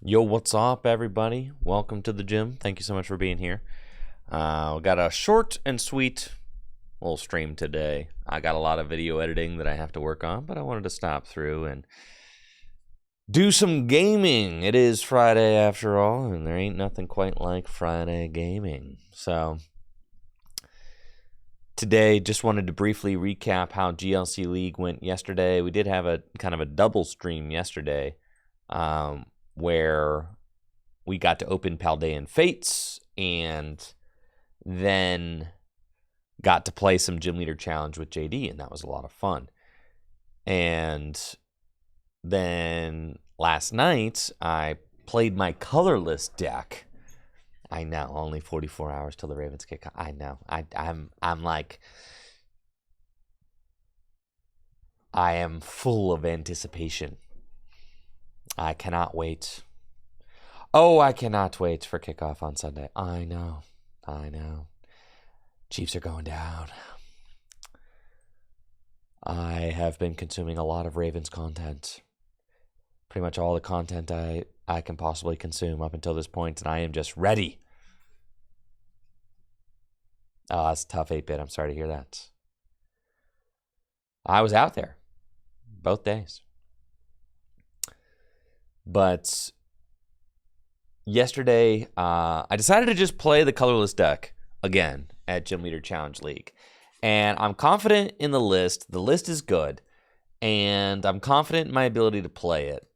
Yo, what's up, everybody? Welcome to the gym. Thank you so much for being here. We got a short and sweet little stream today. I got a lot of video editing that I have to work on, but I wanted to stop through and do some gaming. It is Friday after all, and there ain't nothing quite like Friday gaming. So today, just wanted to briefly recap how GLC League went yesterday. We did have a kind of a double stream yesterday, where we got to open Paldean Fates and then got to play some Gym Leader Challenge with JD, and that was a lot of fun. And then last night, I played my colorless deck. I know, only 44 hours till the Ravens kick. I know. I'm like, I am full of anticipation. I cannot wait. Oh, I cannot wait for kickoff on Sunday. I know. Chiefs are going down. I have been consuming a lot of Ravens content. Pretty much all the content I can possibly consume up until this point, and I am just ready. Oh, that's tough, 8-bit. I'm sorry to hear that. I was out there both days. But yesterday, I decided to just play the colorless deck again at Gym Leader Challenge League. And I'm confident in the list. The list is good. And I'm confident in my ability to play it.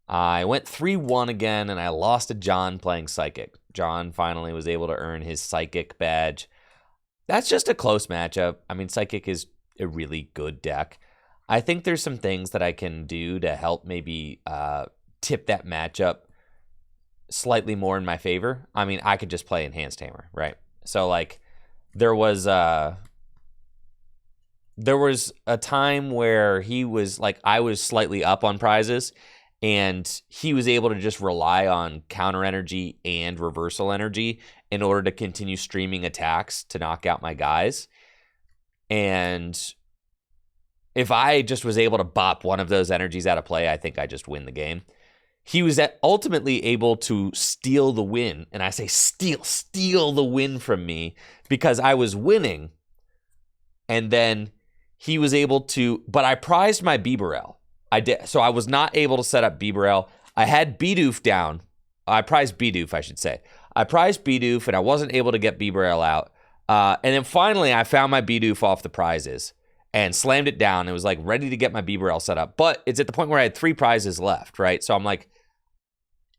I went 3-1 again, and I lost to John playing Psychic. John finally was able to earn his Psychic badge. That's just a close matchup. I mean, Psychic is a really good deck. I think there's some things that I can do to help maybe tip that matchup slightly more in my favor. I mean, I could just play Enhanced Hammer, right? So, like, there was a time where he was, like, I was slightly up on prizes, and he was able to just rely on counter energy and reversal energy in order to continue streaming attacks to knock out my guys. And if I just was able to bop one of those energies out of play, I think I just win the game. He was ultimately able to steal the win. And I say steal the win from me because I was winning. And then he was able to, but I prized my Bibarel. I did. So I was not able to set up Bibarel. I had Bidoof down. I prized Bidoof, I should say. I prized Bidoof and I wasn't able to get Bibarel out. And then finally I found my Bidoof off the prizes and slammed it down. It was like ready to get my Bibarel set up. But it's at the point where I had 3 prizes left, right? So I'm like,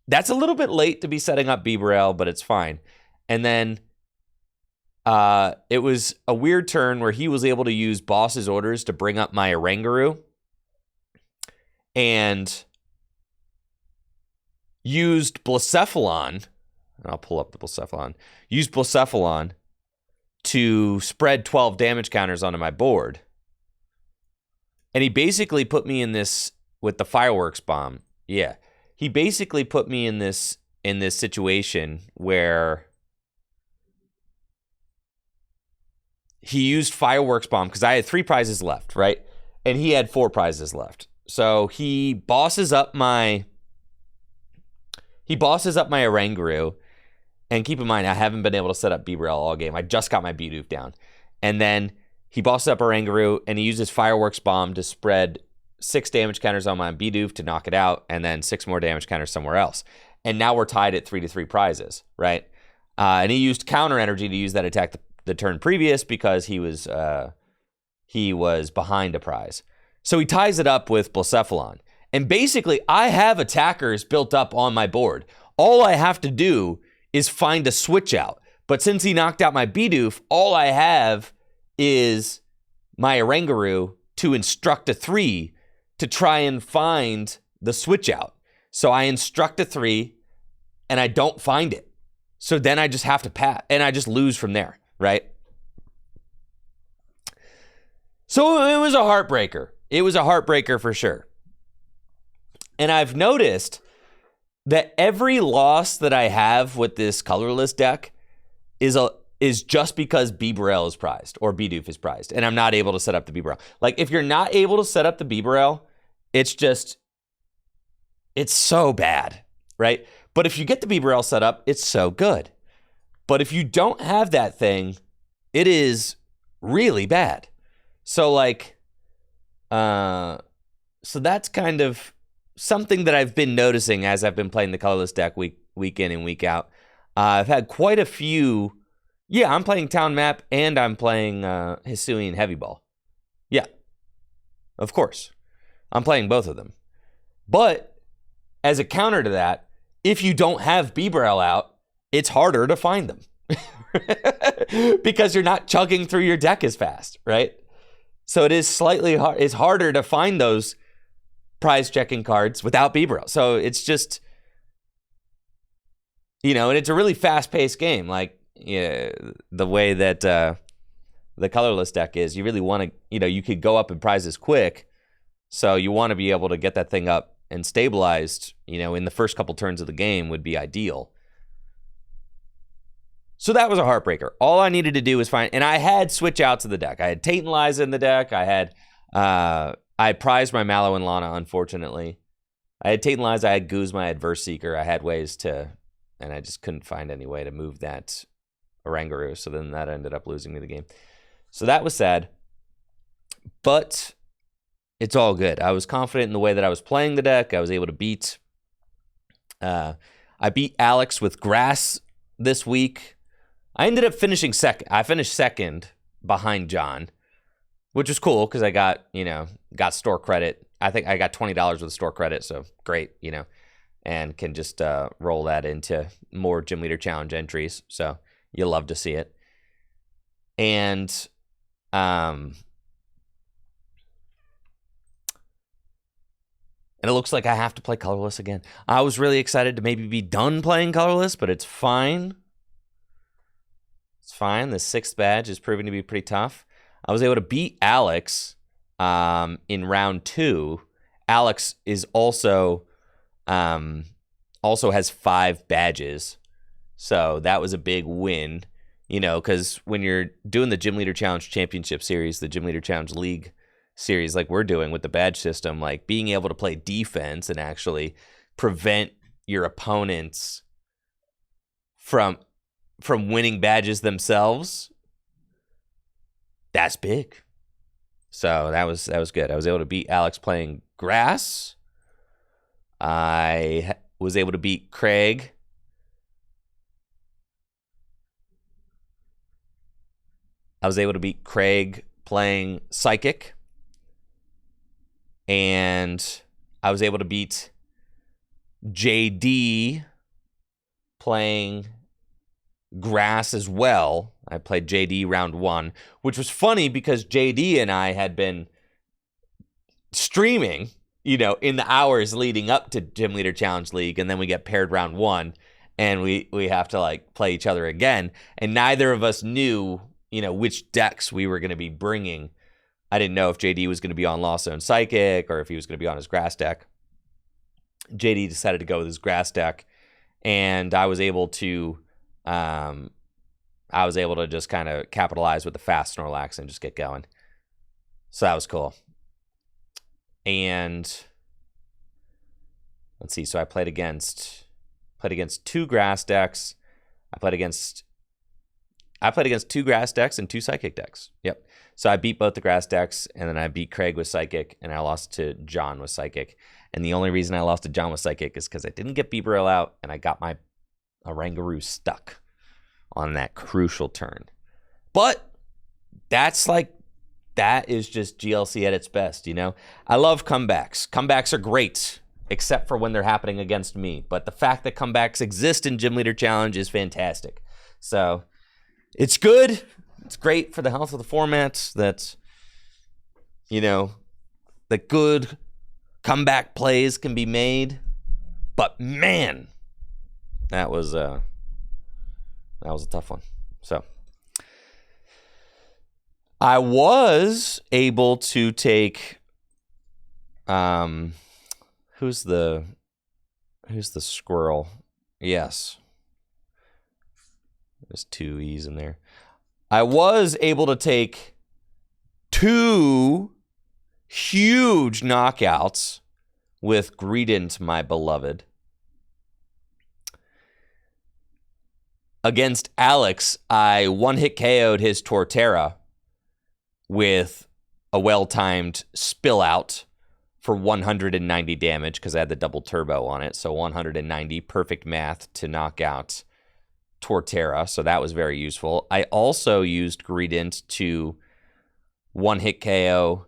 that's a little bit late to be setting up Bibarel, but it's fine. And then it was a weird turn where he was able to use Boss's orders to bring up my Oranguru and used Blacephalon. I'll pull up the Blacephalon. Used Blacephalon to spread 12 damage counters onto my board. And he basically put me in this with the Fireworks Bomb. Yeah. He basically put me in this situation where he used Fireworks Bomb because I had 3 prizes left, right? And he had 4 prizes left. So he bosses up my Oranguru. And keep in mind, I haven't been able to set up Bibarel all game. I just got my Bidoof down. And then he bosses up Oranguru, and he uses Fireworks Bomb to spread 6 damage counters on my Bidoof to knock it out, and then 6 more damage counters somewhere else. And now we're tied at 3-3 prizes, right? And he used counter energy to use that attack the turn previous because he was behind a prize. So he ties it up with Blacephalon. And basically, I have attackers built up on my board. All I have to do is find a switch out. But since he knocked out my Bidoof, all I have is my Oranguru to instruct a 3 to try and find the switch out. So I instruct a 3 and I don't find it. So then I just have to pass and I just lose from there, right? So it was a heartbreaker. It was a heartbreaker for sure. And I've noticed that every loss that I have with this colorless deck is just because Bibarel is prized or Bidoof is prized, and I'm not able to set up the Bibarel. Like, if you're not able to set up the Bibarel, it's so bad, right? But if you get the BBRL set up, it's so good. But if you don't have that thing, it is really bad. So like, so that's kind of something that I've been noticing as I've been playing the colorless deck week in and week out. I've had quite a few. Yeah, I'm playing Town Map and I'm playing Hisuian Heavy Ball. Yeah, of course. I'm playing both of them. But as a counter to that, if you don't have BBRL out, it's harder to find them. Because you're not chugging through your deck as fast, right? So it is slightly hard. It's harder to find those prize checking cards without BBRL. So it's just, and it's a really fast-paced game. Like, yeah, the way that the colorless deck is, you really want to, you could go up in prizes quick. So you want to be able to get that thing up and stabilized, in the first couple turns of the game would be ideal. So that was a heartbreaker. All I needed to do was find, and I had switch outs of the deck. I had Tate and Liza in the deck. I prized my Mallow and Lana, unfortunately. I had Tate and Liza, I had Guzma, I had Verse Seeker. I had ways to, and I just couldn't find any way to move that Oranguru. So then that ended up losing me the game. So that was sad. But it's all good. I was confident in the way that I was playing the deck. I was able to beat. I beat Alex with Grass this week. I ended up finishing second. I finished second behind John, which was cool because I got store credit. I think I got $20 with store credit, so great, and can just roll that into more Gym Leader Challenge entries. So you'll love to see it. And it looks like I have to play colorless again. I was really excited to maybe be done playing colorless, but it's fine. It's fine. The 6th badge is proving to be pretty tough. I was able to beat Alex in round 2. Alex is also has 5 badges. So that was a big win, because when you're doing the Gym Leader Challenge Championship Series, the Gym Leader Challenge League series like we're doing with the badge system, like being able to play defense and actually prevent your opponents from winning badges themselves, that's big. So that was good. I was able to beat Alex playing Grass. I was able to beat Craig. I was able to beat Craig playing Psychic. And I was able to beat JD playing Grass as well. I played JD round 1, which was funny because JD and I had been streaming, in the hours leading up to Gym Leader Challenge League, and then we get paired round 1, and we have to play each other again, and neither of us knew, which decks we were going to be bringing. I didn't know if JD was going to be on Lost Zone Psychic or if he was going to be on his Grass deck. JD decided to go with his Grass deck, and I was able to just kind of capitalize with the fast Snorlax and just get going. So that was cool. And let's see. So I played against 2 Grass decks. I played against 2 Grass decks and 2 Psychic decks. Yep. So I beat both the Grass decks, and then I beat Craig with Psychic, and I lost to John with Psychic. And the only reason I lost to John with Psychic is because I didn't get BBRL out, and I got my Oranguru stuck on that crucial turn. But that is just GLC at its best, I love comebacks. Comebacks are great, except for when they're happening against me. But the fact that comebacks exist in Gym Leader Challenge is fantastic. So it's good. It's great for the health of the format that, that good comeback plays can be made. But man, that was a tough one. So I was able to take who's the squirrel? Yes. There's 2 E's in there. I was able to take 2 huge knockouts with Greedent, my beloved. against Alex, I one-hit KO'd his Torterra with a well-timed spill out for 190 damage because I had the double turbo on it. So 190, perfect math to knock out Torterra. So that was very useful. I also used Greedent to one-hit KO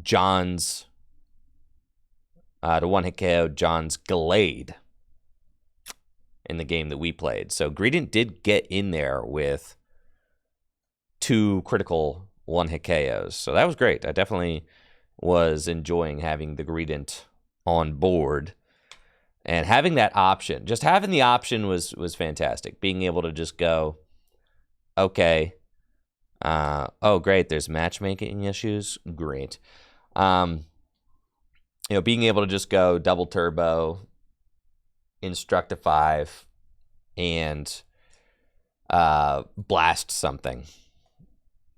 John's Glade in the game that we played. So Greedent did get in there with 2 critical one-hit KOs. So that was great. I definitely was enjoying having the Greedent on board. And having that option, just having the option was fantastic. Being able to just go, okay, oh, great, there's matchmaking issues. Great. Being able to just go double turbo, instruct a 5, and blast something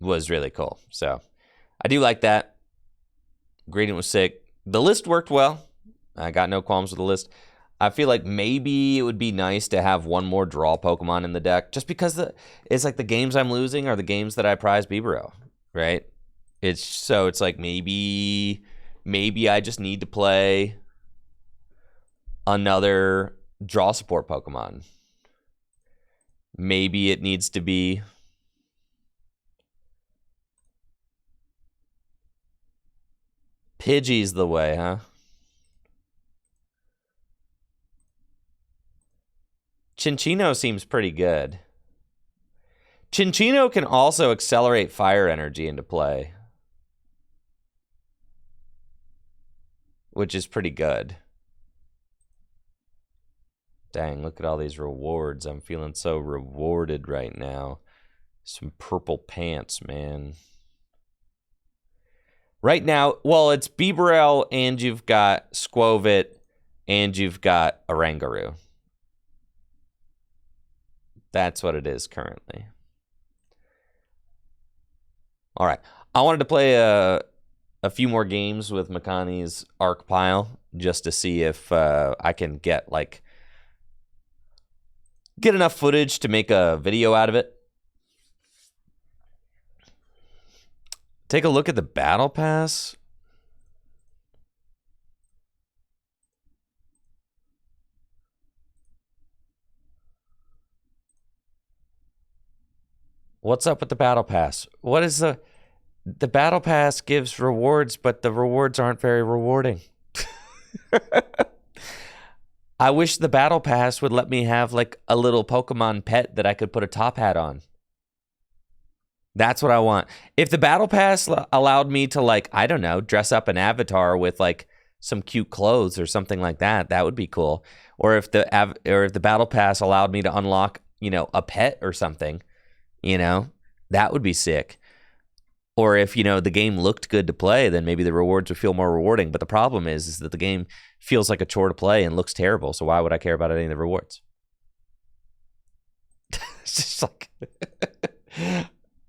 was really cool. So I do like that. Greedent was sick. The list worked well. I got no qualms with the list. I feel like maybe it would be nice to have one more draw Pokemon in the deck, just because it's like the games I'm losing are the games that I prize Bibero, right? It's like maybe I just need to play another draw support Pokemon. Maybe it needs to be Pidgey's the way, huh? Chinchino seems pretty good. Chinchino can also accelerate fire energy into play, which is pretty good. Dang, look at all these rewards. I'm feeling so rewarded right now. Some purple pants, man. Right now, well, it's Bibarel, and you've got Squovit, and you've got Oranguru. That's what it is currently. All right. I wanted to play a few more games with Makani's Arc Pile just to see if I can get enough footage to make a video out of it. Take a look at the Battle Pass. What's up with the Battle Pass? What is the Battle Pass gives rewards, but the rewards aren't very rewarding. I wish the Battle Pass would let me have like a little Pokemon pet that I could put a top hat on. That's what I want. If the Battle Pass allowed me to, like, I don't know, dress up an avatar with like some cute clothes or something like that, that would be cool. Or if the Battle Pass allowed me to unlock, a pet or something, that would be sick. Or if, the game looked good to play, then maybe the rewards would feel more rewarding. But the problem is that the game feels like a chore to play and looks terrible. So why would I care about any of the rewards? It's just like...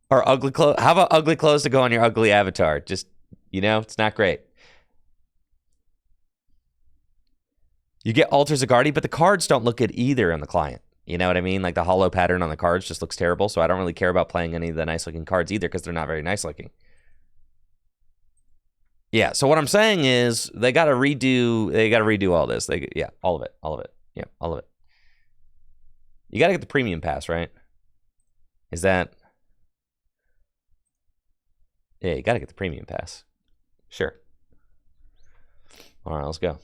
Or ugly clothes. How about ugly clothes to go on your ugly avatar? Just, it's not great. You get Alter Zagardi, but the cards don't look good either on the client. You know what I mean? Like the hollow pattern on the cards just looks terrible. So I don't really care about playing any of the nice looking cards either because they're not very nice looking. Yeah. So what I'm saying is they got to redo all this. All of it. Yeah, all of it. You got to get the premium pass, right? Is that... Yeah, you got to get the premium pass. Sure. All right, let's go.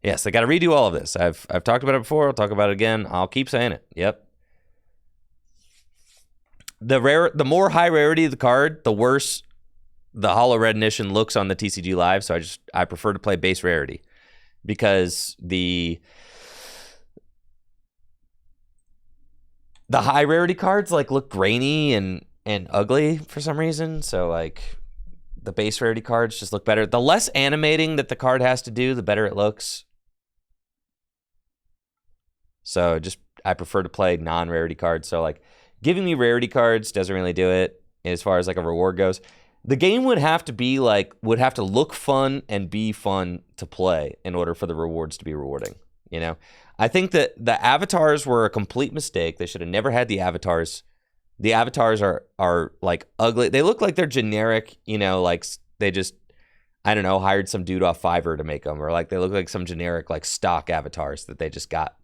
Yes, they got to redo all of this. I've talked about it before. I'll talk about it again. I'll keep saying it. Yep. The more high rarity of the card, the worse the Holo Red Ignition looks on the TCG Live. So I prefer to play base rarity because the high rarity cards look grainy and ugly for some reason. So the base rarity cards just look better. The less animating that the card has to do, the better it looks. So I prefer to play non-rarity cards. So giving me rarity cards doesn't really do it as far as a reward goes. The game would have to be like, would have to look fun and be fun to play in order for the rewards to be rewarding. You know, I think that the avatars were a complete mistake. They should have never had the avatars. The avatars are like ugly. They look like they're generic, you know, like they just, I don't know, hired some dude off Fiverr to make them, or like they look like some generic like stock avatars that they just got.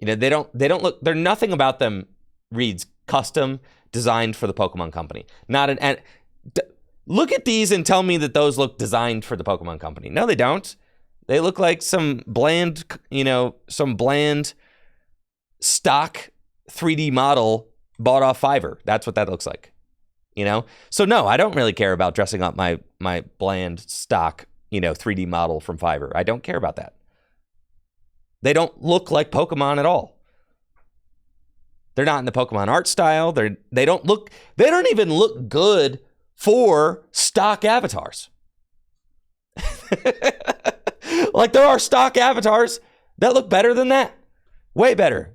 You know, they don't look, they're nothing about them reads custom designed for the Pokemon Company. Not an, and look at these and tell me that those look designed for the Pokemon Company. No, they don't. They look like some bland, you know, some bland stock 3D model bought off Fiverr. That's what that looks like, you know? So no, I don't really care about dressing up my bland stock, you know, 3D model from Fiverr. I don't care about that. They don't look like Pokemon at all. They're not in the Pokemon art style. They don't even look good for stock avatars. Like there are stock avatars that look better than that. Way better.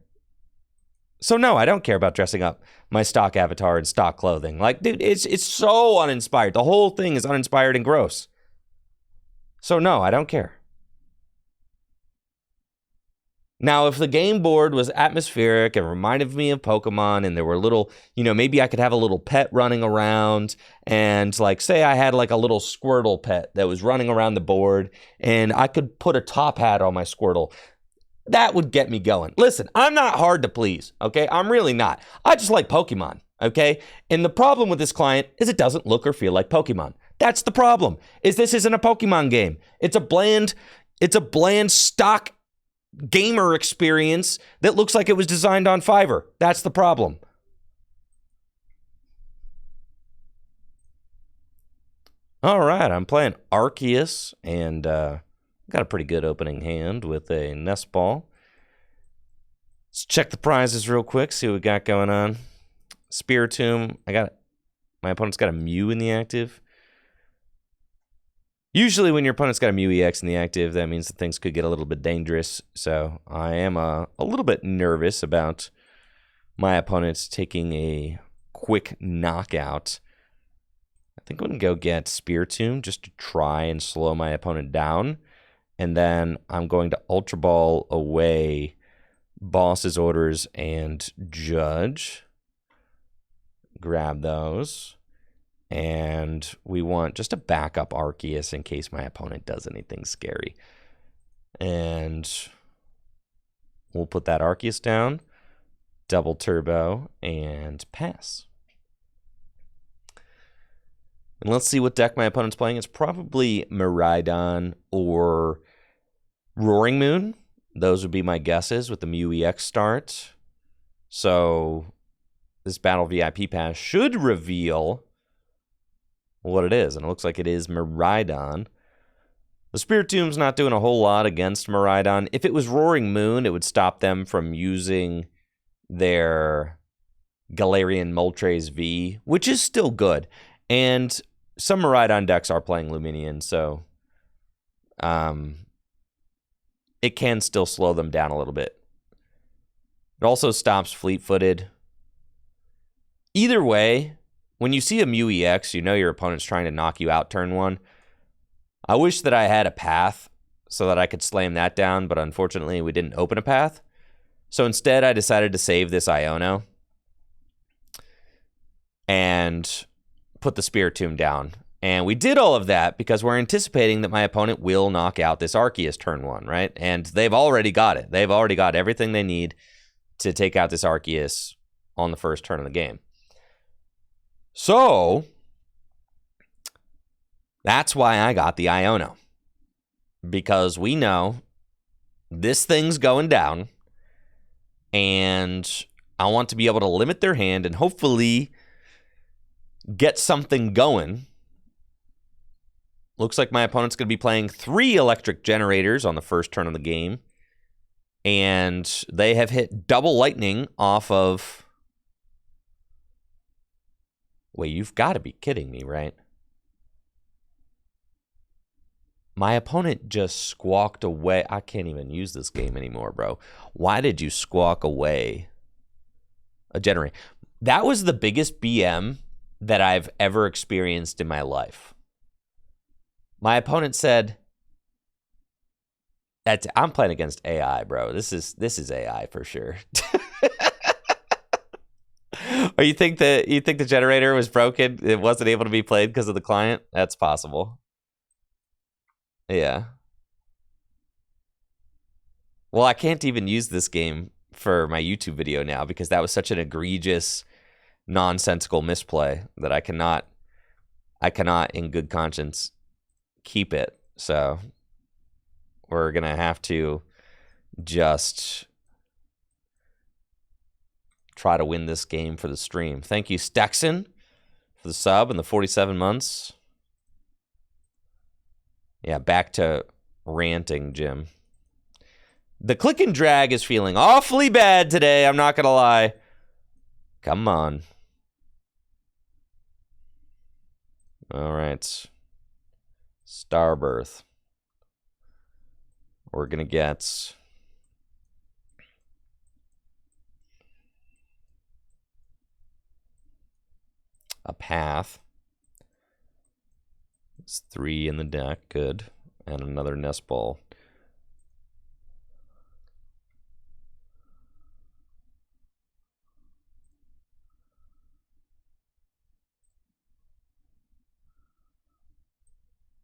So no, I don't care about dressing up my stock avatar in stock clothing. Like, dude, it's so uninspired. The whole thing is uninspired and gross. So no, I don't care. Now, if the game board was atmospheric and reminded me of Pokemon and there were little, you know, maybe I could have a little pet running around and like, say I had like a little Squirtle pet that was running around the board and I could put a top hat on my Squirtle. That would get me going. Listen, I'm not hard to please, okay? I'm really not. I just like Pokemon, okay? And the problem with this client is it doesn't look or feel like Pokemon. That's the problem, is this isn't a Pokemon game. It's a bland stock gamer experience that looks like it was designed on Fiverr. That's the problem. All right, I'm playing Arceus, and got a pretty good opening hand with a Nest Ball. Let's check the prizes real quick, see what we got going on. Spiritomb, my opponent's got a Mew in the active. Usually when your opponent's got a Mew EX in the active, that means that things could get a little bit dangerous. So I am a little bit nervous about my opponent taking a quick knockout. I think I'm going to go get Spiritomb just to try and slow my opponent down. And then I'm going to Ultra Ball away Boss's Orders and Judge. Grab those. And we want just a backup Arceus in case my opponent does anything scary. And we'll put that Arceus down, double turbo, and pass. And let's see what deck my opponent's playing. It's probably Miraidon or Roaring Moon. Those would be my guesses with the Mew EX start. So this Battle VIP pass should reveal what it is, and it looks like it is Miraidon. The Spiritomb's not doing a whole lot against Miraidon. If it was Roaring Moon, it would stop them from using their Galarian Moltres V, which is still good. And some Miraidon decks are playing Luminion, so it can still slow them down a little bit. It also stops Fleet-Footed. Either way, when you see a Mew EX, you know your opponent's trying to knock you out turn one. I wish that I had a path so that I could slam that down, but unfortunately we didn't open a path. So instead I decided to save this Iono and put the Spiritomb down. And we did all of that because we're anticipating that my opponent will knock out this Arceus turn one, right? And they've already got it. They've already got everything they need to take out this Arceus on the first turn of the game. So that's why I got the Iono. Because we know this thing's going down, and I want to be able to limit their hand and hopefully get something going. Looks like my opponent's going to be playing 3 electric generators on the first turn of the game. And they have hit double lightning off of... Wait, you've got to be kidding me, right? My opponent just squawked away. I can't even use this game anymore, bro. Why did you squawk away a generator? That was the biggest BM that I've ever experienced in my life. My opponent said, I'm playing against AI, bro. This is AI for sure. Or you think the generator was broken? It wasn't able to be played because of the client? That's possible. Yeah. Well, I can't even use this game for my YouTube video now because that was such an egregious, nonsensical misplay that I cannot in good conscience keep it. So we're gonna have to just try to win this game for the stream. Thank you, Stexon, for the sub and the 47 months. Yeah, back to ranting, Jim. The click and drag is feeling awfully bad today, I'm not gonna lie. Come on. All right. Starbirth. We're gonna get a path. It's 3 in the deck, good. And another nest ball.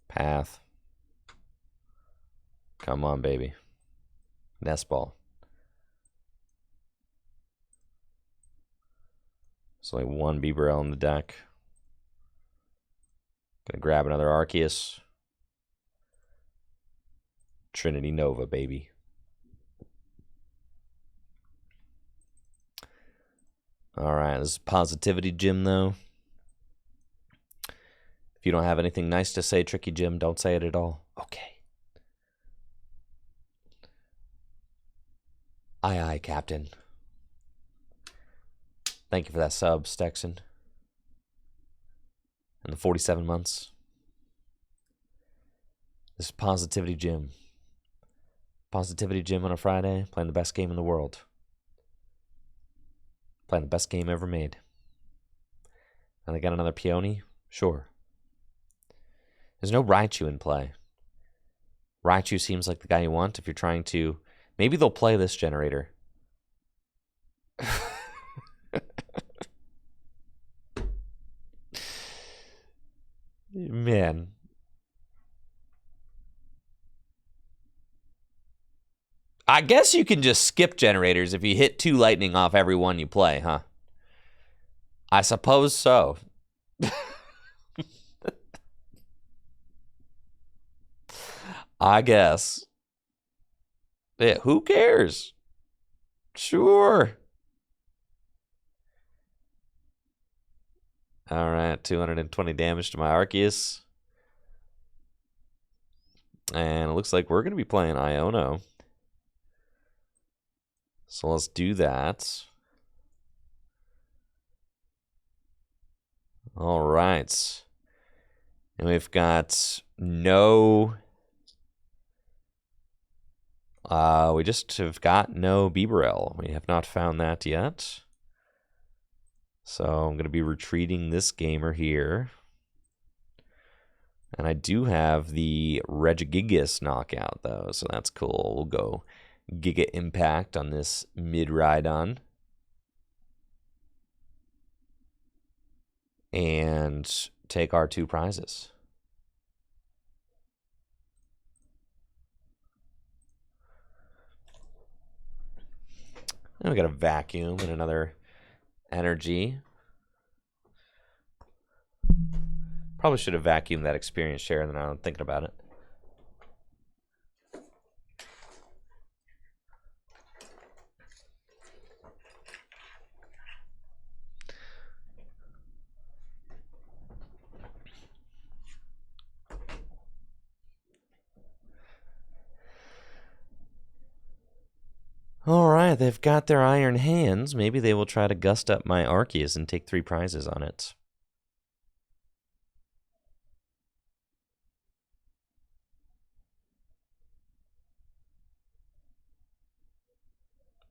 Path. Come on, baby. Nest ball. There's only one Bibarel in the deck. Gonna grab another Arceus. Trinity Nova, baby. All right, this is Positivity Jim, though. If you don't have anything nice to say, Tricky Jim, don't say it at all. Okay. Aye, aye, Captain. Thank you for that sub, Stexon. And the 47 months. This is Positivity Jim. Positivity Jim on a Friday, playing the best game in the world. Playing the best game ever made. And I got another Peony? Sure. There's no Raichu in play. Raichu seems like the guy you want if you're trying to... Maybe they'll play this generator. Man. I guess you can just skip generators if you hit 2 lightning off every one you play, huh? I suppose so. I guess. Yeah, who cares? Sure. All right, 220 damage to my Arceus. And it looks like we're going to be playing Iono. So let's do that. All right. And we've got no... we just have got no Bibarel. We have not found that yet. So I'm going to be retreating this gamer here. And I do have the Regigigas knockout, though, so that's cool. We'll go Giga Impact on this mid-Rhydon. And take our 2 prizes. And we got a Vacuum and another Energy. Probably should have vacuumed that experience share, and then I'm thinking about it. All right, they've got their iron hands. Maybe they will try to gust up my Arceus and take 3 prizes on it.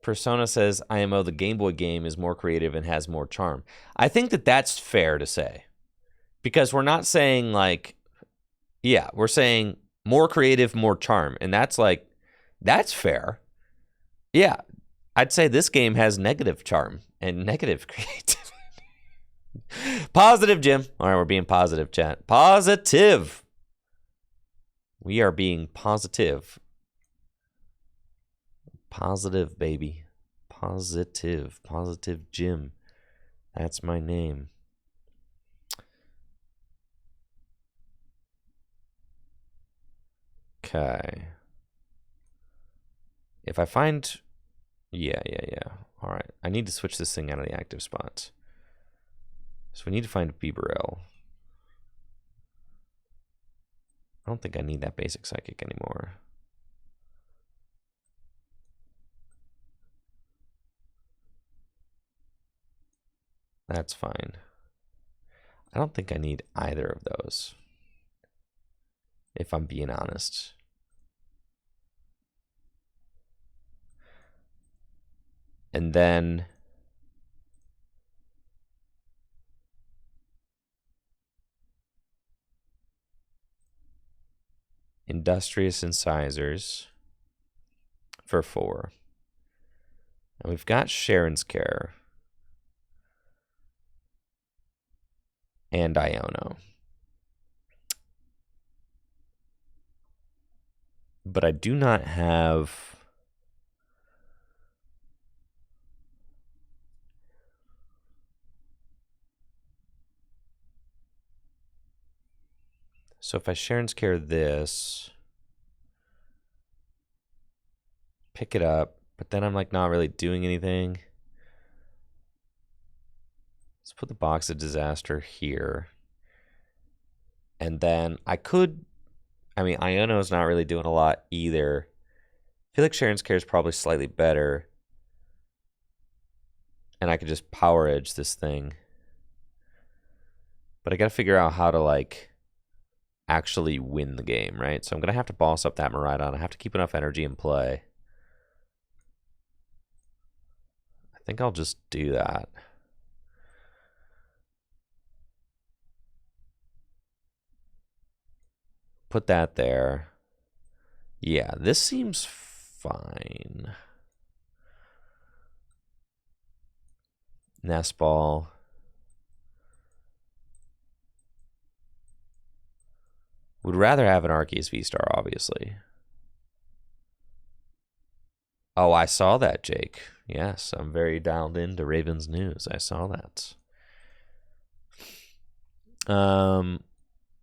Persona says IMO, the Game Boy game, is more creative and has more charm. I think that that's fair to say. Because we're not saying like, yeah, we're saying more creative, more charm. And that's like, that's fair. Yeah, I'd say this game has negative charm and negative creativity. Positive, Jim. All right, we're being positive, chat. Positive. We are being positive. Positive, baby. Positive. Positive Jim. That's my name. Okay. If I find... Yeah. All right. I need to switch this thing out of the active spot. So we need to find Bibarel. I don't think I need that basic psychic anymore. That's fine. I don't think I need either of those, if I'm being honest. And then Industrious Incisors for 4. And we've got Sharon's Care and Iono. But I do not have... So if I Sharon's Care this, pick it up, but then I'm like not really doing anything. Let's put the Box of Disaster here. And then I could, I mean, Iono's not really doing a lot either. I feel like Sharon's Care is probably slightly better. And I could just Power Edge this thing. But I got to figure out how to like actually win the game, right? So I'm going to have to boss up that Miraidon. I have to keep enough energy in play. I think I'll just do that. Put that there. Yeah, this seems fine. Nest Ball. Would rather have an Arceus VSTAR, obviously. Oh, I saw that, Jake. Yes, I'm very dialed into Ravens news. I saw that.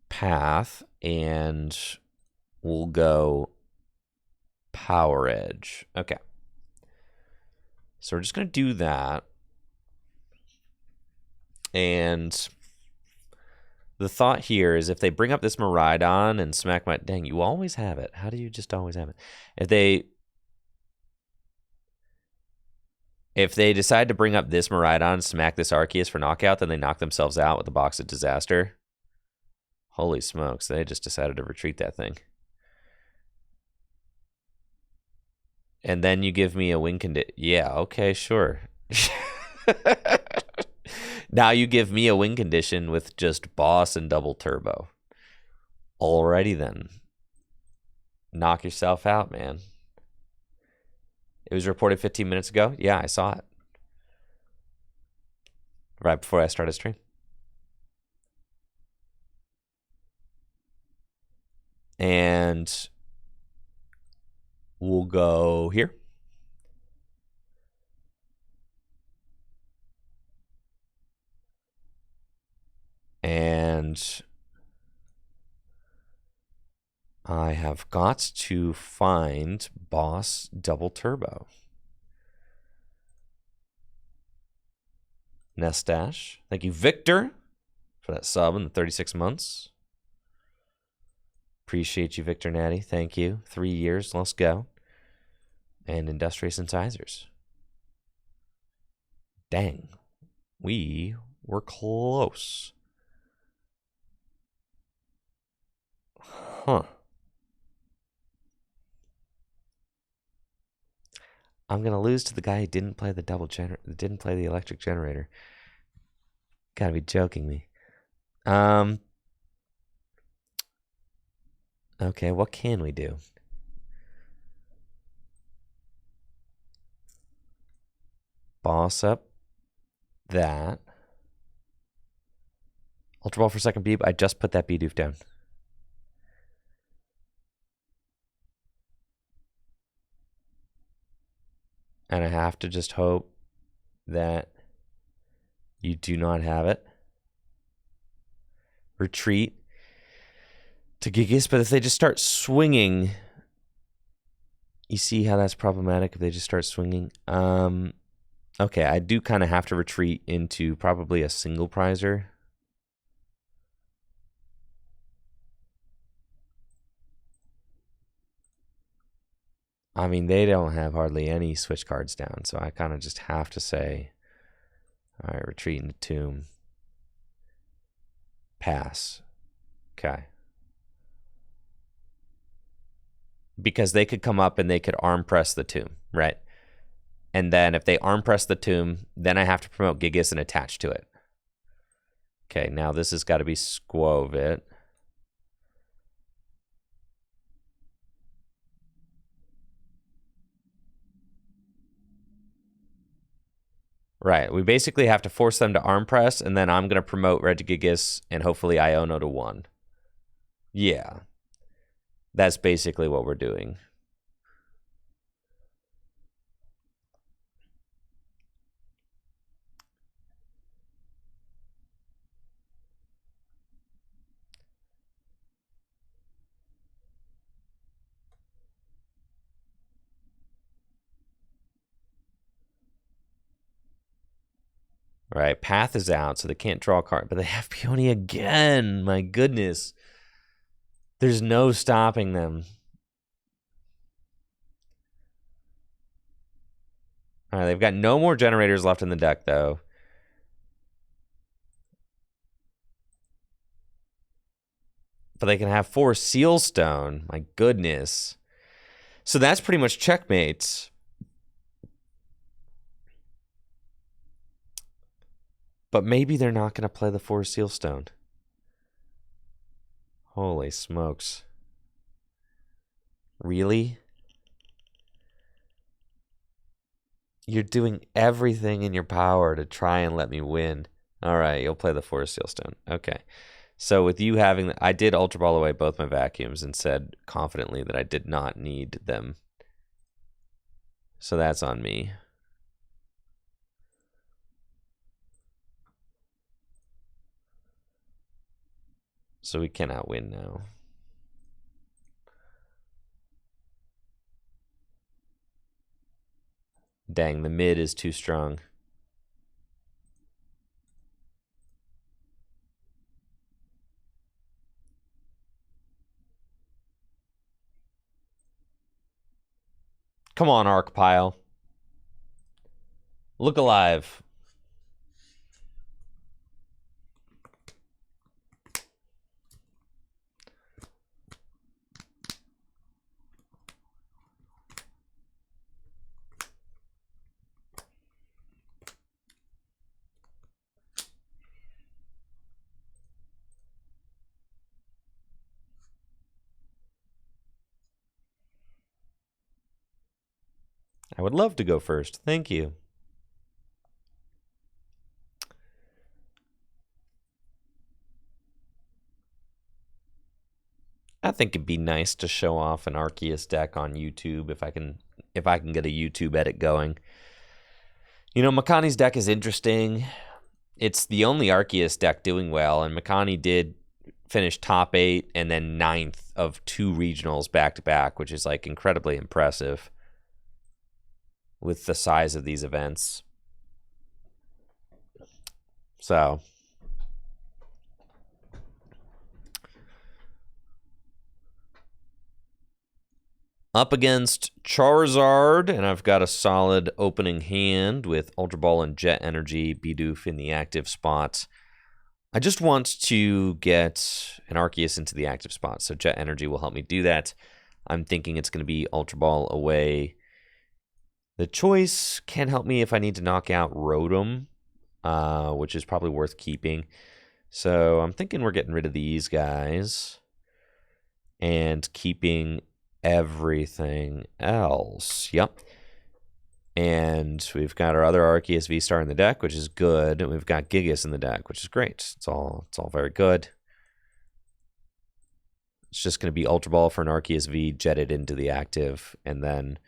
Path, and we'll go Power Edge. Okay. So we're just going to do that. And the thought here is if they bring up this Miraidon and smack my... Dang, you always have it. How do you just always have it? If they decide to bring up this Miraidon, smack this Arceus for knockout, then they knock themselves out with the Box of Disaster. Holy smokes, they just decided to retreat that thing. And then you give me a win condition. Yeah, okay, sure. Now you give me a win condition with just Boss and Double Turbo. Alrighty then. Knock yourself out, man. It was reported 15 minutes ago. Yeah, I saw it. Right before I started stream. And we'll go here. And I have got to find Boss Double Turbo. Nestash. Thank you, Victor, for that sub in the 36 months. Appreciate you, Victor Natty. Thank you. 3 years. Let's go. And Industrious Incisors. Dang. We were close. Huh. I'm gonna lose to the guy who didn't play the didn't play the electric generator. Gotta be joking me. Okay, what can we do? Boss up that. Ultra Ball for second Beeb. I just put that Bidoof down. And I have to just hope that you do not have it. Retreat to Gigas, but if they just start swinging, you see how that's problematic if they just start swinging. Okay, I do kind of have to retreat into probably a single prizer. I mean, they don't have hardly any switch cards down, so I kind of just have to say, all right, retreat into Tomb. Pass. Okay. Because they could come up and they could arm press the Tomb, right? And then if they arm press the Tomb, then I have to promote Gigas and attach to it. Okay, now this has got to be Squovit. Right, we basically have to force them to arm press, and then I'm going to promote Regigigas and hopefully Iono to 1. Yeah. That's basically what we're doing. All right, Path is out, so they can't draw a card, but they have Peony again. My goodness. There's no stopping them. All right, they've got no more generators left in the deck, though. But they can have 4 Sealstone. My goodness. So that's pretty much checkmates. But maybe they're not going to play the 4 Sealstone. Holy smokes. Really? You're doing everything in your power to try and let me win. All right, you'll play the 4 Sealstone. Okay. So with you having... I did Ultra Ball away both my vacuums and said confidently that I did not need them. So that's on me. So we cannot win now. Dang, the mid is too strong. Come on, Arc Pile. Look alive. I would love to go first. Thank you. I think it'd be nice to show off an Arceus deck on YouTube if I can get a YouTube edit going. You know, Makani's deck is interesting. It's the only Arceus deck doing well, and Makani did finish top 8 and then 9th of 2 regionals back to back, which is like incredibly impressive with the size of these events. So up against Charizard, and I've got a solid opening hand with Ultra Ball and Jet Energy, Bidoof in the active spot. I just want to get an Arceus into the active spot, so Jet Energy will help me do that. I'm thinking it's going to be Ultra Ball away The choice can help me if I need to knock out Rotom, which is probably worth keeping. So I'm thinking we're getting rid of these guys and keeping everything else. Yep. And we've got our other Arceus VSTAR in the deck, which is good. And we've got Gigas in the deck, which is great. It's all very good. It's just going to be Ultra Ball for an Arceus V, jetted into the active, and then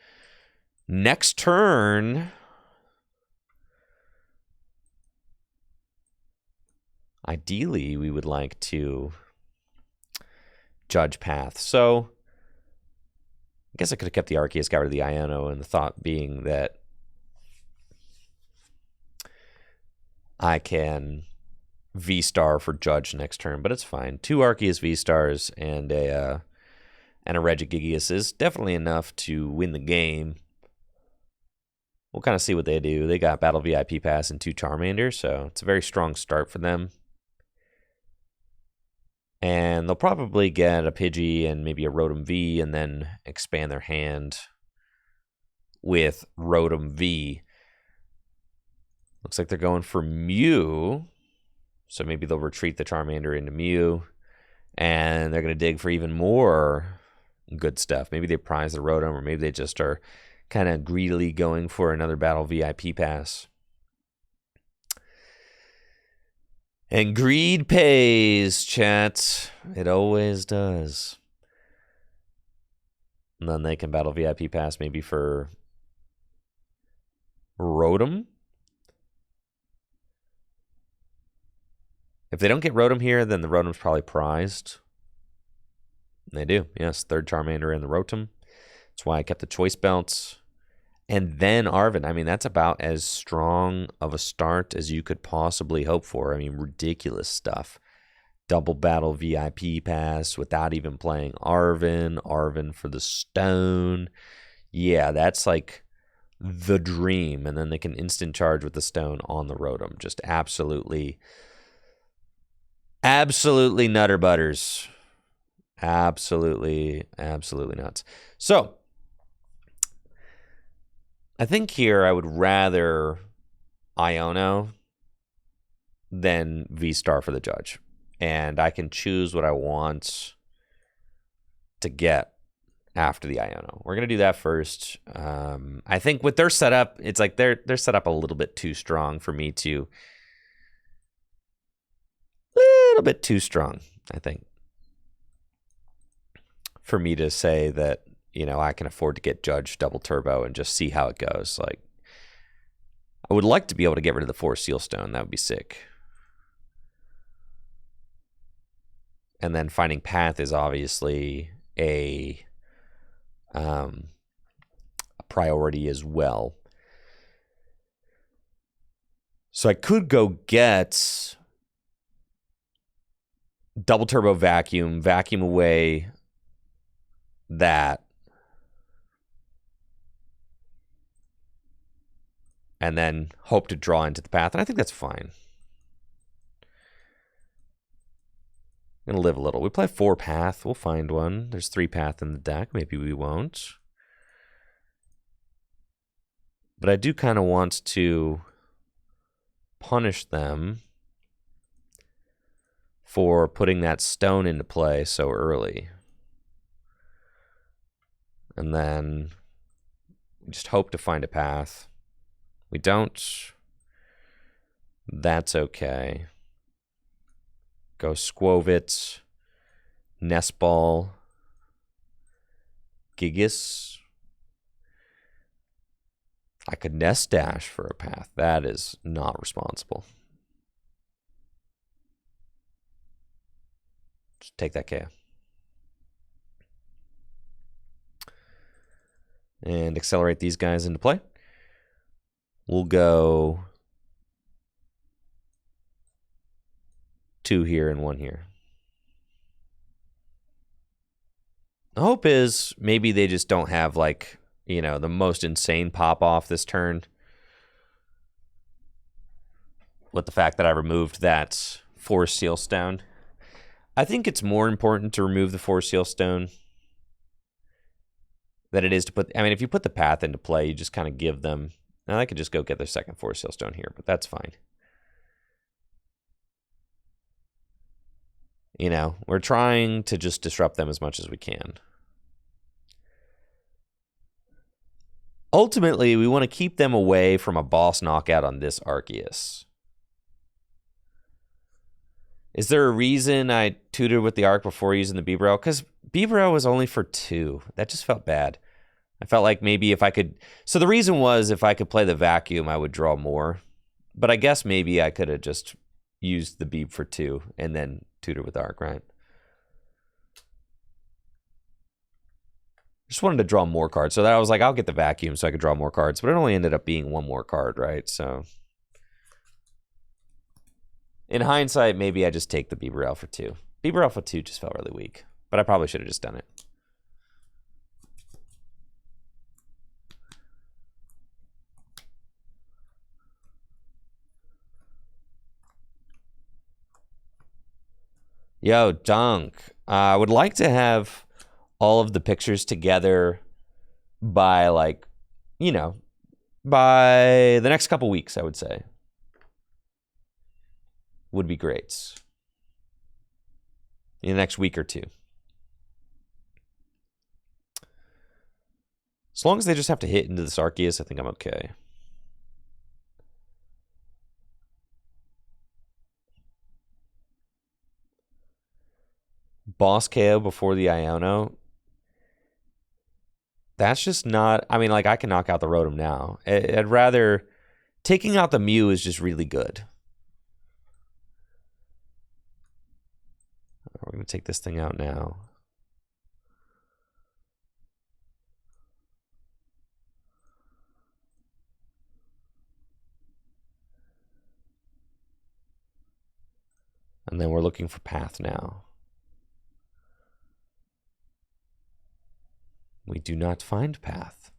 next turn, ideally, we would like to judge path. So I guess I could have kept the Arceus, got rid of the Iono, and the thought being that I can V-Star for judge next turn, but it's fine. 2 Arceus V-Stars and a Regigigas is definitely enough to win the game. We'll kind of see what they do. They got Battle VIP Pass and 2 Charmander, so it's a very strong start for them. And they'll probably get a Pidgey and maybe a Rotom V and then expand their hand with Rotom V. Looks like they're going for Mew. So maybe they'll retreat the Charmander into Mew. And they're going to dig for even more good stuff. Maybe they prize the Rotom, or maybe they just are kind of greedily going for another Battle VIP Pass. And greed pays, chat. It always does. And then they can Battle VIP Pass maybe for Rotom. If they don't get Rotom here, then the Rotom's probably prized. And they do. Yes, 3rd Charmander and the Rotom. That's why I kept the choice belts. And then Arven. I mean, that's about as strong of a start as you could possibly hope for. I mean, ridiculous stuff. Double Battle VIP Pass without even playing Arven. Arven for the Stone. Yeah, that's like the dream. And then they can instant charge with the Stone on the Rotom. Just absolutely nutter butters. Absolutely nuts. So, I think here I would rather Iono than V-Star for the judge. And I can choose what I want to get after the Iono. We're going to do that first. I think with their setup, it's like they're set up a little bit too strong for me to... little bit too strong, I think, for me to say that, you know, I can afford to get Judge Double Turbo and just see how it goes. Like, I would like to be able to get rid of the 4 Seal Stone. That would be sick. And then finding Path is obviously a priority as well. So I could go get Double Turbo Vacuum away that, and then hope to draw into the path. And I think that's fine. I'm going to live a little. We play 4 path. We'll find one. There's 3 path in the deck. Maybe we won't. But I do kind of want to punish them for putting that stone into play so early. And then just hope to find a path. We don't. That's okay. Go Squovit, Nest Ball, Gigas. I could Nest Dash for a path. That is not responsible. Just take that KO. And accelerate these guys into play. We'll go 2 here and 1 here. The hope is maybe they just don't have, like, you know, the most insane pop off this turn. With the fact that I removed that 4 Seal Stone. I think it's more important to remove the 4 Seal Stone that it is to put. I mean, if you put the path into play, you just kind of give them. Now I could just go get their second Force Hailstone here, but that's fine. You know, we're trying to just disrupt them as much as we can. Ultimately, we want to keep them away from a boss knockout on this Arceus. Is there a reason I tutored with the Arc before using the Bibarel? Because Bibarel was only for 2. That just felt bad. I felt like maybe if I could... So the reason was if I could play the Vacuum, I would draw more. But I guess maybe I could have just used the Beeb for 2 and then tutor with Arc, right? Just wanted to draw more cards. So that I was like, I'll get the Vacuum so I could draw more cards. But it only ended up being 1 more card, right? So in hindsight, maybe I just take the Bibarel for 2. Bibarel for 2 just felt really weak. But I probably should have just done it. Yo, Dunk. I would like to have all of the pictures together by, like, you know, by the next couple weeks, I would say. Would be great. In the next week or 2. As long as they just have to hit into this Arceus, I think I'm okay. Boss KO before the Iono. That's just not... I mean, like, I can knock out the Rotom now. I'd rather... Taking out the Mew is just really good. We're going to take this thing out now. And then we're looking for Path now. We do not find Path.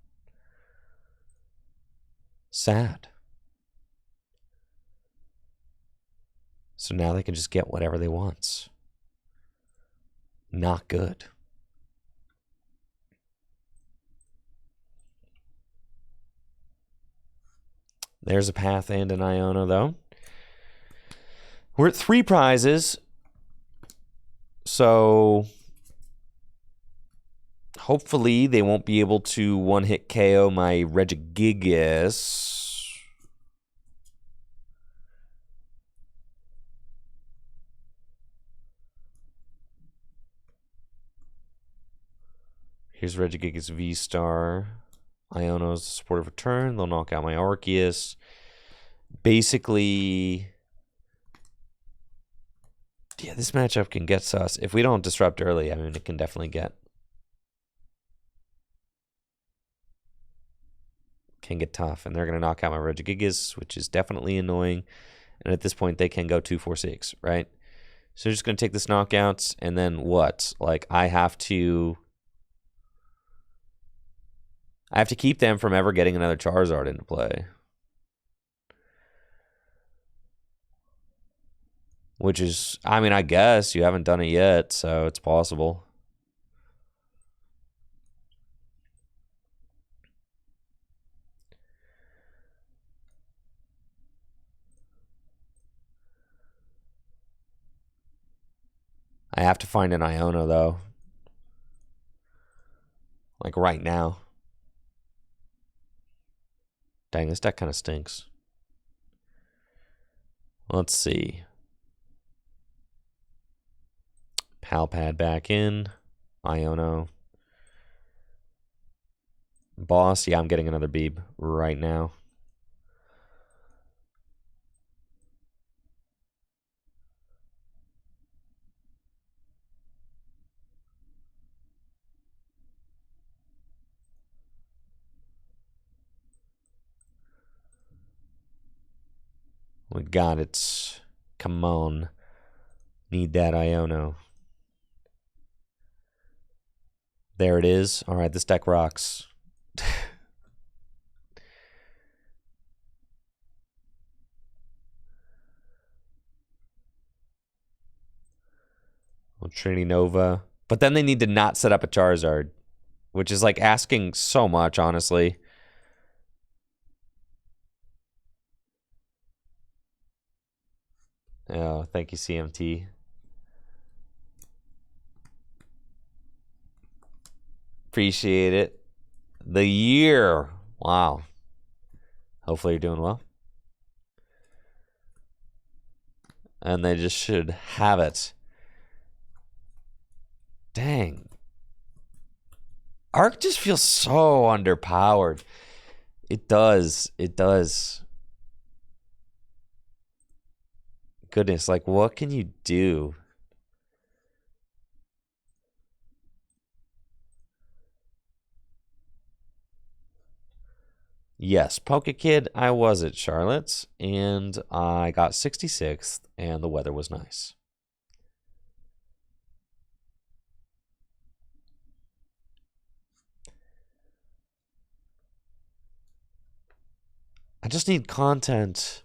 Sad. So now they can just get whatever they want. Not good. There's a Path and an Iono, though. We're at 3 prizes. So hopefully they won't be able to one-hit KO my Regigigas. Here's Regigigas VSTAR. Iono's supportive return. They'll knock out my Arceus. Basically, yeah, this matchup can get sus. If we don't disrupt early, I mean, it can definitely get tough. And they're going to knock out my Regigigas, which is definitely annoying. And at this point, they can go 2-4-6, right? So they're just going to take this knockouts, and then what? Like, I have to keep them from ever getting another Charizard into play. Which is, I mean, I guess you haven't done it yet, so it's possible. I have to find an Iono, though. Like, right now. Dang, this deck kind of stinks. Let's see. Palpad back in. Iono. Boss, yeah, I'm getting another Beeb right now. We got it. Come on. Need that Iono. There it is. All right, this deck rocks. Well, Trinity Nova. But then they need to not set up a Charizard. which is like asking so much, honestly. Oh, thank you, CMT. Appreciate it. The year. Wow. Hopefully you're doing well. And they just should have it. Dang. Arc just feels so underpowered. It does. It does. Goodness, like, what can you do? Yes, PokeKid, I was at Charlotte's, and I got 66th, and the weather was nice. I just need content.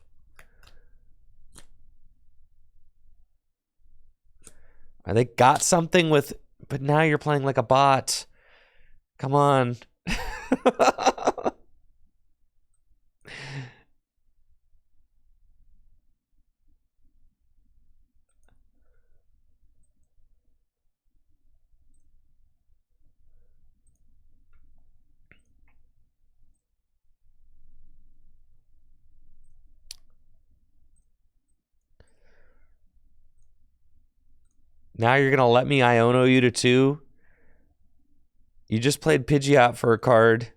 They got something with, but now you're playing like a bot. Come on. Now you're going to let me Iono you to 2? You just played Pidgeot for a card.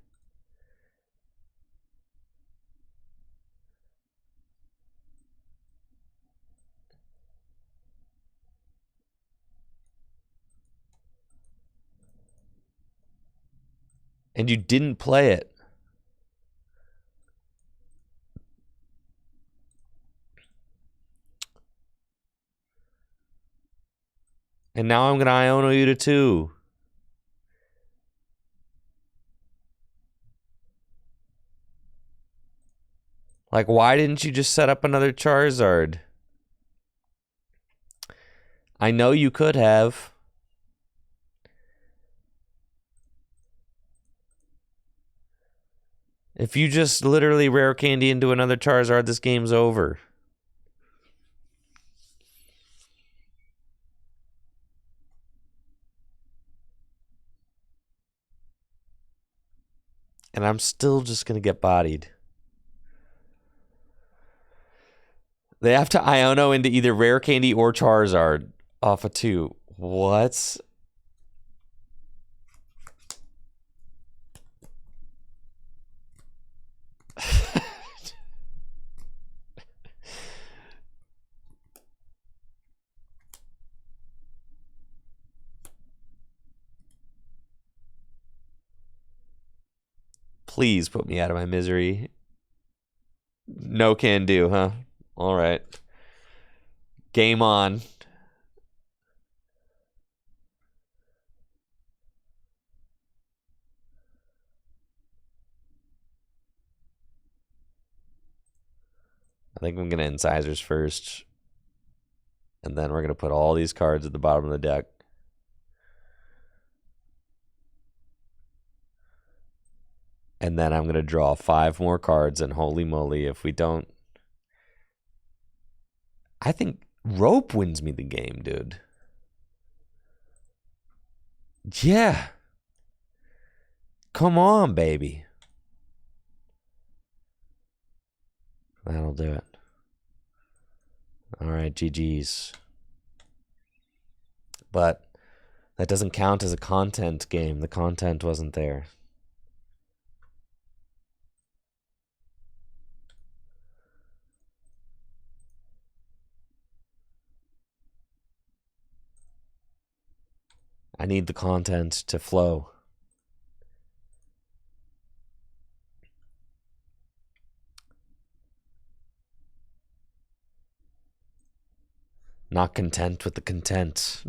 And you didn't play it. And now I'm going to Iono you to 2. Like, why didn't you just set up another Charizard? I know you could have. If you just literally rare candy into another Charizard, this game's over. And I'm still just going to get bodied. They have to Iono into either rare candy or Charizard off of 2. What? Please put me out of my misery. No can do, huh? All right. Game on. I think I'm going to incisors first. And then we're going to put all these cards at the bottom of the deck. And then I'm going to draw 5 more cards, and holy moly, if we don't... I think Rope wins me the game, dude. Yeah. Come on, baby. That'll do it. All right, GG's. But that doesn't count as a content game. The content wasn't there. I need the content to flow. Not content with the content.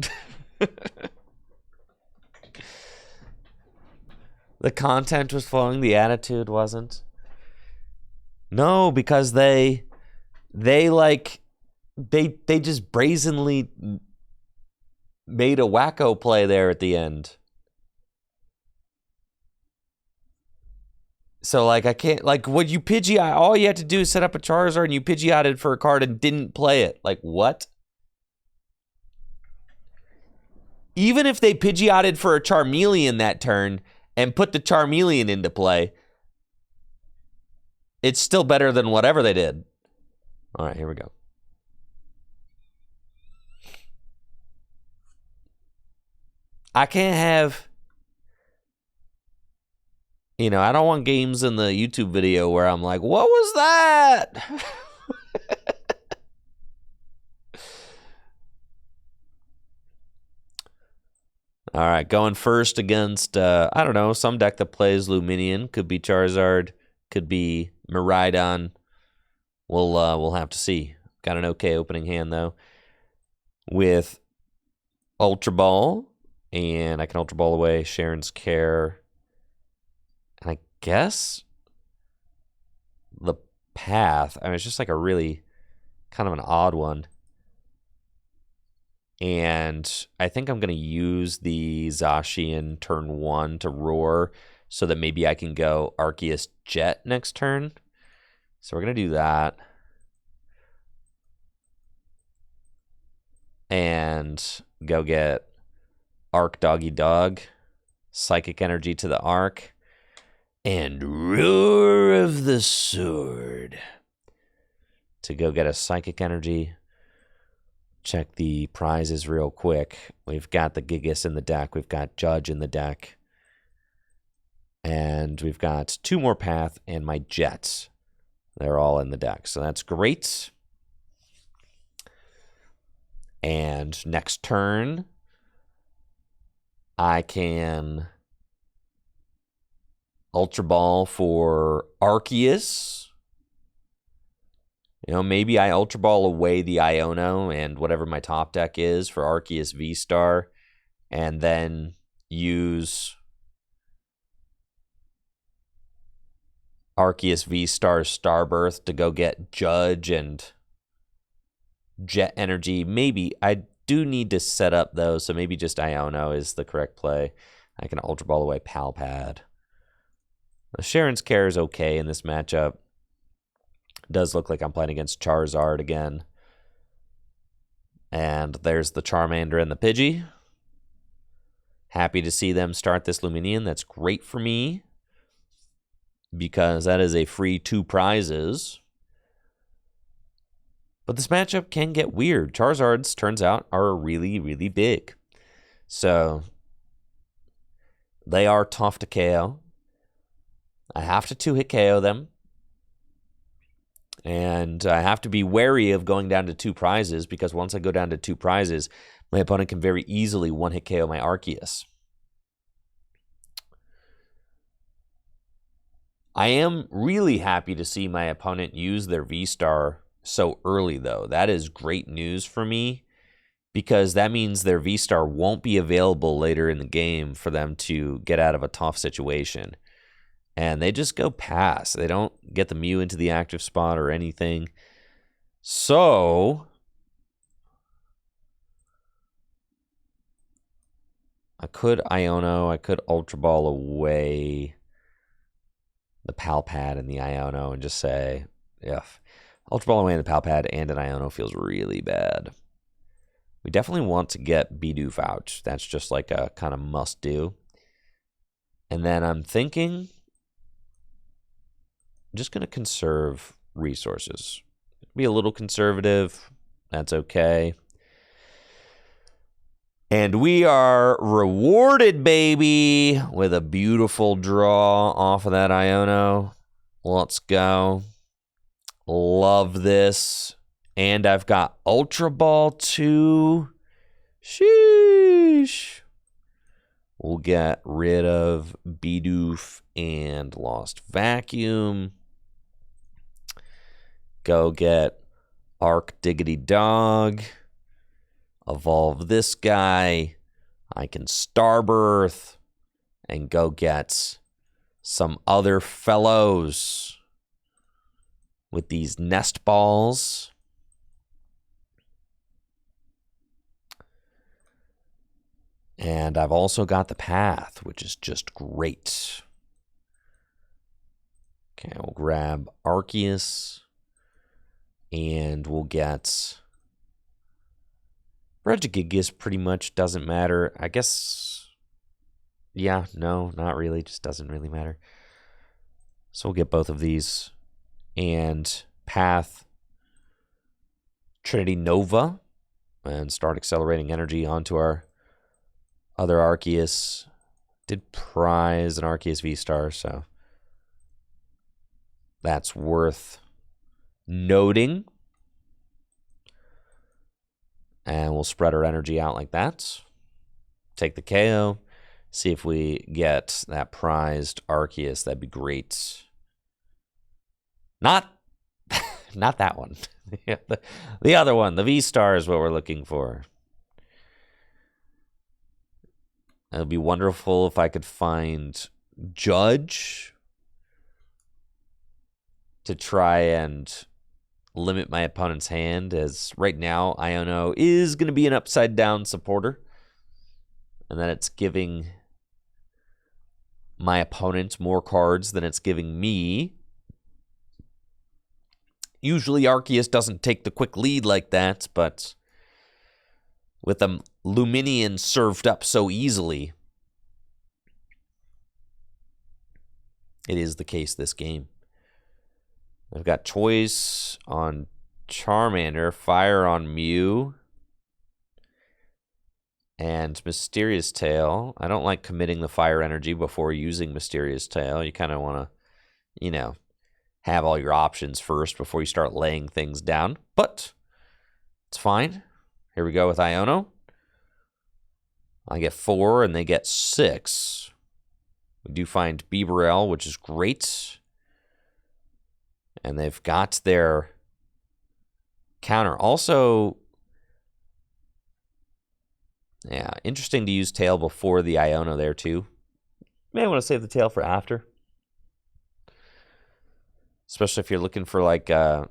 The content was flowing, the attitude wasn't. No, because they just brazenly made a wacko play there at the end. So, like, I can't, like, what you Pidgeot, all you had to do is set up a Charizard and you Pidgeotted for a card and didn't play it. Like, what? Even if they Pidgeotted for a Charmeleon that turn and put the Charmeleon into play, it's still better than whatever they did. All right, here we go. I can't have... You know, I don't want games in the YouTube video where I'm like, what was that? All right, going first against, I don't know, some deck that plays Luminion. Could be Charizard, could be Miraidon. We'll have to see. Got an okay opening hand, though, with Ultra Ball. And I can Ultra Ball away Sharon's Care. And I guess the Path. I mean, it's just like a really kind of an odd one. And I think I'm going to use the Zacian turn 1 to roar so that maybe I can go Arceus Jet next turn. So we're going to do that. And go get Arc Doggy Dog. Psychic Energy to the Arc. And Roar of the Sword to go get a Psychic Energy. Check the prizes real quick. We've got the Gigas in the deck. We've got Judge in the deck. And we've got 2 more Path and my Jets. They're all in the deck. So that's great. And next turn, I can Ultra Ball for Arceus. You know, maybe I Ultra Ball away the Iono and whatever my top deck is for Arceus VSTAR, and then use Arceus VSTAR Starbirth to go get Judge and Jet Energy. Maybe. I do need to set up, though, so maybe just Iono is the correct play. I can Ultra Ball away Palpad. Sharon's Care is okay in this matchup. Does look like I'm playing against Charizard again. And there's the Charmander and the Pidgey. Happy to see them start this Luminion. That's great for me, because that is a free 2 prizes. But this matchup can get weird. Charizards, turns out, are really, really big. So they are tough to KO. I have to 2-hit KO them. And I have to be wary of going down to 2 prizes, because once I go down to 2 prizes, my opponent can very easily 1-hit KO my Arceus. I am really happy to see my opponent use their V-Star so early, though. That is great news for me, because that means their V-Star won't be available later in the game for them to get out of a tough situation. And they just go pass. They don't get the Mew into the active spot or anything. So I could Iono. I could Ultra Ball away the Palpad and the Iono and just say, yeah, Ultra Ball away the Palpad and an Iono feels really bad. We definitely want to get Bidoof out. That's just like a kind of must do. And then I'm thinking, I'm just going to conserve resources. Be a little conservative. That's okay. And we are rewarded, baby, with a beautiful draw off of that Iono. Let's go. Love this. And I've got Ultra Ball too. Sheesh. We'll get rid of Bidoof and Lost Vacuum. Go get Arc Diggity Dog. Evolve this guy. I can Starbirth and go get some other fellows with these Nest Balls. And I've also got the Path, which is just great. Okay, we'll grab Arceus. And we'll get Regigigas. Pretty much doesn't matter. I guess, yeah, no, not really. Just doesn't really matter. So we'll get both of these. And Path, Trinity Nova, and start accelerating energy onto our other Arceus. Did prize an Arceus VSTAR, so that's worth noting. And we'll spread our energy out like that. Take the KO. See if we get that prized Arceus. That'd be great. Not that one. The other one. The V-Star is what we're looking for. It would be wonderful if I could find Judge to try and limit my opponent's hand, as right now Iono is going to be an upside down supporter, and then it's giving my opponent more cards than it's giving me. Usually Arceus doesn't take the quick lead like that, but with the Luminion served up so easily, it is the case this game. I've got choice on Charmander, fire on Mew, and Mysterious Tail. I don't like committing the fire energy before using Mysterious Tail. You kind of want to, have all your options first before you start laying things down. But it's fine. Here we go with Iono. I get 4 and they get 6. We do find Bibarel, which is great. And they've got their counter. Also, yeah, interesting to use Tail before the Iono there too. May want to save the Tail for after. Especially if you're looking for like a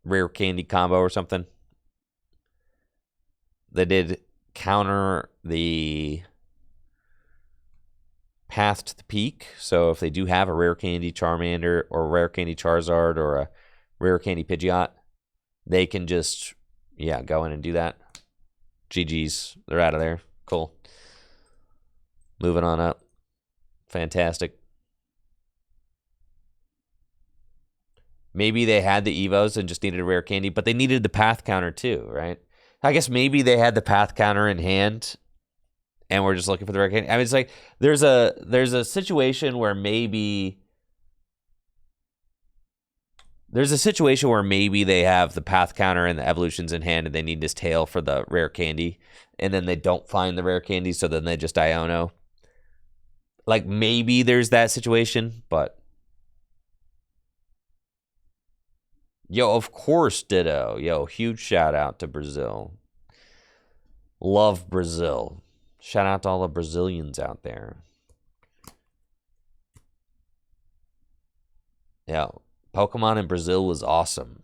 rare candy combo or something. They did counter the Path to the Peak. So if they do have a rare candy Charmander or a rare candy Charizard or a rare candy Pidgeot, they can just, go in and do that. GG's. They're out of there. Cool. Moving on up. Fantastic. Maybe they had the Evos and just needed a rare candy, but they needed the Path counter too, right? I guess maybe they had the Path counter in hand and we're just looking for the rare candy. I mean, it's like there's a situation where maybe they have the Path counter and the evolutions in hand and they need this Tail for the rare candy, and then they don't find the rare candy, so then they just Iono. Like maybe there's that situation, but yo, of course, Ditto. Yo, huge shout out to Brazil. Love Brazil. Shout out to all the Brazilians out there. Yeah, Pokemon in Brazil was awesome.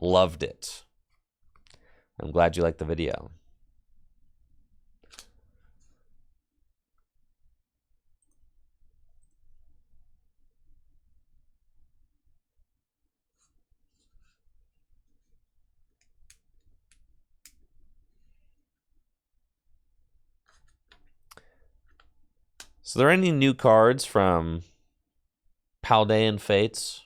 Loved it. I'm glad you liked the video. So, are there any new cards from Paldean Fates?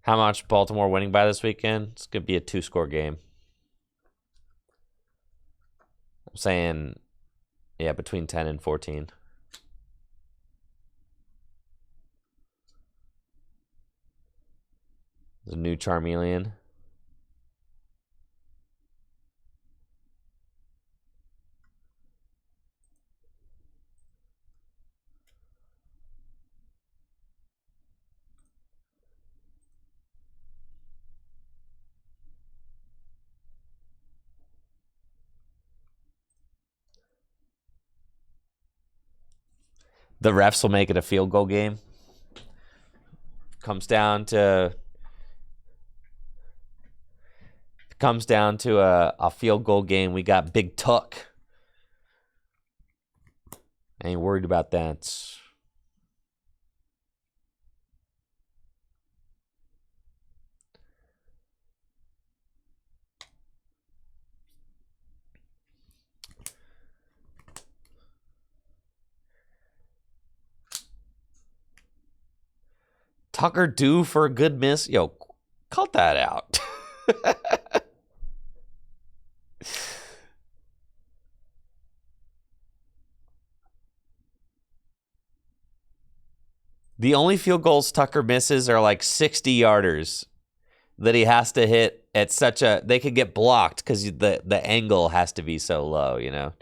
How much Baltimore winning by this weekend? It's going to be a 2-score game. I'm saying, between 10 and 14. There's a new Charmeleon. The refs will make it a field goal game. Comes down to comes down to a field goal game, we got Big Tuck. I ain't worried about that. Tucker due for a good miss? Yo, cut that out. The only field goals Tucker misses are like 60-yarders that he has to hit at such a... They could get blocked because the angle has to be so low, you know?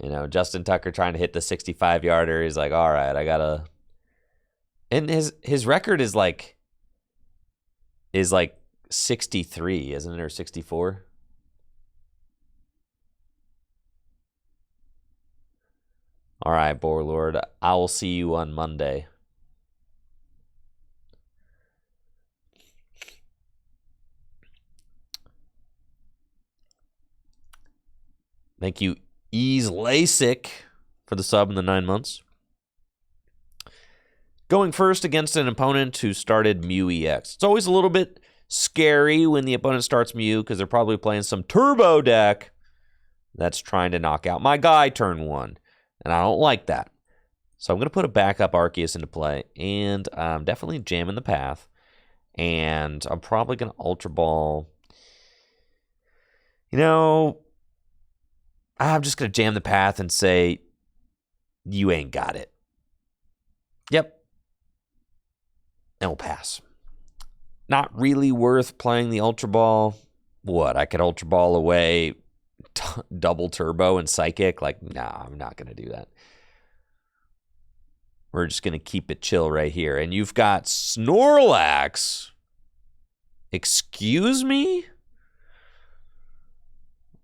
You know, Justin Tucker trying to hit the 65-yarder. He's like, all right, I gotta... And his record is like 63, isn't it, or 64? All right, Borlord, I will see you on Monday. Thank you, Ease LASIK, for the sub in the 9 months. Going first against an opponent who started Mew EX. It's always a little bit scary when the opponent starts Mew because they're probably playing some turbo deck that's trying to knock out my guy turn 1. And I don't like that. So I'm going to put a backup Arceus into play. And I'm definitely jamming the path. And I'm probably going to Ultra Ball. You know, I'm just going to jam the path and say, you ain't got it. Yep. And we'll pass. Not really worth playing the Ultra Ball. What? I could Ultra Ball away double turbo and psychic. Like, nah, I'm not going to do that. We're just going to keep it chill right here. And you've got Snorlax. Excuse me?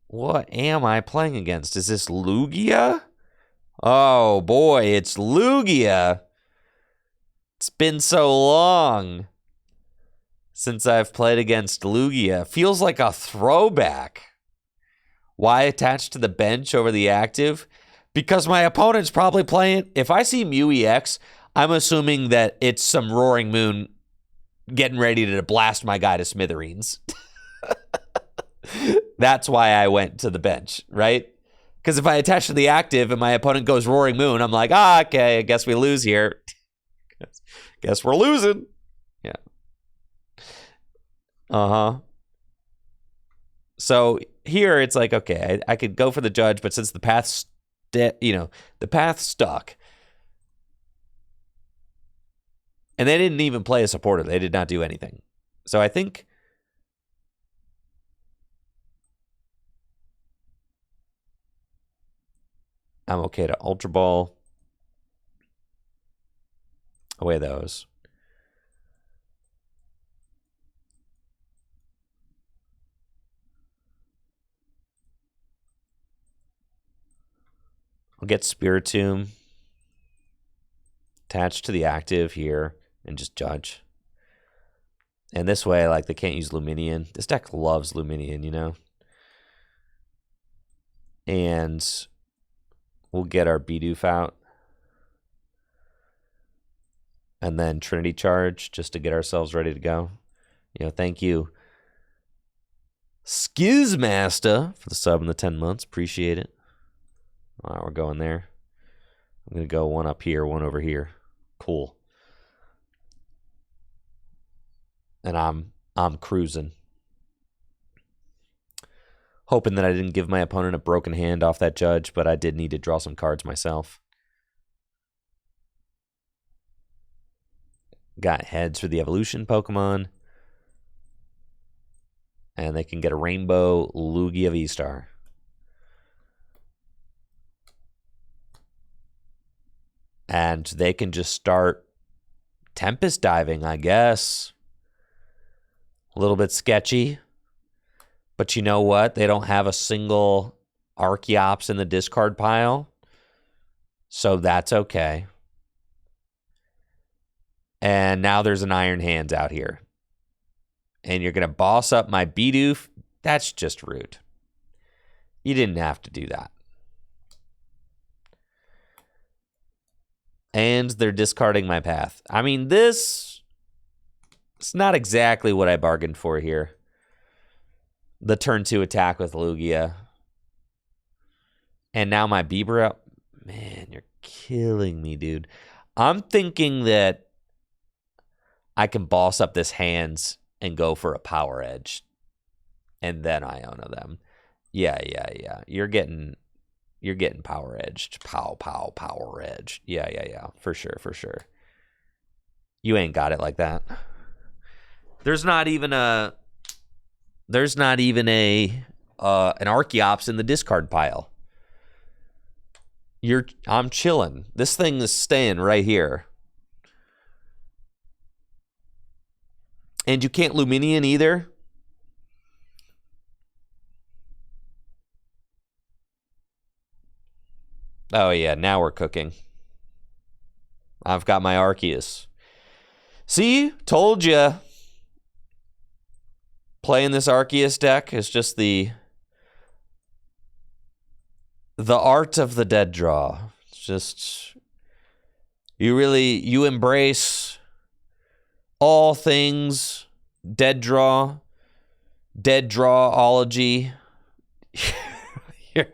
What am I playing against? Is this Lugia? Oh, boy, it's Lugia. It's been so long since I've played against Lugia. Feels like a throwback. Why attached to the bench over the active? Because my opponent's probably playing... If I see Mew EX, I'm assuming that it's some Roaring Moon getting ready to blast my guy to smithereens. That's why I went to the bench, right? Because if I attach to the active and my opponent goes Roaring Moon, I'm like, okay, I guess we lose here. Guess we're losing. Yeah. Uh-huh. So here it's like, okay, I could go for the judge, but since the path's, the path's stuck. And they didn't even play a supporter. They did not do anything. So I think I'm okay to Ultra Ball away those. I'll get Spiritomb attached to the active here and just judge. And this way, like, they can't use Luminion. This deck loves Luminion, you know? And we'll get our Bidoof out. And then Trinity Charge just to get ourselves ready to go. You know, thank you, Skizmaster, for the sub in the 10 months. Appreciate it. All right, we're going there. I'm going to go one up here, one over here. Cool. And I'm cruising. Hoping that I didn't give my opponent a broken hand off that judge, but I did need to draw some cards myself. Got heads for the evolution Pokemon. And they can get a Rainbow Lugia V-Star. And they can just start Tempest diving, I guess. A little bit sketchy. But you know what? They don't have a single Archeops in the discard pile. So that's okay. And now there's an Iron Hands out here. And you're going to boss up my Bidoof? That's just rude. You didn't have to do that. And they're discarding my path. I mean, it's not exactly what I bargained for here. The turn 2 attack with Lugia. And now my Bieber up. Man, you're killing me, dude. I'm thinking that I can boss up this Hands and go for a Power Edge. And then Iona them. Yeah. You're getting Power Edged. Power Edge. Yeah. For sure. You ain't got it like that. There's not even an Archeops in the discard pile. I'm chilling. This thing is staying right here. And you can't Luminion either. Oh yeah, now we're cooking. I've got my Arceus. See? Told ya. Playing this Arceus deck is just the art of the dead draw. It's just you embrace all things dead drawology. You're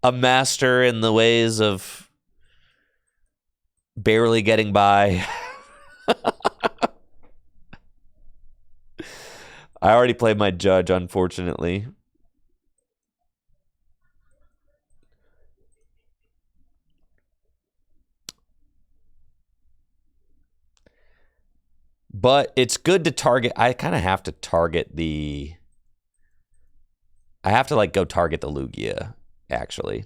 a master in the ways of barely getting by. I already played my Judge, unfortunately. But it's good to target. I kind of have to target the... I have to, like, go target the Lugia, actually.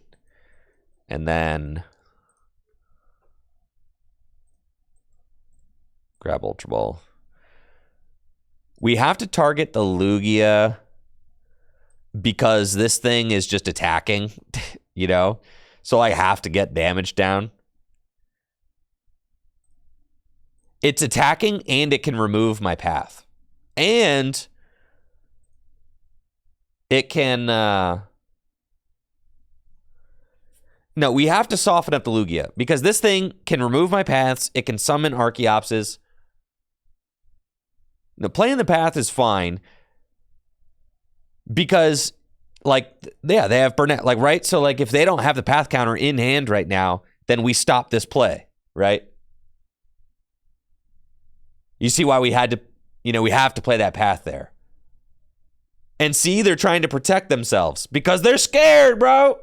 And then... grab Ultra Ball. We have to target the Lugia because this thing is just attacking, you know? So I have to get damage down. It's attacking and it can remove my path. And it can... No, we have to soften up the Lugia because this thing can remove my paths. It can summon Archeopses. Now, playing the path is fine because, like, yeah, they have Burnett, like, right? So, like, if they don't have the path counter in hand right now, then we stop this play, right? You see why we had to, we have to play that path there. And see, they're trying to protect themselves because they're scared, bro.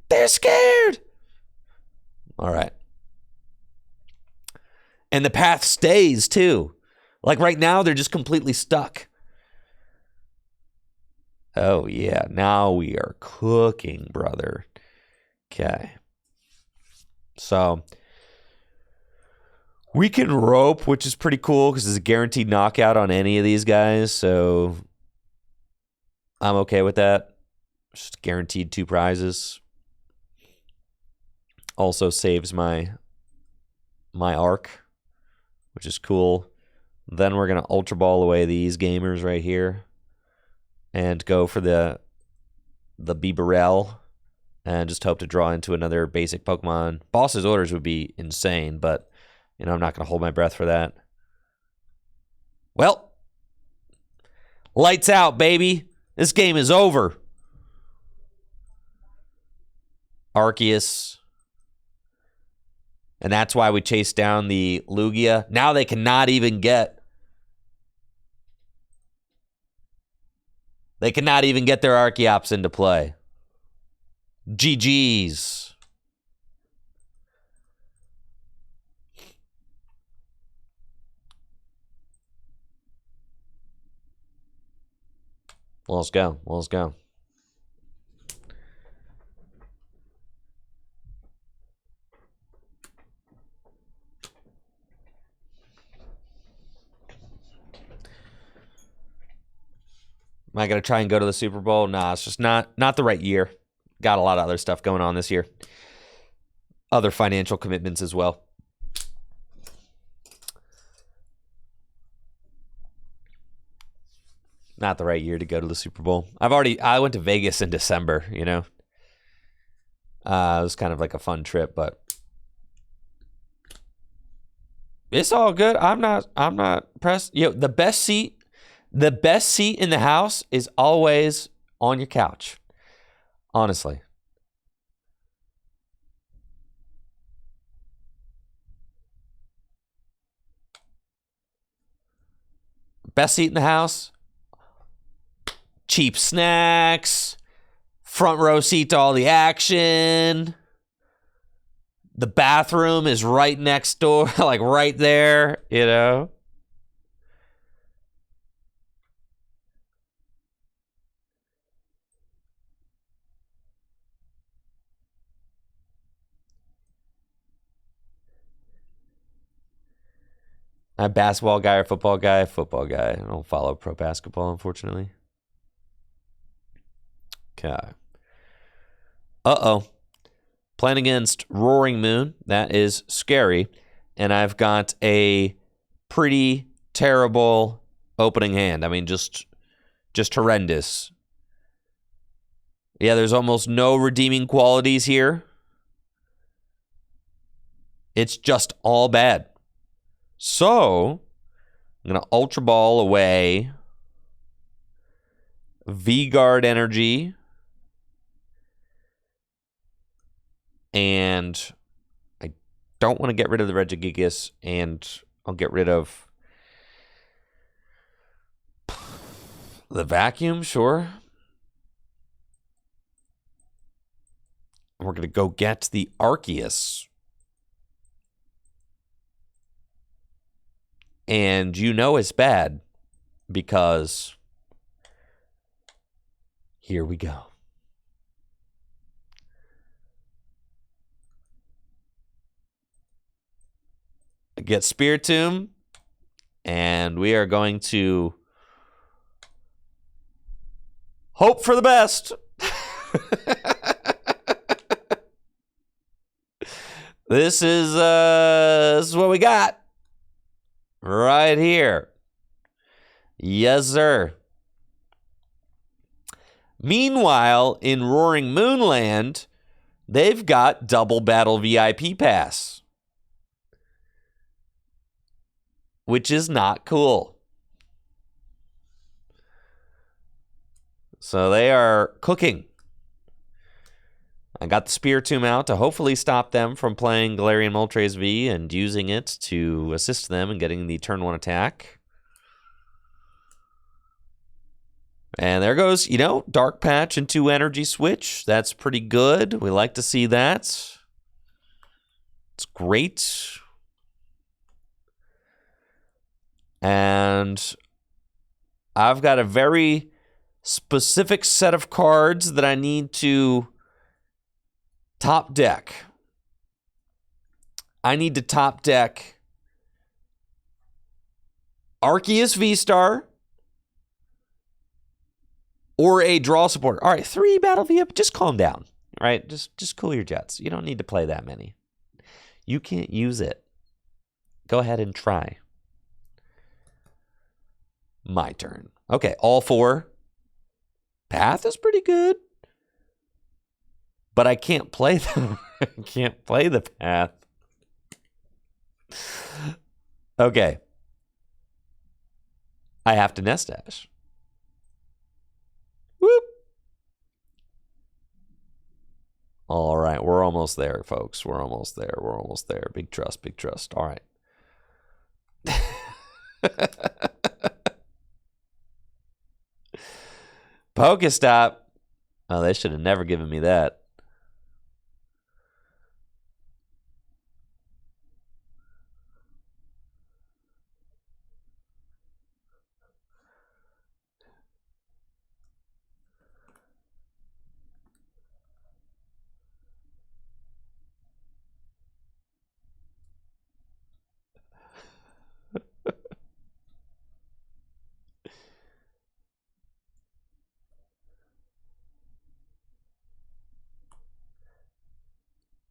They're scared. All right. And the path stays, too. Like right now, they're just completely stuck. Oh, yeah. Now we are cooking, brother. Okay. So we can rope, which is pretty cool because it's a guaranteed knockout on any of these guys. So I'm okay with that. Just guaranteed 2 prizes. Also saves my arc, which is cool. Then we're going to Ultra Ball away these gamers right here and go for the Bibarel and just hope to draw into another basic Pokemon. Boss's Orders would be insane, but, I'm not going to hold my breath for that. Well, lights out, baby. This game is over. Arceus. And that's why we chased down the Lugia. Now they cannot even get... They cannot even get their Archeops into play. GG's. Well, let's go. Let's go. Am I going to try and go to the Super Bowl? Nah, it's just not the right year. Got a lot of other stuff going on this year. other financial commitments as well. Not the right year to go to the Super Bowl. I went to Vegas in December, you know. It was kind of like a fun trip, but it's all good. I'm not pressed. The best seat in the house is always on your couch. Honestly. Best seat in the house. Cheap snacks. Front row seat to all the action. The bathroom is right next door, like right there, you know. I'm a basketball guy or football guy? Football guy. I don't follow pro basketball, unfortunately. Okay. Uh-oh. Playing against Roaring Moon. That is scary. And I've got a pretty terrible opening hand. I mean, just horrendous. Yeah, there's almost no redeeming qualities here. It's just all bad. So, I'm going to Ultra Ball away. V-Guard Energy. And I don't want to get rid of the Regigigas, and I'll get rid of the Vacuum, sure. We're going to go get the Arceus. And you know it's bad because here we go. Get Spiritomb, and we are going to hope for the best. This is what we got right here. Yes, sir. Meanwhile, in Roaring Moonland, they've got Double Battle VIP Pass, which is not cool. So they are cooking. I got the Spiritomb out to hopefully stop them from playing Galarian Moltres V and using it to assist them in getting the turn 1 attack. And there goes, Dark Patch into Energy Switch. That's pretty good. We like to see that. It's great. And I've got a very specific set of cards that I need to top deck. I need to top deck Arceus VSTAR or a draw support. All right, 3 Battle VIP. Just calm down. All right, just cool your jets. You don't need to play that many. You can't use it. Go ahead and try. My turn. Okay, all 4. Path is pretty good. But I can't play them. I can't play the path. Okay. I have to Nest Dash. Whoop. All right, we're almost there, folks. We're almost there. We're almost there. Big trust, big trust. All right. Pokestop. Oh, they should have never given me that.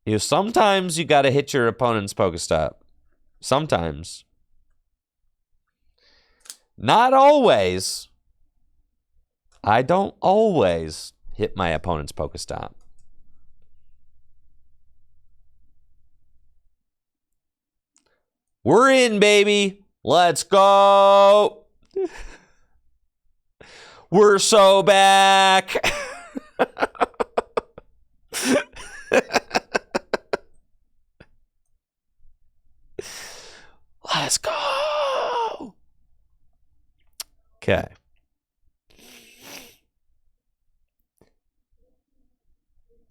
You know, sometimes you got to hit your opponent's Pokestop. Sometimes. Not always. I don't always hit my opponent's Pokestop. We're in, baby. Let's go. We're so back. Let's go. Okay.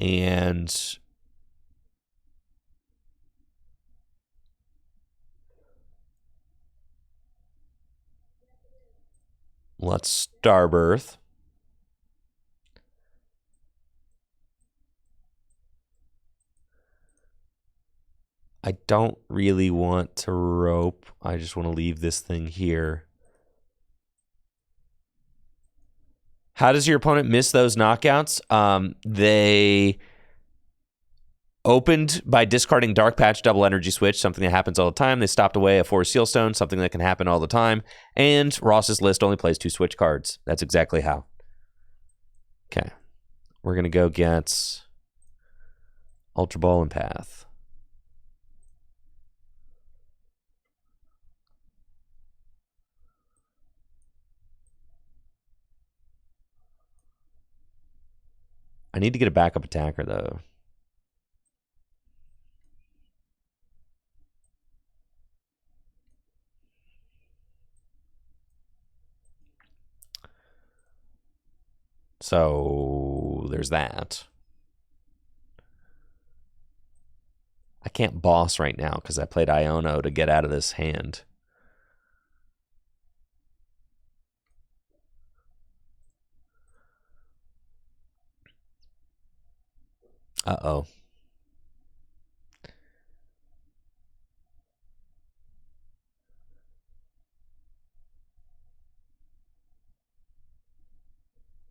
And let's Starbirth. I don't really want to rope. I just want to leave this thing here. How does your opponent miss those knockouts? They opened by discarding Dark Patch, double energy switch, something that happens all the time. They stopped away a 4 Seal Stone, something that can happen all the time. And Ross's list only plays 2 switch cards. That's exactly how. Okay. We're going to go get Ultra Ball and Path. I need to get a backup attacker, though. So there's that. I can't boss right now because I played Iono to get out of this hand. Uh-oh.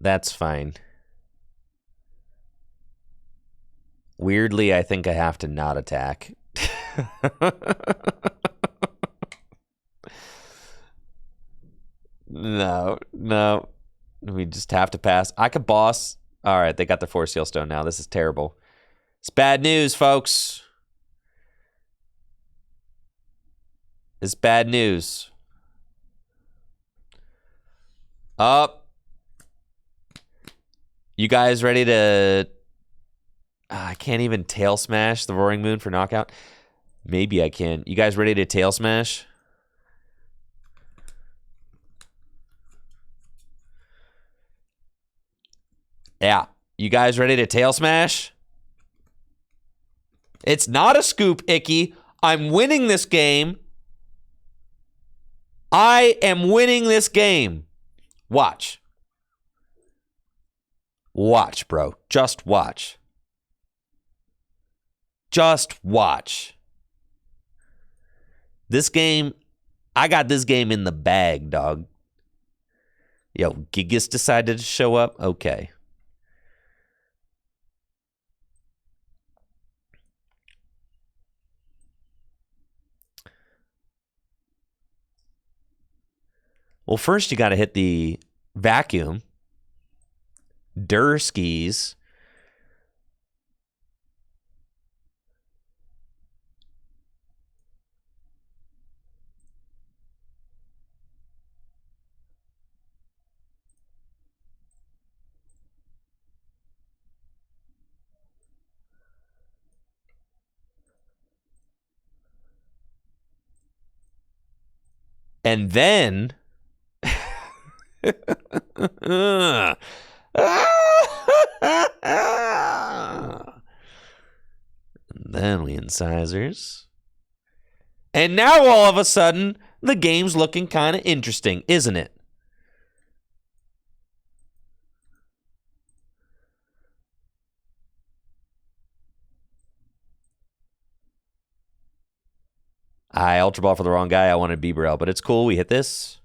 That's fine. Weirdly, I think I have to not attack. No. We just have to pass. I could boss. All right, they got the 4 Seal Stone now. This is terrible. It's bad news, folks. It's bad news. Up. You guys ready to... I can't even tail smash the Roaring Moon for knockout. Maybe I can. You guys ready to tail smash? Yeah. You guys ready to tail smash? It's not a scoop, Icky. I'm winning this game. I am winning this game. Watch. Watch, bro. Just watch. Just watch. This game, I got this game in the bag, dog. Yo, Gigas decided to show up? Okay. Well, first you got to hit the vacuum. Durskis. And then... and then we incisors. And now all of a sudden, the game's looking kind of interesting, isn't it? I Ultra Ball for the wrong guy. I wanted Bibarel, but it's cool. We hit this.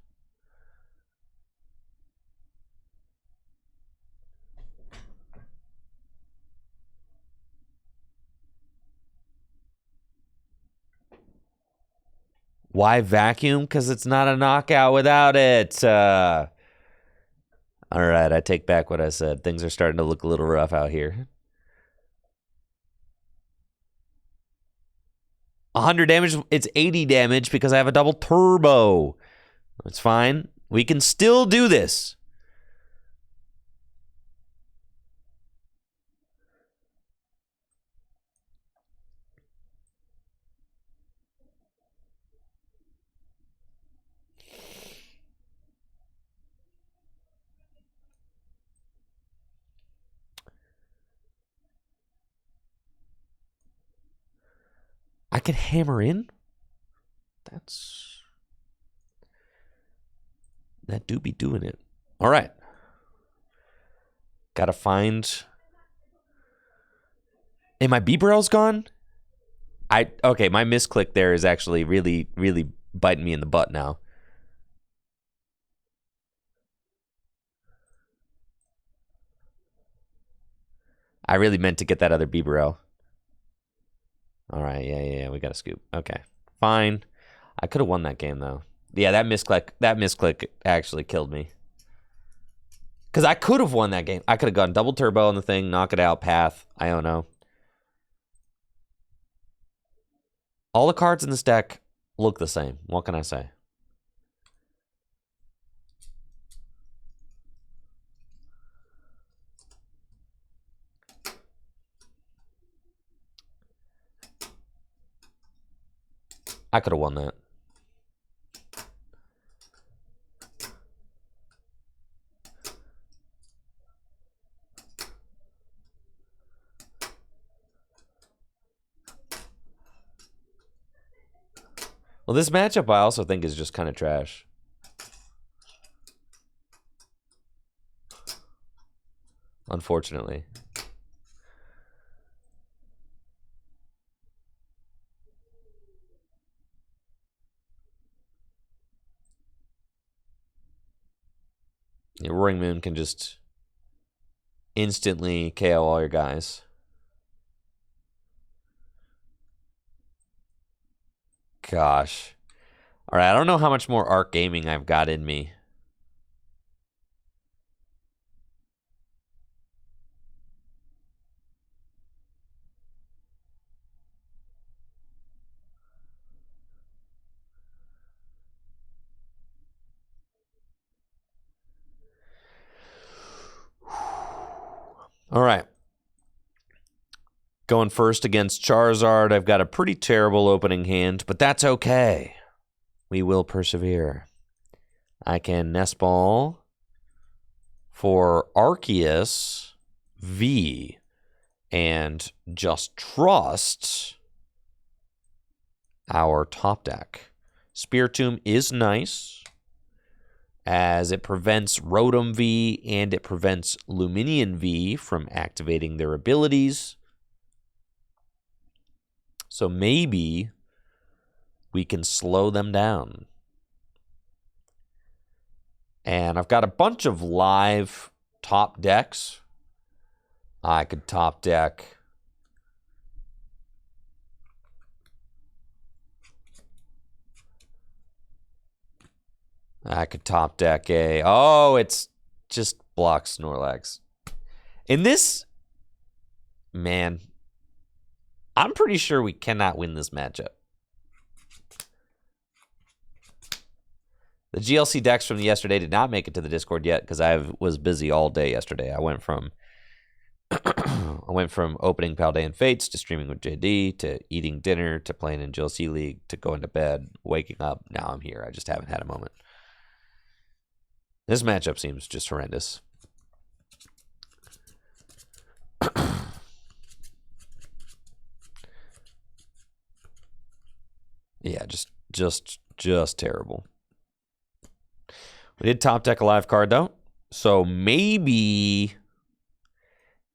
Why vacuum? Because it's not a knockout without it. All right, I take back what I said. Things are starting to look a little rough out here. 100 damage. It's 80 damage because I have a double turbo. It's fine. We can still do this. I can hammer in? That do be doing it. All right. Gotta find... Hey, my B-Barrel's gone? Okay, my misclick there is actually really, really biting me in the butt now. I really meant to get that other B-Barrel. All right, yeah, we got a scoop. Okay, fine. I could have won that game though. Yeah, that misclick actually killed me. Because I could have won that game. I could have gone double turbo on the thing, knock it out, path. I don't know. All the cards in this deck look the same. What can I say? I could have won that. Well, this matchup I also think is just kind of trash. Unfortunately. Yeah, Roaring Moon can just instantly KO all your guys. Gosh. All right, I don't know how much more Arc Gaming I've got in me. All right. Going first against Charizard. I've got a pretty terrible opening hand, but that's okay. We will persevere. I can Nest Ball for Arceus V and just trust our top deck. Spiritomb is nice, as it prevents Rotom V and it prevents Luminion V from activating their abilities. So maybe we can slow them down. And I've got a bunch of live top decks. I could top deck a... Oh, it's just blocks Snorlax. In this... Man, I'm pretty sure we cannot win this matchup. The GLC decks from yesterday did not make it to the Discord yet because I was busy all day yesterday. I went from opening Paldean Fates to streaming with JD to eating dinner to playing in GLC League to going to bed, waking up. Now I'm here. I just haven't had a moment. This matchup seems just horrendous. Yeah, just terrible. We did top deck a live card though, so maybe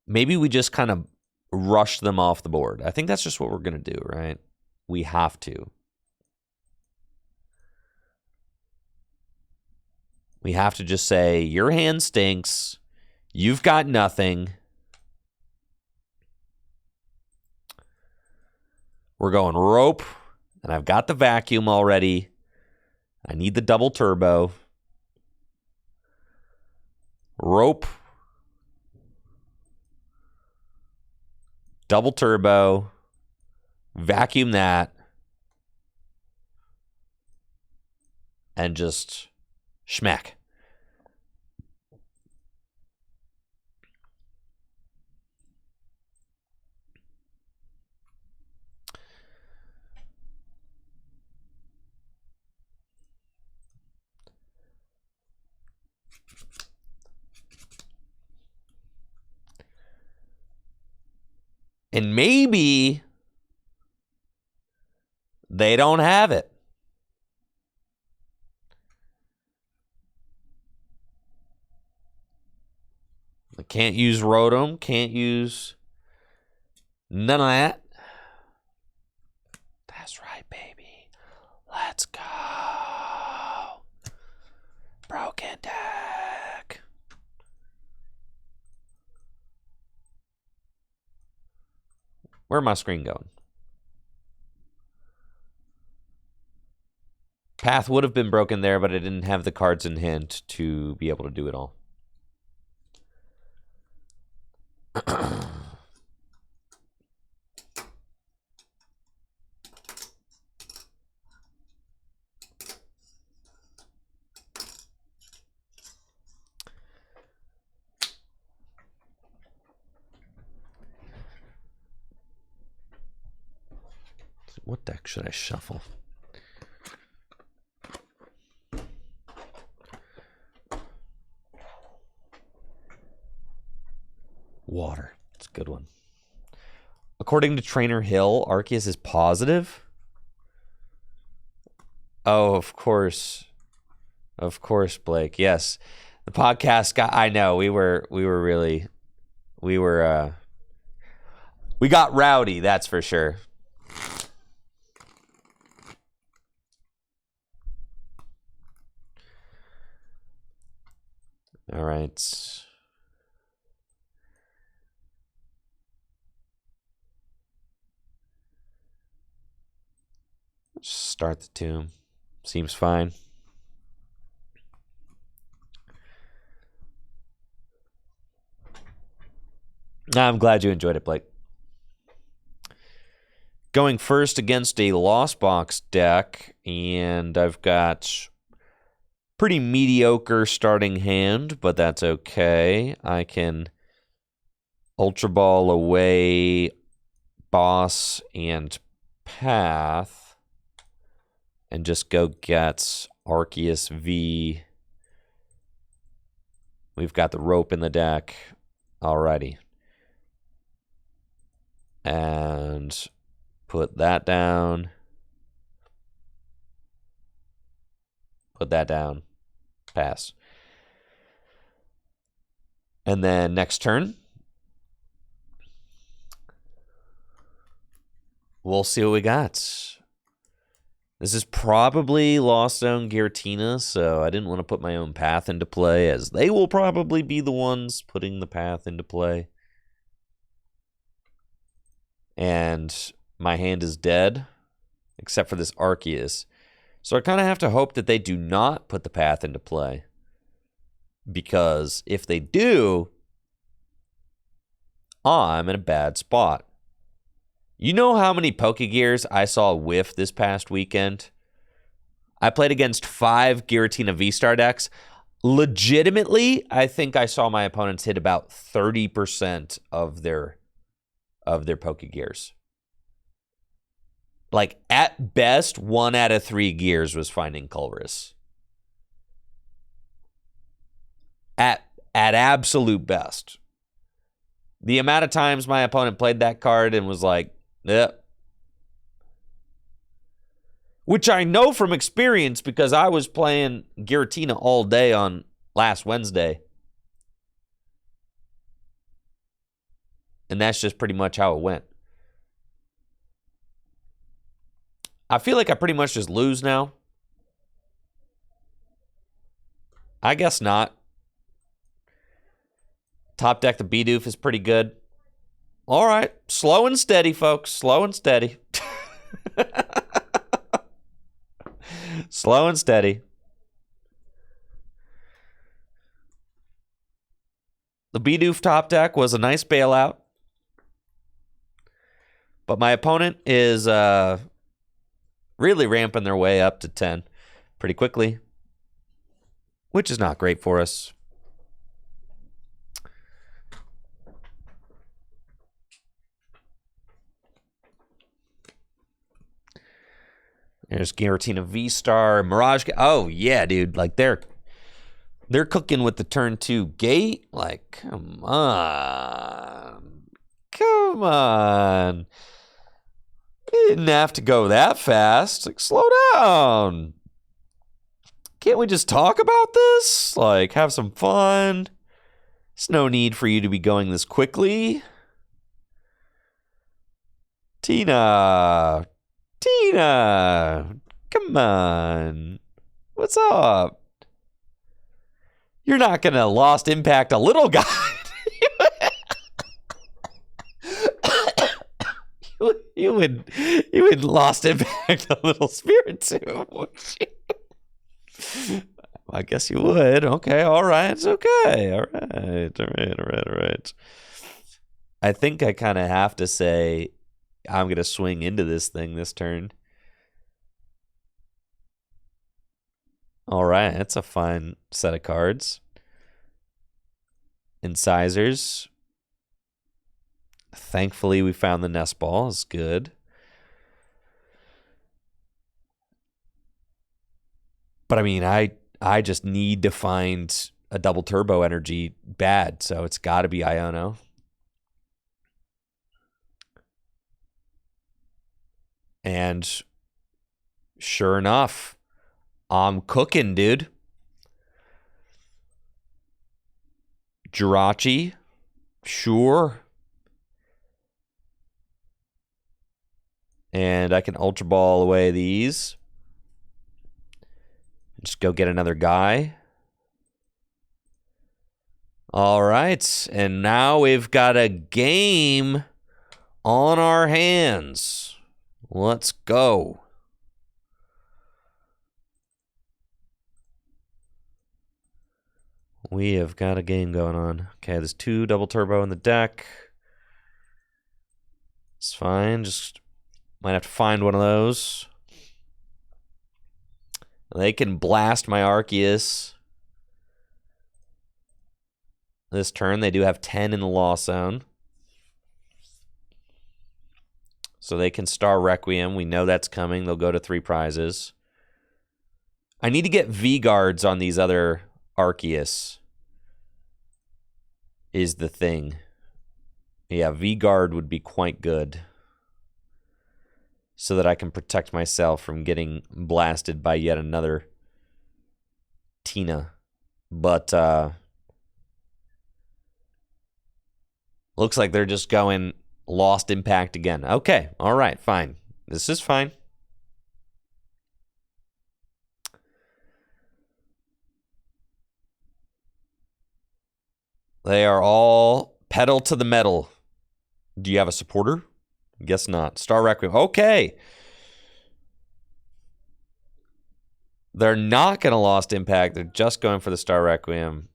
we just kind of rush them off the board. I think that's just what we're gonna do, right? We have to. We have to just say, your hand stinks. You've got nothing. We're going rope. And I've got the vacuum already. I need the double turbo. Rope. Double turbo. Vacuum that. And just schmack. And maybe they don't have it. I can't use Rotom. Can't use none of that. That's right, baby. Let's go. Broken deck. Where's my screen going? Path would have been broken there, but I didn't have the cards in hand to be able to do it all. What deck should I shuffle? Water. It's a good one. According to Trainer Hill, Arceus is positive. Oh, of course. Of course, Blake. Yes. The podcast got, I know, we got rowdy, that's for sure. All right. Start the tomb. Seems fine. I'm glad you enjoyed it, Blake. Going first against a Lost Box deck, and I've got pretty mediocre starting hand, but that's okay. I can Ultra Ball away Boss and Path and just go get Arceus V. We've got the rope in the deck already. And put that down. Put that down. Pass. And then next turn, we'll see what we got. This is probably Lost Zone Giratina, so I didn't want to put my own path into play, as they will probably be the ones putting the path into play. And my hand is dead, except for this Arceus. So I kind of have to hope that they do not put the path into play. Because if they do, I'm in a bad spot. You know how many Pokegears I saw whiff this past weekend? I played against 5 Giratina VSTAR decks. Legitimately, I think I saw my opponents hit about 30% of their Pokegears. Like, at best, 1 out of 3 gears was finding Culverus. At absolute best. The amount of times my opponent played that card and was like, yep. Which I know from experience because I was playing Giratina all day on last Wednesday. And that's just pretty much how it went. I feel like I pretty much just lose now. I guess not. Top deck the Bidoof is pretty good. All right. Slow and steady, folks. Slow and steady. Slow and steady. The Bidoof top deck was a nice bailout. But my opponent is really ramping their way up to 10 pretty quickly, which is not great for us. There's Giratina V-Star, Mirage. Oh, yeah, dude. Like, they're cooking with the turn 2 gate. Like, come on. Come on. You didn't have to go that fast. Like, slow down. Can't we just talk about this? Like, have some fun. There's no need for you to be going this quickly. Tina, come on. What's up? You're not going to Lost Impact a little guy. You would Lost Impact a little Spiritomb, would you? I guess you would. Okay, all right. It's okay. All right. I think I kind of have to say I'm going to swing into this thing this turn. All right, that's a fine set of cards. Incisors. Thankfully, we found the nest ball. It's good. But I mean, I just need to find a double turbo energy bad, so it's got to be Iono. And sure enough, I'm cooking, dude. Jirachi, sure. And I can Ultra Ball away these. Just go get another guy. All right. And now we've got a game on our hands. Let's go. We have got a game going on. Okay, there's 2 double turbo in the deck. It's fine. Just might have to find one of those. They can blast my Arceus. This turn, they do have 10 in the loss zone. So they can Star Requiem. We know that's coming. They'll go to 3 prizes. I need to get V-Guards on these other Arceus. Is the thing. Yeah, V-Guard would be quite good. So that I can protect myself from getting blasted by yet another Tina. But looks like they're just going Lost Impact again. Okay, all right, fine. This is fine. They are all pedal to the metal. Do you have a supporter? Guess not. Star Requiem. Okay. They're not going to Lost Impact. They're just going for the Star Requiem.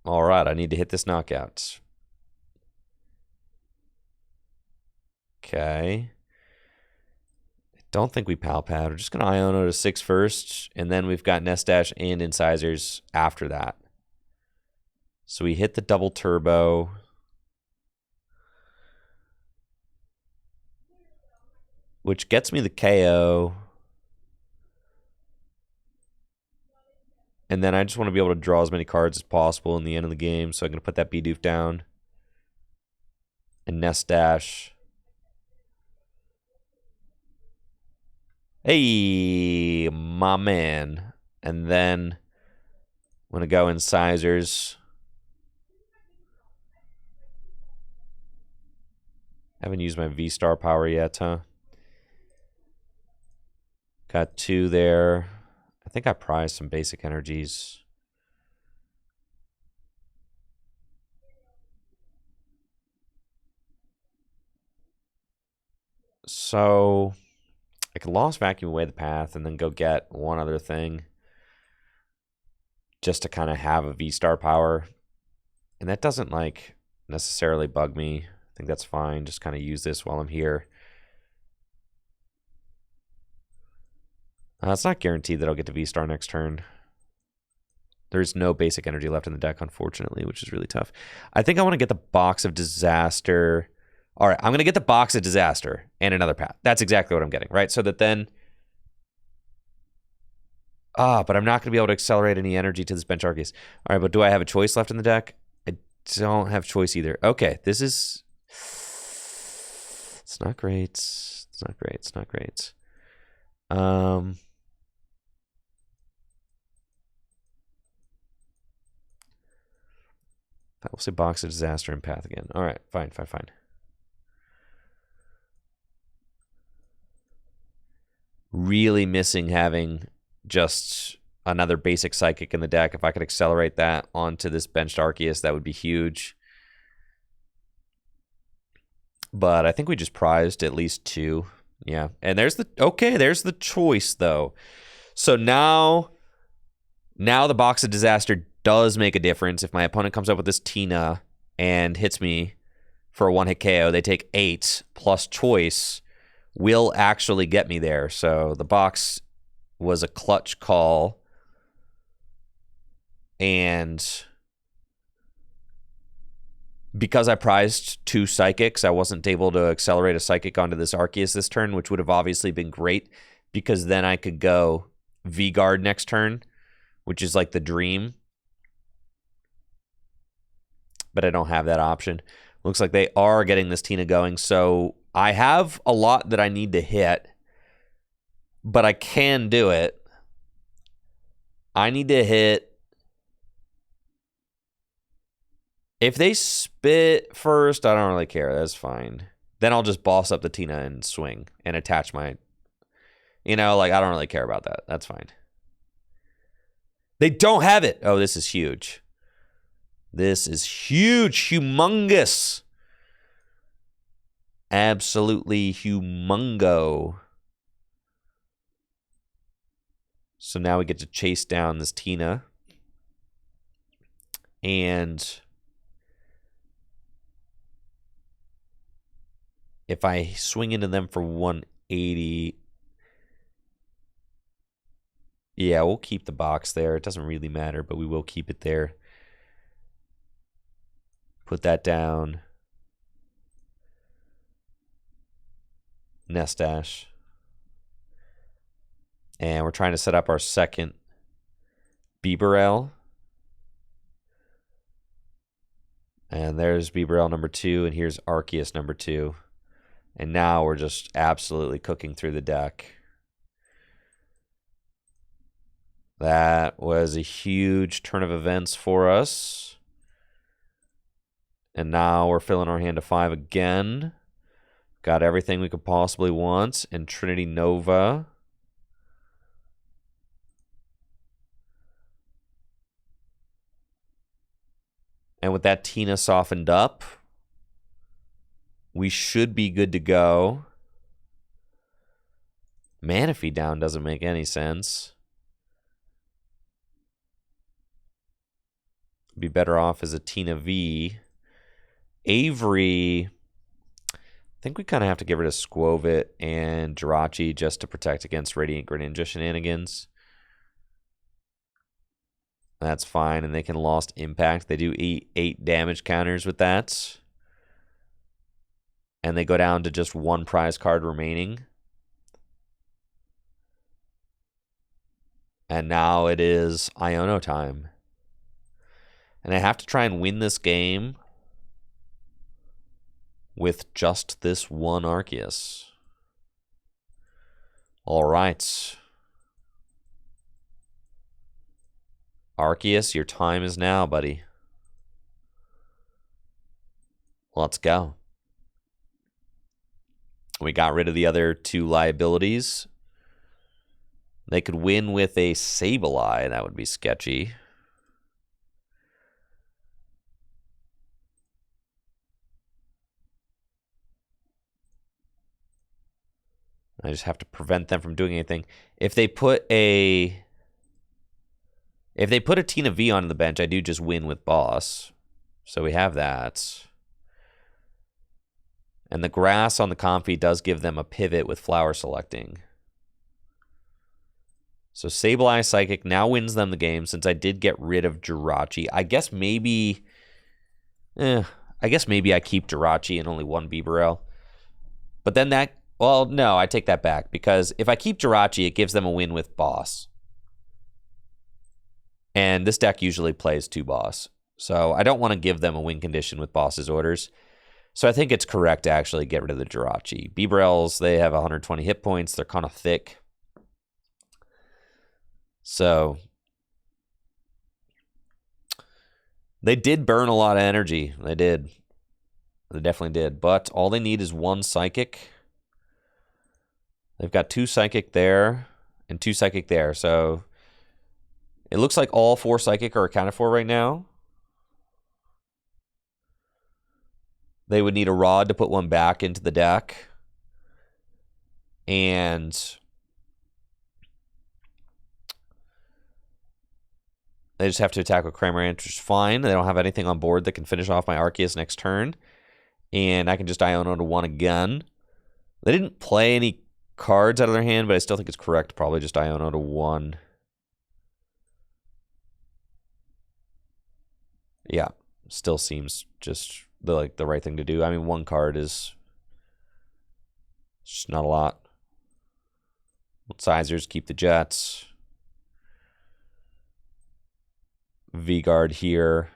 All right. I need to hit this knockout. Okay. I don't think we Pal Pad. We're just going to Iono to 6 first. And then we've got Nest Dash and Incisors after that. So we hit the double turbo. Which gets me the KO. And then I just want to be able to draw as many cards as possible in the end of the game. So I'm going to put that Bidoof down. And Nest Dash. Hey, my man. And then I'm going to go Incisors. Haven't used my V-Star power yet, huh? Got 2 there. I think I prized some basic energies. So I could Lost Vacuum away the path and then go get one other thing just to kind of have a V-Star power. And that doesn't, like, necessarily bug me. I think that's fine. Just kind of use this while I'm here. It's not guaranteed that I'll get to V-Star next turn. There's no basic energy left in the deck, unfortunately, which is really tough. I think I want to get the Box of Disaster. All right, I'm going to get the Box of Disaster and another path. That's exactly what I'm getting, right? So that then... but I'm not going to be able to accelerate any energy to this bench Arceus. All right, but do I have a choice left in the deck? I don't have choice either. Okay, this is... It's not great. It's not great. It's not great. I will say Box of Disaster and Path again. All right, fine. Really missing having just another basic Psychic in the deck. If I could accelerate that onto this benched Arceus, that would be huge. But I think we just prized at least 2. Yeah, and there's the choice, though. So now the Box of Disaster does make a difference. If my opponent comes up with this Tina and hits me for a 1-hit KO, they take 8 plus choice will actually get me there. So the box was a clutch call. And because I prized 2 Psychics, I wasn't able to accelerate a Psychic onto this Arceus this turn, which would have obviously been great because then I could go V-Guard next turn, which is like the dream. But I don't have that option. Looks like they are getting this Tina going. So I have a lot that I need to hit, but I can do it. I need to hit. If they spit first, I don't really care. That's fine. Then I'll just boss up the Tina and swing and attach my... I don't really care about that. That's fine. They don't have it. Oh, this is huge. This is huge. Humongous. Absolutely humongo. So now we get to chase down this Tina. And if I swing into them for 180... Yeah, we'll keep the box there. It doesn't really matter, but we will keep it there. Put that down. Nest Dash. And we're trying to set up our second Bibarel. And there's Bibarel number 2, and here's Arceus number 2. And now we're just absolutely cooking through the deck. That was a huge turn of events for us. And now we're filling our hand to 5 again. Got everything we could possibly want. And Trinity Nova. And with that Tina softened up, we should be good to go. Manaphy down doesn't make any sense. Be better off as a Tina V. Avery, I think we kind of have to get rid of Squovit and Jirachi just to protect against Radiant Greninja shenanigans. That's fine, and they can Lost Impact. They do 8 damage counters with that. And they go down to just 1 prize card remaining. And now it is Iono time. And I have to try and win this game with just this one Arceus. All right. Arceus, your time is now, buddy. Let's go. We got rid of the other 2 liabilities. They could win with a Sableye. That would be sketchy. I just have to prevent them from doing anything. If they put a Tina V on the bench, I do just win with boss. So we have that. And the grass on the Comfy does give them a pivot with flower selecting. So Sableye Psychic now wins them the game since I did get rid of Jirachi. I guess maybe I keep Jirachi and only one Bibarel. But then well, no, I take that back. Because if I keep Jirachi, it gives them a win with boss. And this deck usually plays 2 boss. So I don't want to give them a win condition with boss's orders. So I think it's correct to actually get rid of the Jirachi. Bibarels, they have 120 hit points. They're kind of thick. So they did burn a lot of energy. They did. They definitely did. But all they need is 1 Psychic. They've got 2 Psychic there and 2 Psychic there. So it looks like all 4 Psychic are accounted for right now. They would need a Rod to put 1 back into the deck. And they just have to attack with Cramorant, which is fine. They don't have anything on board that can finish off my Arceus next turn. And I can just Iono to 1 again. They didn't play any cards out of their hand, but I still think it's correct to probably just Iono to 1. Yeah, still seems just the right thing to do. I mean, 1 card is just not a lot. Sizers keep the Jets. V-Guard here.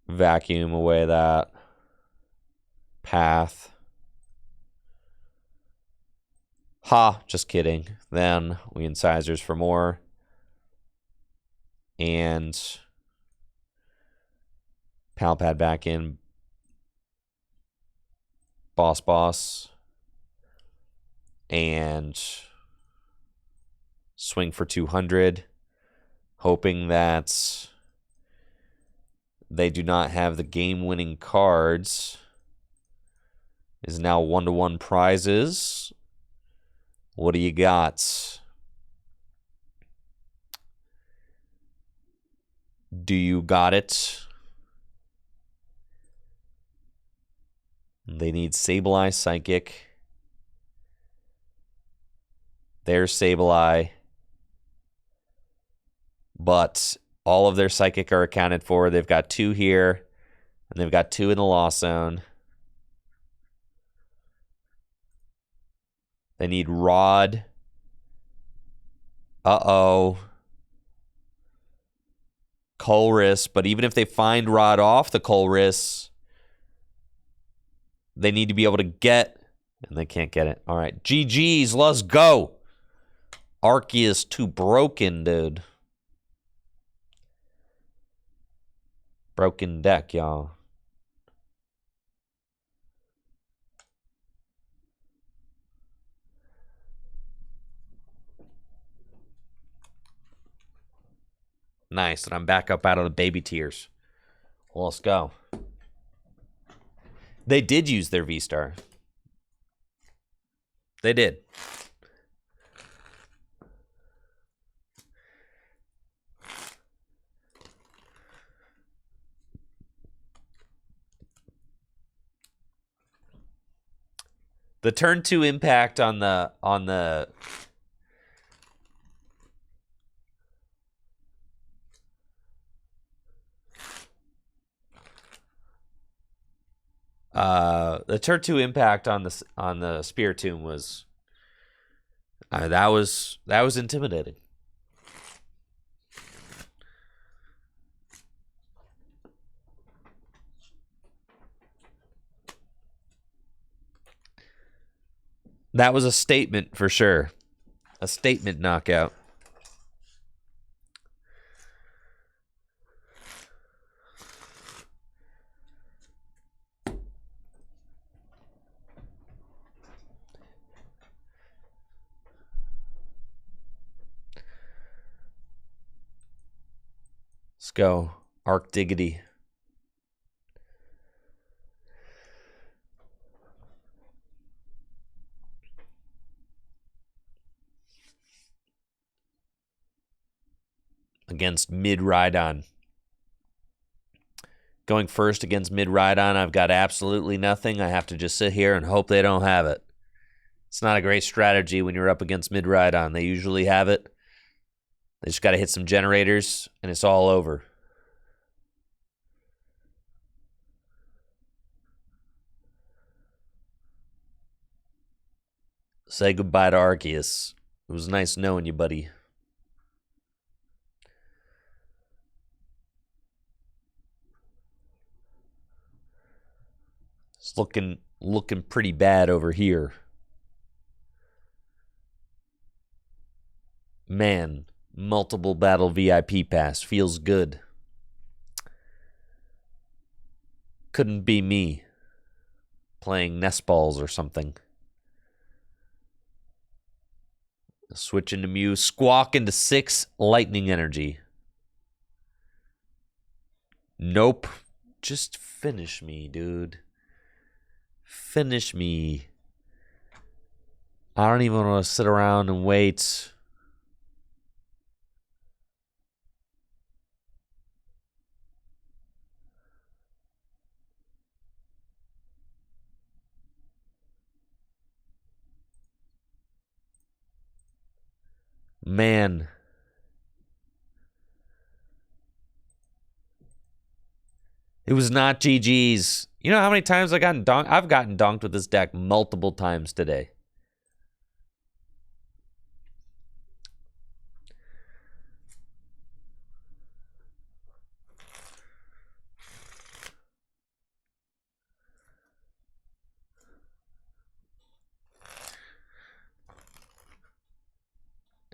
Vacuum away that. Path. Ha, just kidding. Then we incisors for more. And Palpad back in. Boss. And swing for 200. Hoping that they do not have the game-winning cards. Is now 1-to-1 prizes. What do you got? Do you got it? They need Sableye Psychic. There's Sableye. But all of their Psychic are accounted for. They've got 2 here. And they've got 2 in the Lost Zone. They need Rod. Uh-oh. Colress. But even if they find Rod off the Colress, they need to be able to get, and they can't get it. All right, GG's, let's go. Arceus too broken, dude. Broken deck, y'all. Nice, and I'm back up out of the baby tears. Well, let's go. They did use their V-Star. They did. The turn 2 impact on the turn 2 impact on the Spiritomb was that was intimidating. That was a statement for sure. A statement knockout. Let's go. Arc Diggity. against Mid-Rhydon. Going first against Mid-Rhydon, I've got absolutely nothing. I have to just sit here and hope they don't have it. It's not a great strategy when you're up against Mid-Rhydon. They usually have it. They just got to hit some generators, and it's all over. Say goodbye to Arceus. It was nice knowing you, buddy. It's looking pretty bad over here. Man, multiple battle VIP pass. Feels good. Couldn't be me playing nest balls or something. Switch into Mew. Squawk into 6 lightning energy. Nope. Just finish me, dude. Finish me. I don't even want to sit around and wait. Man. It was not GG's. You know how many times I've gotten dunked with this deck multiple times today.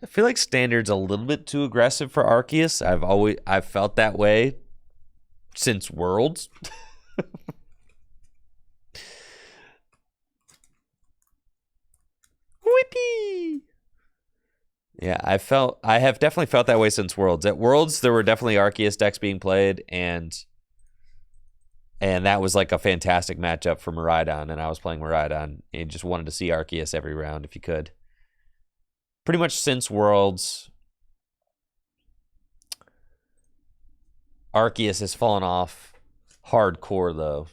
I feel like Standard's a little bit too aggressive for Arceus. I've felt that way since Worlds. Whippy. Yeah, I have definitely felt that way since Worlds. At Worlds, there were definitely Arceus decks being played, and that was like a fantastic matchup for Miraidon, and I was playing Miraidon, and just wanted to see Arceus every round if you could. Pretty much since Worlds, Arceus has fallen off hardcore, though.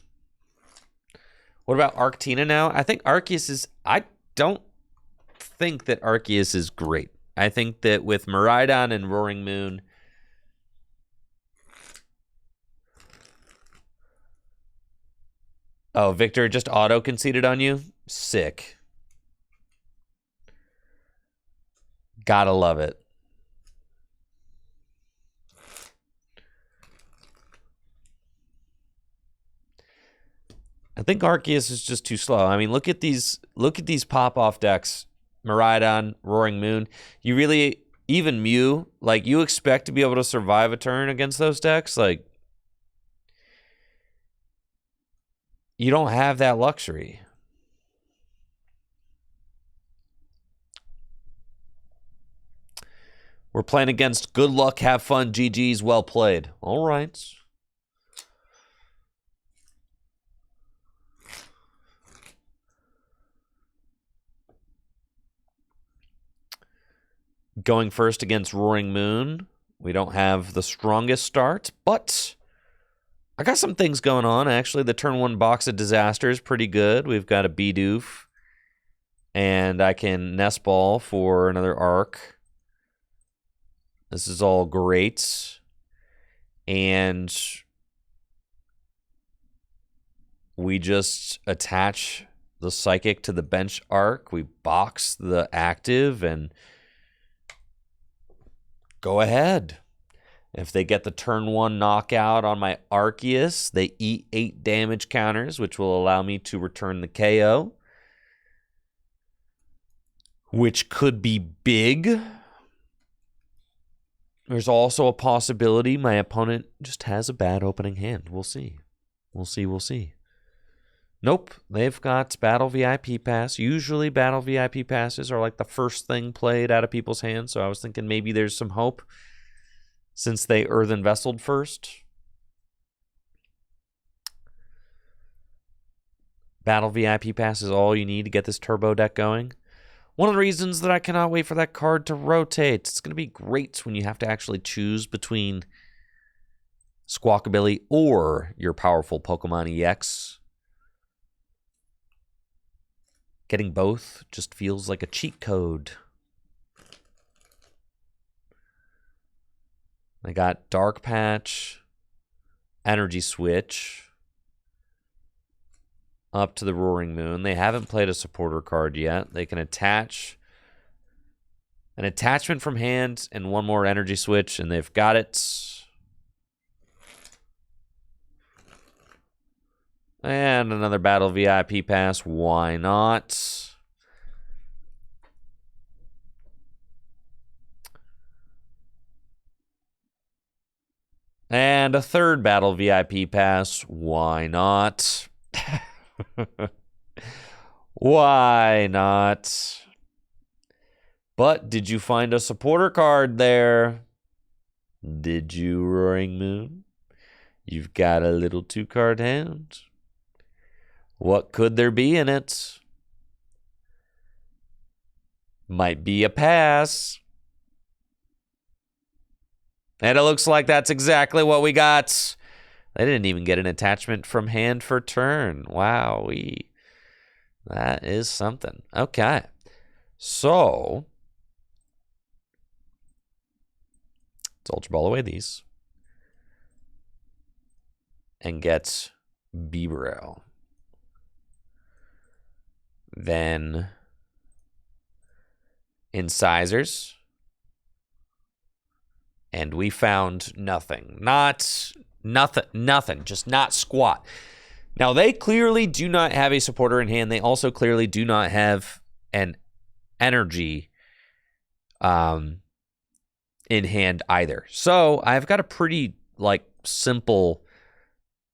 What about Arctina now? I think Arceus is... I don't think that Arceus is great. I think that with Miraidon and Roaring Moon... Oh, Victor just auto-conceded on you? Sick. Gotta love it. I think Arceus is just too slow. I mean, look at these pop-off decks. Miraidon, Roaring Moon. You really, even Mew, like, you expect to be able to survive a turn against those decks? Like, you don't have that luxury. We're playing against good luck, have fun, GG's, well played. All right. Going first against Roaring Moon. We don't have the strongest start, but I got some things going on. Actually, the turn 1 box of disaster is pretty good. We've got a Bidoof, and I can Nest Ball for another Arc. This is all great. And we just attach the Psychic to the bench Arc. We box the active and go ahead. If they get the turn 1 knockout on my Arceus, they eat 8 damage counters, which will allow me to return the KO, which could be big. There's also a possibility my opponent just has a bad opening hand. We'll see. We'll see. Nope. They've got Battle VIP Pass. Usually Battle VIP Passes are like the first thing played out of people's hands, so I was thinking maybe there's some hope since they Earthen Vesseled first. Battle VIP Pass is all you need to get this turbo deck going. One of the reasons that I cannot wait for that card to rotate. It's going to be great when you have to actually choose between Squawkabilly or your powerful Pokemon EX. Getting both just feels like a cheat code. I got Dark Patch, Energy Switch, up to the Roaring Moon. They haven't played a supporter card yet. They can attach an attachment from hand and one more Energy Switch, and they've got it. And another Battle VIP Pass. Why not? And a third Battle VIP Pass. Why not? Why not? But did you find a supporter card there? Did you, Roaring Moon? You've got a little 2-card hand. What could there be in it? Might be a pass. And it looks like that's exactly what we got. They didn't even get an attachment from hand for turn. Wowee. That is something. Okay. So, let's Ultra Ball away these. And get Bibarel. Then Incisors. And we found nothing. Nothing. Just not squat. Now, they clearly do not have a supporter in hand. They also clearly do not have an energy in hand either. So, I've got a pretty, simple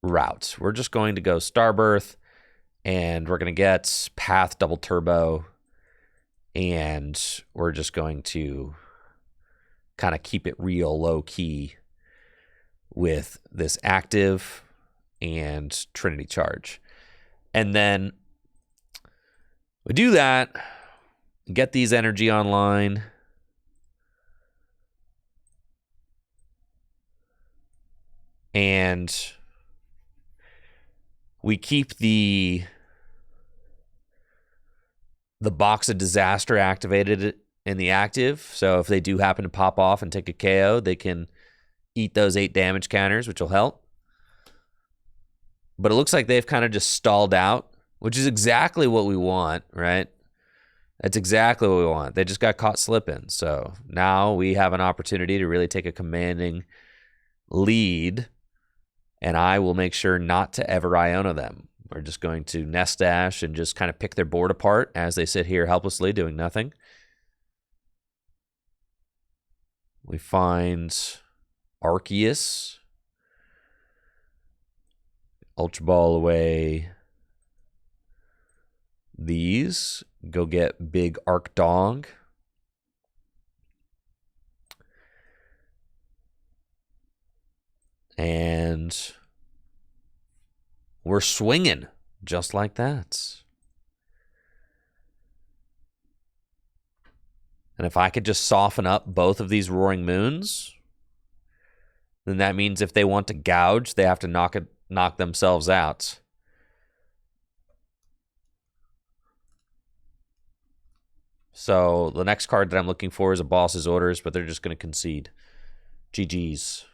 route. We're just going to go Starbirth, and we're going to get Path Double Turbo, and we're just going to kind of keep it real low-key with this active and Trinity Charge. And then we do that, get these energy online, and we keep the Box of Disaster activated in the active. So if they do happen to pop off and take a KO, they can eat those 8 damage counters, which will help. But it looks like they've kind of just stalled out, which is exactly what we want, right? That's exactly what we want. They just got caught slipping. So now we have an opportunity to really take a commanding lead, and I will make sure not to ever Iona them. We're just going to Nest Dash and just kind of pick their board apart as they sit here helplessly doing nothing. We find Arceus. Ultra Ball away these. Go get big Arc Dog. And we're swinging just like that. And if I could just soften up both of these Roaring Moons, then that means if they want to gouge, they have to knock themselves out. So the next card that I'm looking for is a Boss's Orders, but they're just going to concede. GG's.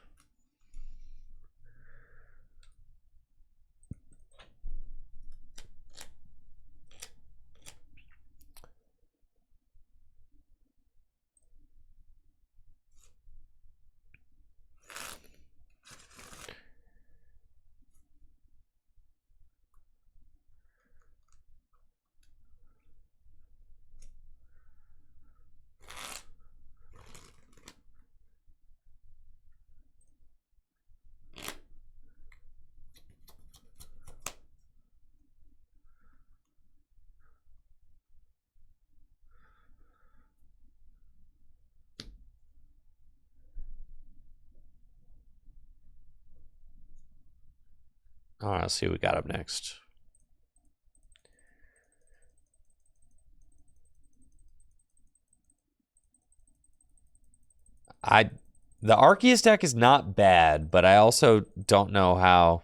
All right, let's see what we got up next. The Arceus deck is not bad, but I also don't know how.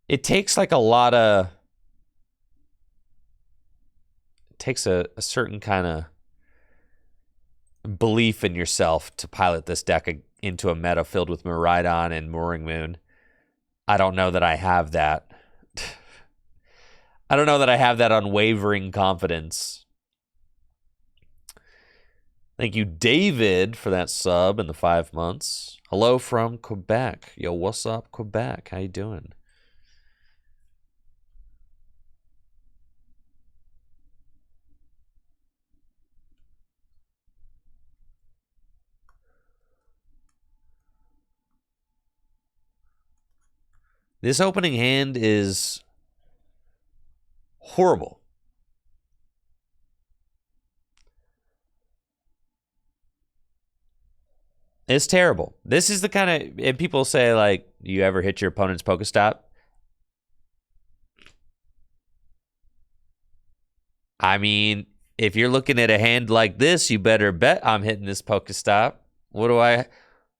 It takes like a lot of. It takes a certain kind of belief in yourself to pilot this deck into a meta filled with Miraidon and Mooring Moon. I don't know that I have that. I don't know that I have that unwavering confidence. Thank you, David, for that sub and the 5 months. Hello from Quebec. Yo, what's up, Quebec? How you doing? This opening hand is horrible. It's terrible. This is the kind of, and people say, like, you ever hit your opponent's Pokestop? I mean, if you're looking at a hand like this, you better bet I'm hitting this Pokestop. What do I,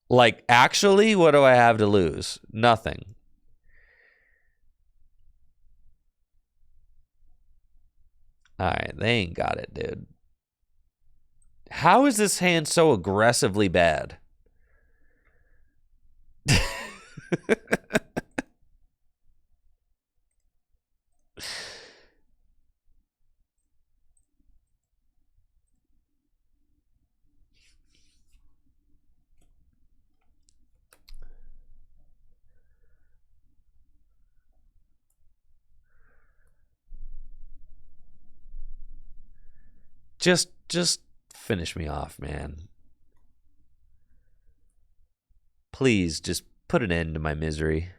like, actually, what do I have to lose? Nothing. All right, they ain't got it, dude. How is this hand so aggressively bad? Just finish me off, man. Please, just put an end to my misery.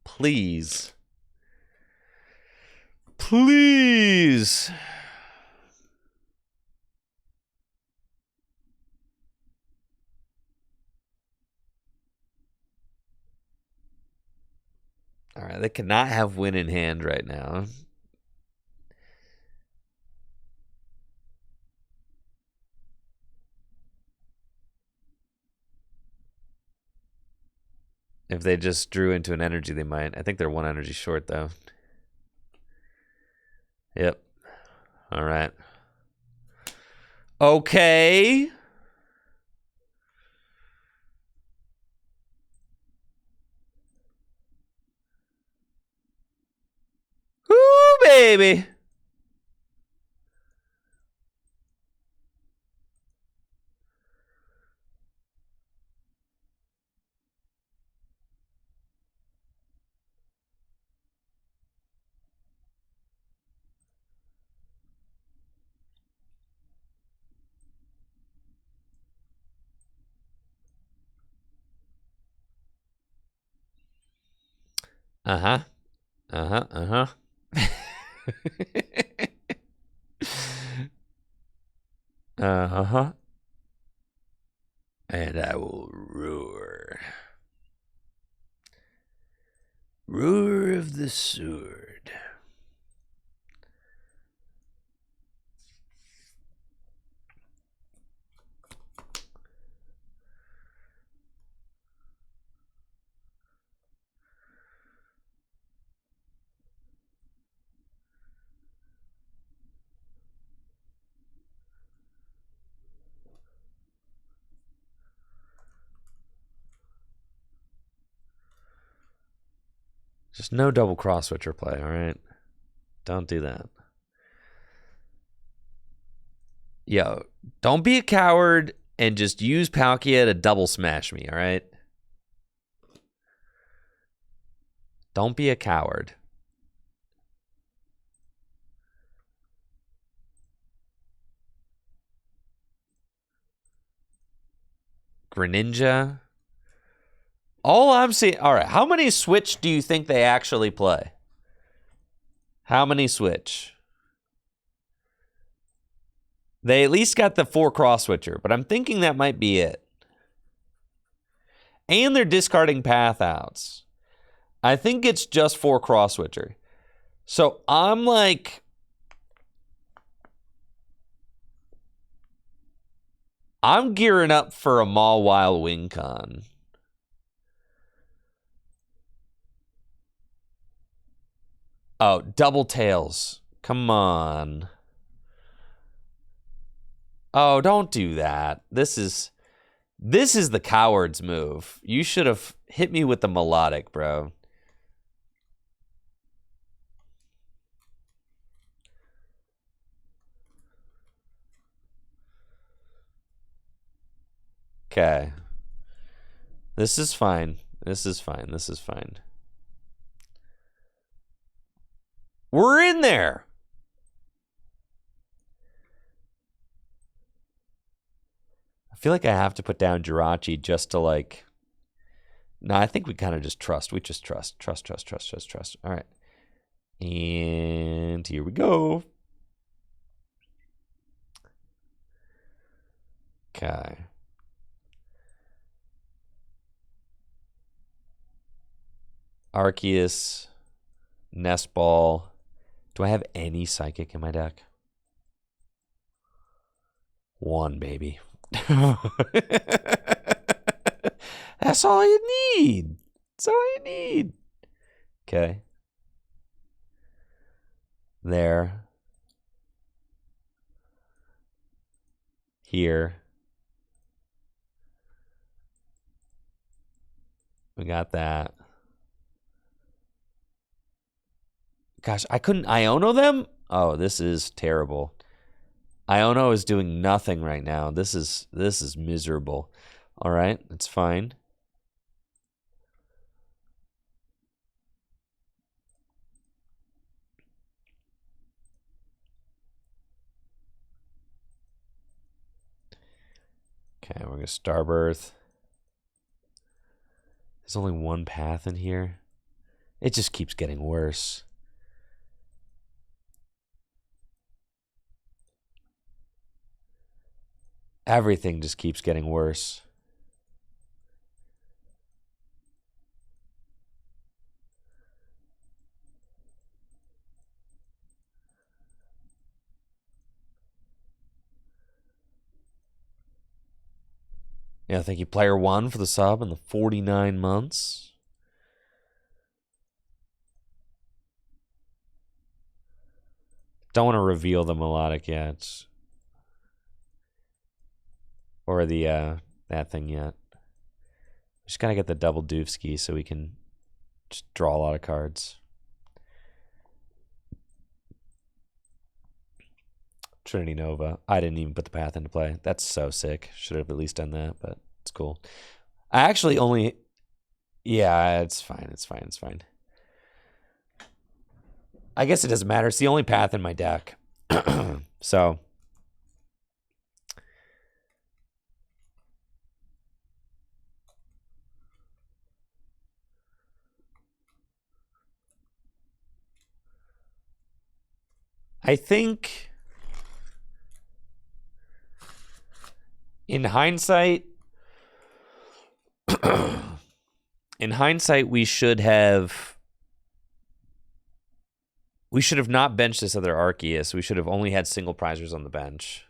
Please. Please. All right, they cannot have win in hand right now. If they just drew into an energy, they might. I think they're 1 energy short, though. Yep. All right. Okay. Ooh, baby. Uh-huh. Uh-huh. Uh-huh. Uh-huh. And I will roar. Roar of the sword. Just no double cross switcher play, all right? Don't do that. Yo, don't be a coward and just use Palkia to double smash me, all right? Don't be a coward. Greninja. All I'm seeing... All right, how many Switch do you think they actually play? How many Switch? They at least got the 4 cross switcher, but I'm thinking that might be it. And they're discarding Path Outs. I think it's just for Cross Switcher. So I'm like... I'm gearing up for a Mawile WinCon. Oh, Double Tails. Come on. Oh, don't do that. This is the coward's move. You should have hit me with the melodic, bro. Okay. This is fine. This is fine. This is fine. We're in there. I feel like I have to put down Jirachi just to like... No, I think we kind of just trust. We just trust. Trust. All right. And here we go. Okay. Arceus, Nest Ball. Do I have any Psychic in my deck? One, baby. That's all you need. That's all you need. Okay. There. Here. We got that. Gosh, I couldn't Iono them? Oh, this is terrible. Iono is doing nothing right now. This is miserable. All right, it's fine. Okay, we're going to Starbirth. There's only one path in here. It just keeps getting worse. Everything just keeps getting worse. Yeah, thank you, Player One, for the sub and the 49 months. Don't want to reveal the melodic yet. Or the that thing yet. Just gotta get the double Doofski so we can just draw a lot of cards. Trinity Nova. I didn't even put the path into play. That's so sick. Should have at least done that, but it's cool. I actually only... Yeah, it's fine. It's fine. It's fine. I guess it doesn't matter. It's the only path in my deck. So... I think... In hindsight, we should have not benched this other Arceus. We should have only had single prizers on the bench.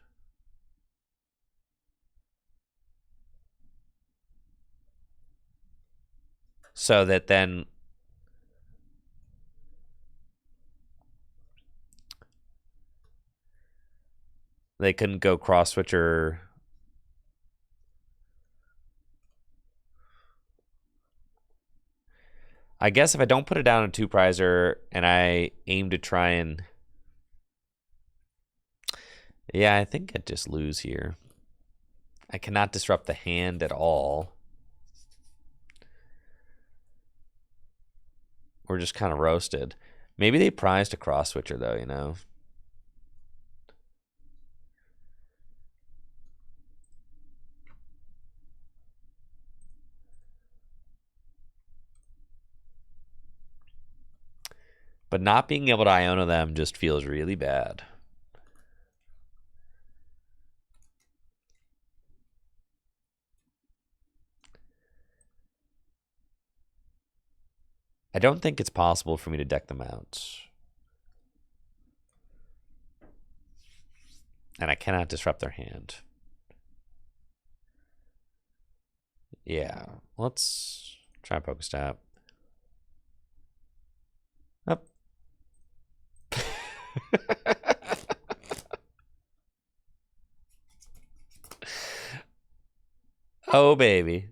So that then they couldn't go cross switcher. I guess if I don't put it down a two prizer and I aim to try and... Yeah, I think I'd just lose here. I cannot disrupt the hand at all. We're just kind of roasted. Maybe they prized a cross switcher though, you know? But not being able to Iono them just feels really bad. I don't think it's possible for me to deck them out. And I cannot disrupt their hand. Yeah, let's try Pokestop. Up. Oh, baby.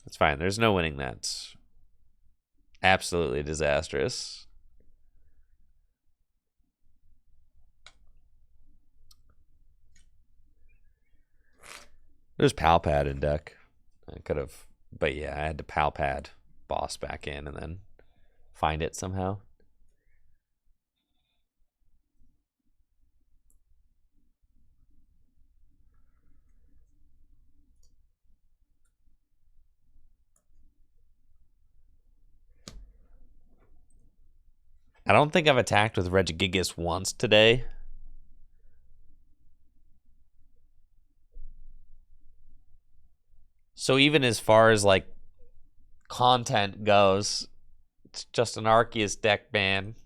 It's fine. There's no winning that. Absolutely disastrous. There's Palpad in deck. I could have, but yeah, I had to Palpad boss back in and then find it somehow. I don't think I've attacked with Regigigas once today. So even as far as like content goes, it's just an Arceus deck, man.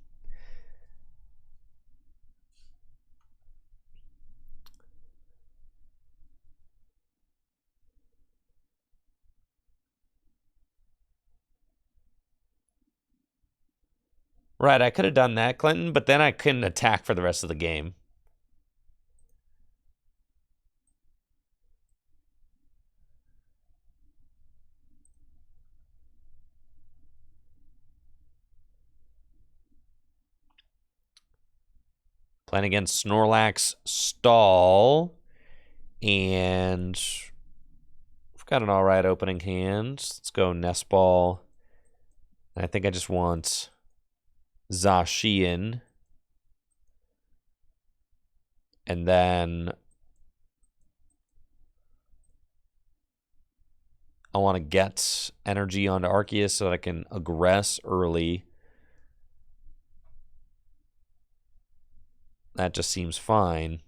Right, I could have done that, Clinton, but then I couldn't attack for the rest of the game. Playing against Snorlax Stall. And we've got an all right opening hand. Let's go Nest Ball. I think I just want Zacian. And then I want to get energy onto Arceus so that I can aggress early. That just seems fine.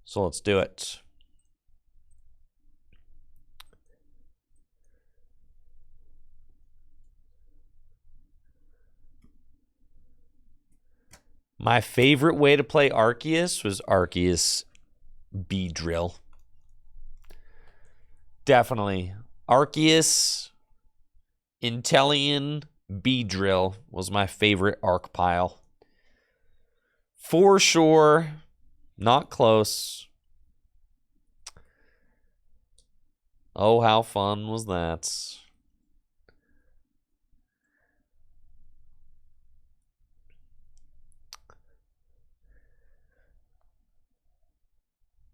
So let's do it. My favorite way to play Arceus was Arceus Beedrill. Definitely. Arceus, Inteleon, Beedrill was my favorite arc pile. For sure. Not close. Oh, how fun was that?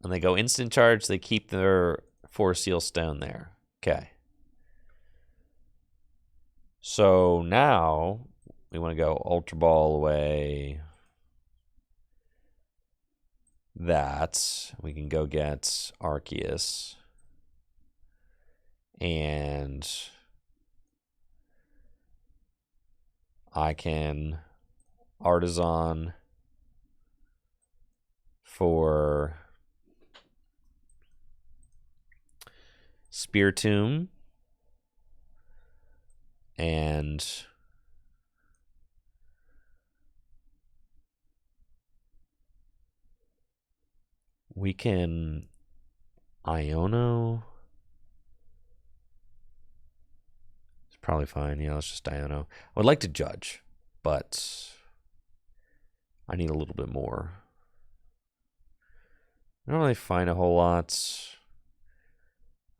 And they go instant charge. They keep their Force Seal Stone there. Okay. So now we want to go Ultra Ball away. That. We can go get Arceus. And I can Artisan for Spiritomb. And we can Iono. It's probably fine. Yeah, let's just Iono. I would like to judge, but I need a little bit more. I don't really find a whole lot.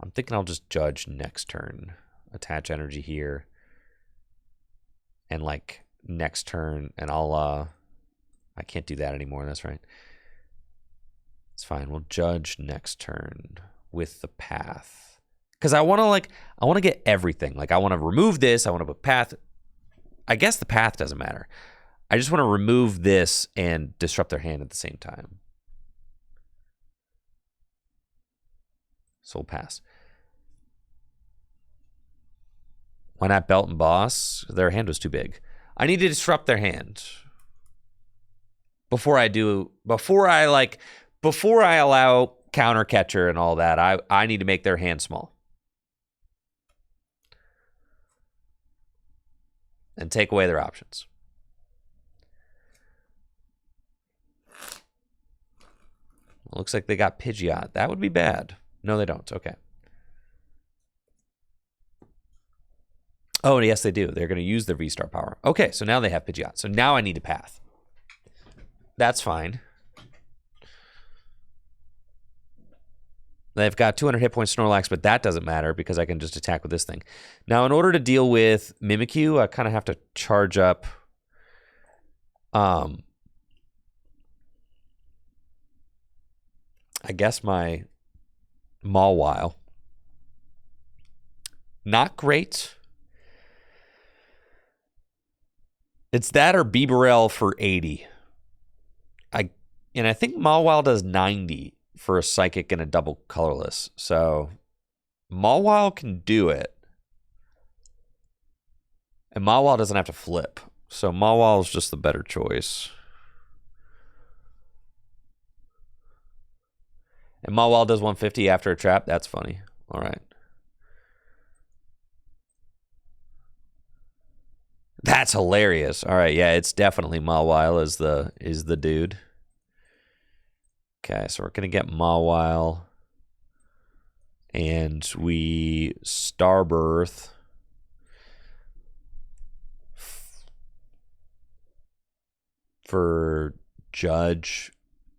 I'm thinking I'll just judge next turn. Attach energy here. And like next turn, and I can't do that anymore, that's right. It's fine, we'll judge next turn with the path. Because I want to get everything. Like I want to remove this, I want to put path. I guess the path doesn't matter. I just want to remove this and disrupt their hand at the same time. So we'll pass. Why not Belt and Boss? Their hand was too big. I need to disrupt their hand. Before I allow counter catcher and all that. I need to make their hand small. And take away their options. Looks like they got Pidgeot. That would be bad. No, they don't. Okay. Oh, yes, they do. They're going to use their V-Star power. Okay, so now they have Pidgeot. So now I need a path. That's fine. They've got 200 hit points Snorlax, but that doesn't matter because I can just attack with this thing. Now, in order to deal with Mimikyu, I kind of have to charge up I guess my Mawile. Not great. It's that or Bibarel for 80. I think Mawile does 90 for a Psychic and a double colorless. So Mawile can do it. And Mawile doesn't have to flip. So Mawile is just the better choice. And Mawile does 150 after a trap. That's funny. All right. That's hilarious. All right, yeah, it's definitely Mawile is the dude. Okay, so we're gonna get Mawile, and we Starbirth for Judge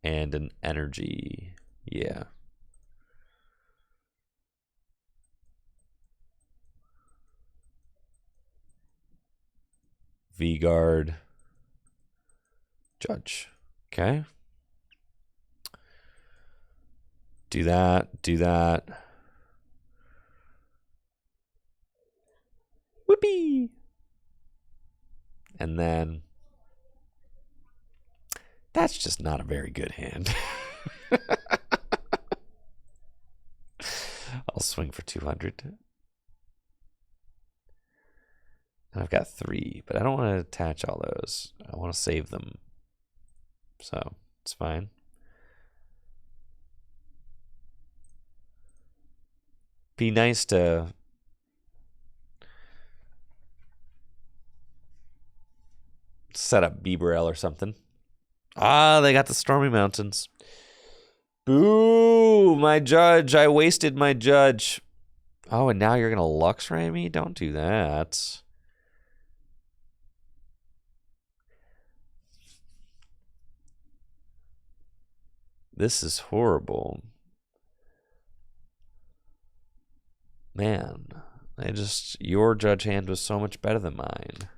and an energy. Yeah. V-Guard, Judge. Okay. Do that, do that. Whoopee! And then that's just not a very good hand. I'll swing for 200. And I've got 3, but I don't want to attach all those. I want to save them. So it's fine. Be nice to set up Bibarel or something. Ah, they got the Stormy Mountains. Boo! My Judge. I wasted my Judge. Oh, and now you're going to Luxray me? Don't do that. This is horrible. Man, your Judge hand was so much better than mine.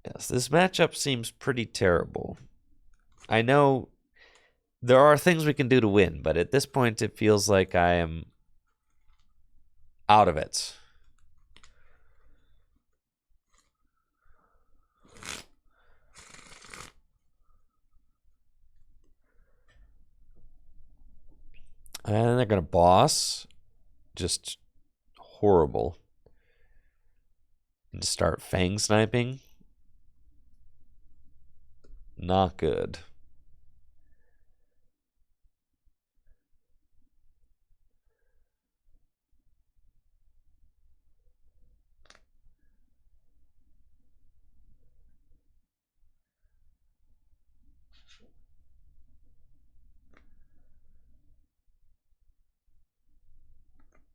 Yes, this matchup seems pretty terrible. I know there are things we can do to win, but at this point it feels like I am out of it. And they're going to boss. Just horrible. And to start Fang sniping. Not good.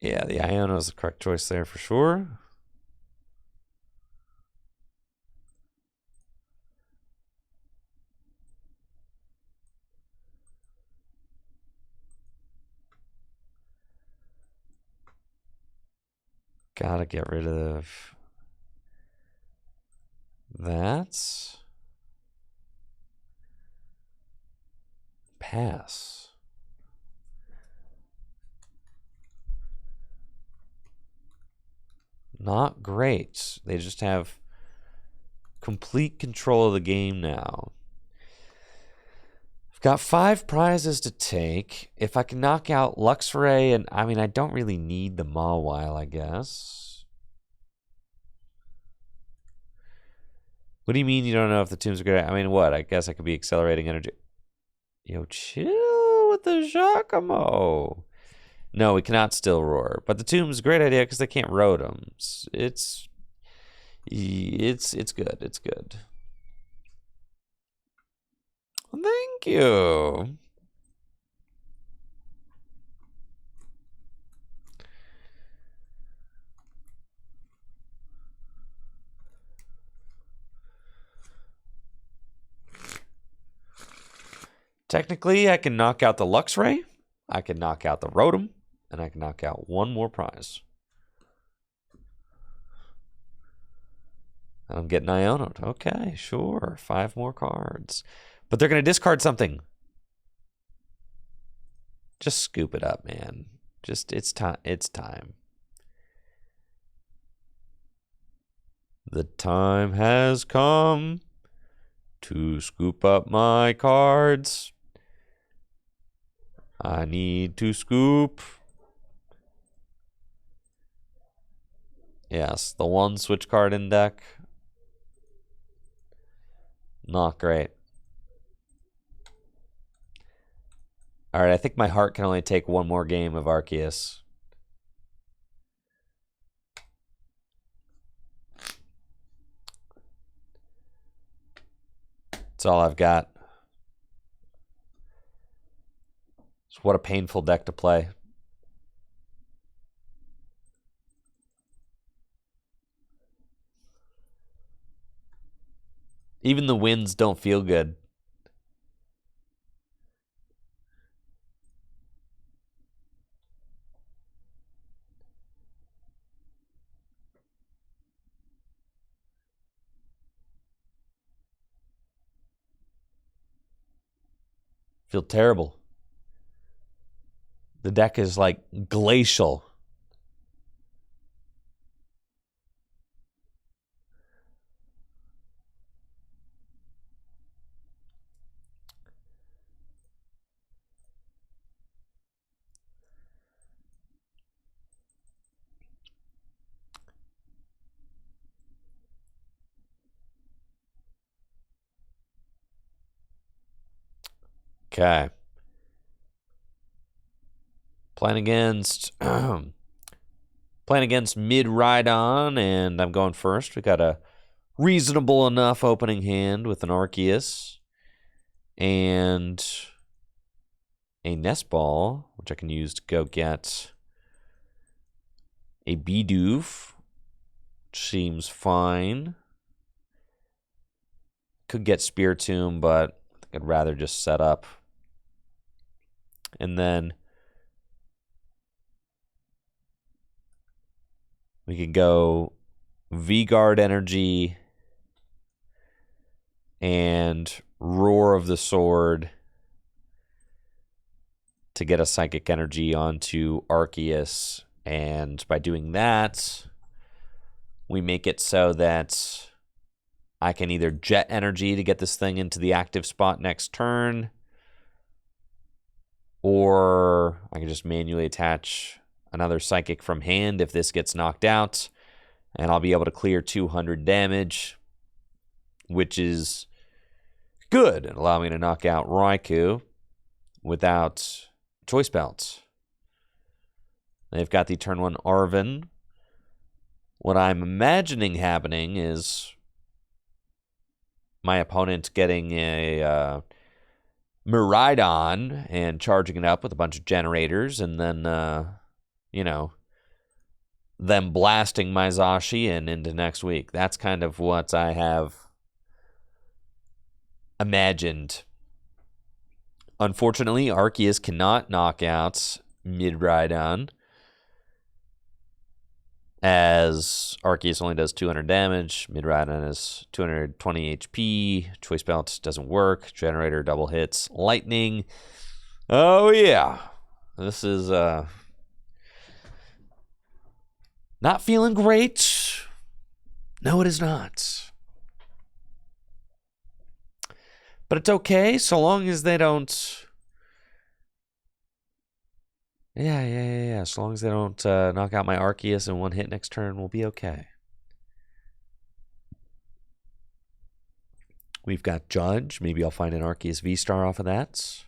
Yeah, the Iono is the correct choice there for sure. Gotta get rid of that. Pass. Not great. They just have complete control of the game now. I've got 5 prizes to take. If I can knock out Luxray, and I mean, I don't really need the Mawile, I guess. What do you mean you don't know if the tomb's a good idea? I mean, what? I guess I could be accelerating energy. Yo, chill with the Giacomo. No, we cannot still roar. But the tomb's a great idea because they can't Rotoms. It's good. It's good. Thank you. Technically, I can knock out the Luxray, I can knock out the Rotom, and I can knock out one more prize. And I'm getting Ionoed. Okay, sure. 5 more cards. But they're going to discard something. Just scoop it up, man. Just, it's time. It's time. The time has come to scoop up my cards. I need to scoop. Yes, the 1 switch card in deck. Not great. All right, I think my heart can only take 1 more game of Arceus. That's all I've got. What a painful deck to play. Even the wins don't feel good. Feel terrible. The deck is like glacial. Okay. Playing against Mid-Rhydon, and I'm going first. We got a reasonable enough opening hand with an Arceus and a Nest Ball, which I can use to go get a Bidoof, which seems fine. Could get Spiritomb, but I think I'd rather just set up. And then we could go V-Guard Energy and Roar of the Sword to get a Psychic Energy onto Arceus. And by doing that, we make it so that I can either Jet Energy to get this thing into the active spot next turn, or I can just manually attach another Psychic from hand if this gets knocked out, and I'll be able to clear 200 damage, which is good and allow me to knock out Raikou without Choice Belt. They've got the turn 1 Arven. What I'm imagining happening is my opponent getting a Miraidon and charging it up with a bunch of generators, and then, them blasting my Zashi and into next week. That's kind of what I have imagined. Unfortunately, Arceus cannot knock out Mid-Rhydon, as Arceus only does 200 damage, Mid-Rhydon is 220 HP, Choice Belt doesn't work, Generator double hits, Lightning. Oh yeah, this is not feeling great. No, it is not. But it's okay, so long as they don't... Yeah. As long as they don't knock out my Arceus in 1 hit next turn, we'll be okay. We've got Judge. Maybe I'll find an Arceus VSTAR off of that.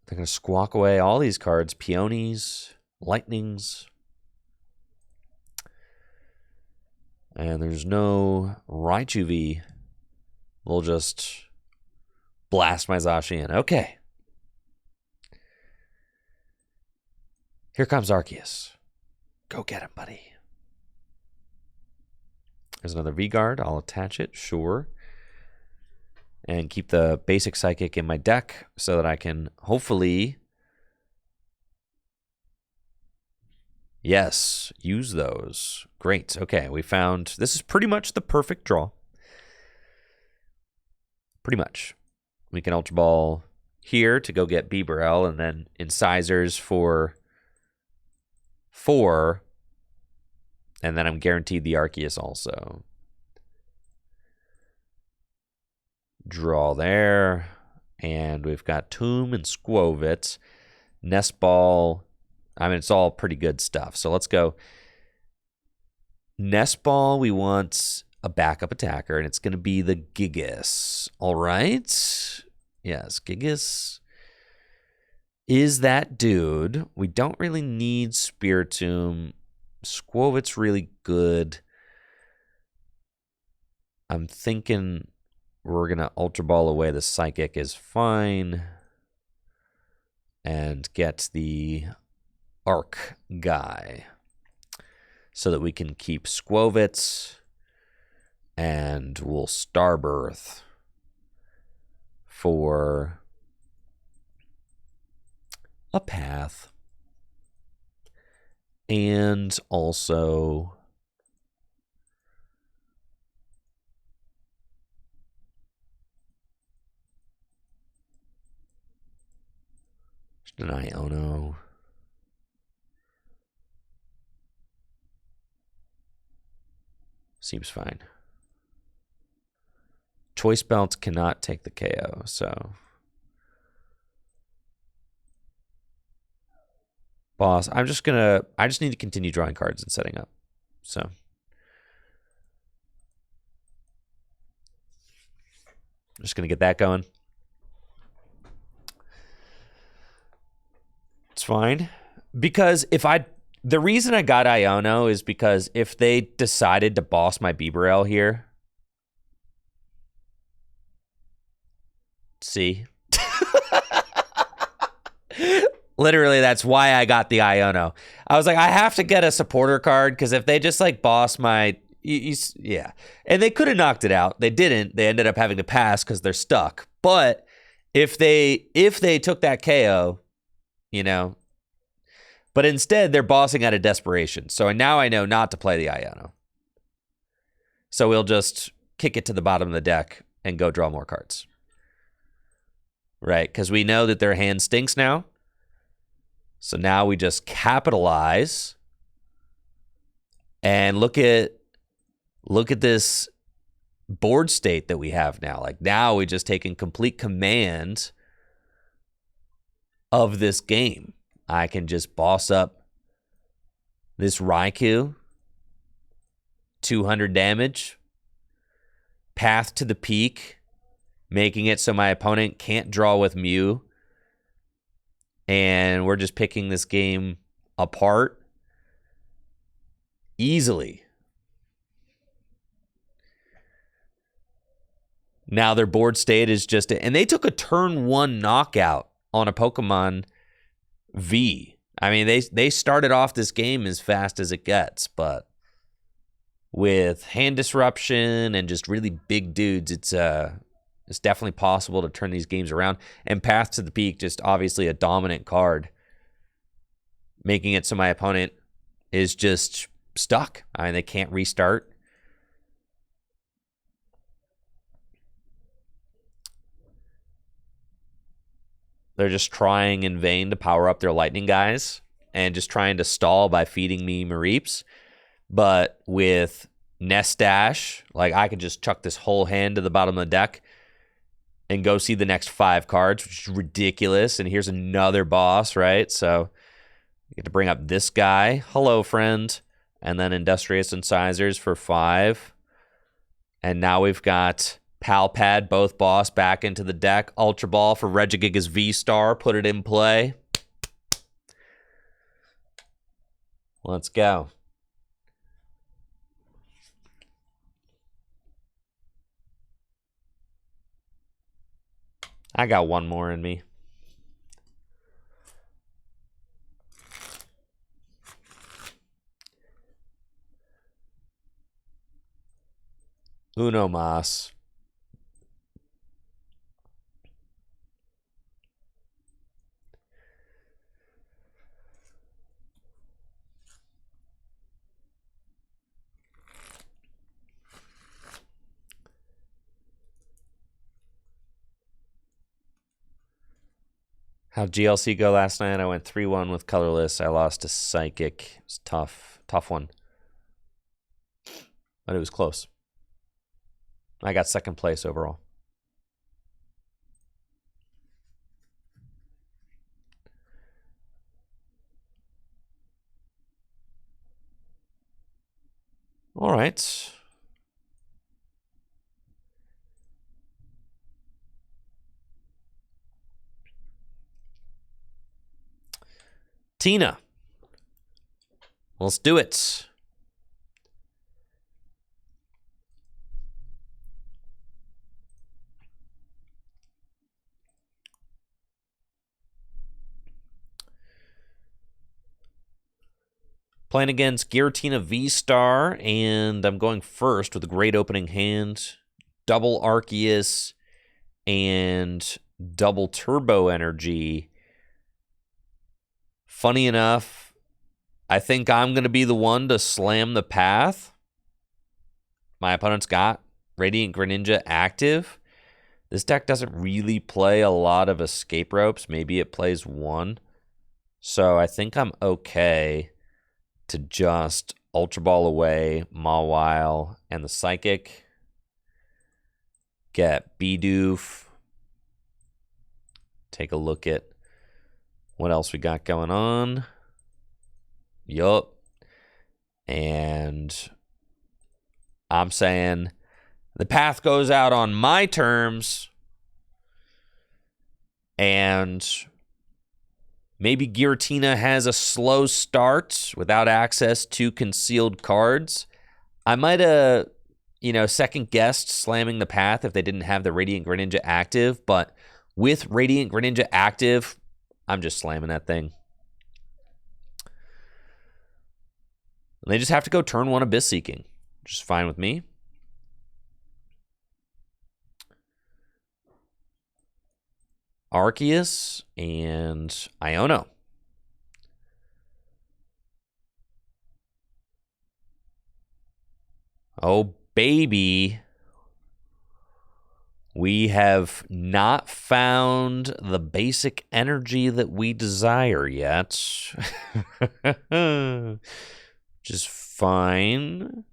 They're going to squawk away all these cards. Peonies, Lightnings. And there's no Raichu V. We'll just blast my Zacian. Okay. Here comes Arceus. Go get him, buddy. There's another V-Guard. I'll attach it, sure. And keep the basic Psychic in my deck so that I can hopefully, yes, use those. Great. Okay, we found, this is pretty much the perfect draw. Pretty much. We can Ultra Ball here to go get Bibarel, and then Incisors for 4. And then I'm guaranteed the Arceus also. Draw there. And we've got Tomb and Squovit. Nest Ball. I mean, it's all pretty good stuff. So let's go. Nest Ball, we want a backup attacker, and it's going to be the Gigas. All right. Yes, Gigas is that dude. We don't really need Spiritomb. Squovit's really good. I'm thinking we're going to Ultra Ball away the Psychic is fine. And get the Arc guy. So that we can keep Squovit's. And we'll Starbirth for a path. And also just an Iono. Seems fine. Choice Belts cannot take the KO, so boss. I just need to continue drawing cards and setting up. So I'm just gonna get that going. It's fine. Because the reason I got Iono is because if they decided to boss my Bibarel here. See? Literally, that's why I got the Iono. I was like, I have to get a supporter card because if they just like boss my, yeah, and they could have knocked it out. They didn't. They ended up having to pass because they're stuck. But if they took that KO, you know, but instead they're bossing out of desperation. So now I know not to play the Iono. So we'll just kick it to the bottom of the deck and go draw more cards. Right, because we know that their hand stinks now. So now we just capitalize and look at this board state that we have now. Like now we just taken complete command of this game. I can just boss up this Raikou, 200 damage, path to the peak, making it so my opponent can't draw with Mew. And we're just picking this game apart easily. Now their board state is just... And they took a turn 1 knockout on a Pokemon V. I mean, they started off this game as fast as it gets, but with hand disruption and just really big dudes, it's definitely possible to turn these games around. And Path to the Peak, just obviously a dominant card, making it so my opponent is just stuck. I mean, they can't restart. They're just trying in vain to power up their lightning guys and just trying to stall by feeding me Mareeps. But with Nest Dash, like I could just chuck this whole hand to the bottom of the deck and go see the next 5 cards, which is ridiculous. And here's another boss, right? So you get to bring up this guy. Hello, friend. And then Industrious Incisors for 5. And now we've got Pal Pad, both boss, back into the deck. Ultra Ball for Regigigas VSTAR. Put it in play. Let's go. I got one more in me. Uno mas. How'd GLC go last night? I went 3-1 with colorless. I lost to Psychic. It was tough. Tough one. But it was close. I got second place overall. All right. Tina. Let's do it. Playing against Giratina VSTAR, and I'm going first with a great opening hand. Double Arceus and double Turbo Energy. Funny enough, I think I'm going to be the one to slam the path. My opponent's got Radiant Greninja active. This deck doesn't really play a lot of escape ropes. Maybe it plays one. So I think I'm okay to just Ultra Ball away, Mawile, and the Psychic. Get Bidoof. Take a look at what else we got going on. Yup. And I'm saying the path goes out on my terms. And maybe Giratina has a slow start without access to concealed cards. I might have, second guessed slamming the path if they didn't have the Radiant Greninja active, but with Radiant Greninja active, I'm just slamming that thing. And they just have to go turn one Abyss Seeking, which is fine with me. Arceus and Iono. Oh, baby. We have not found the basic energy that we desire yet. Which is fine.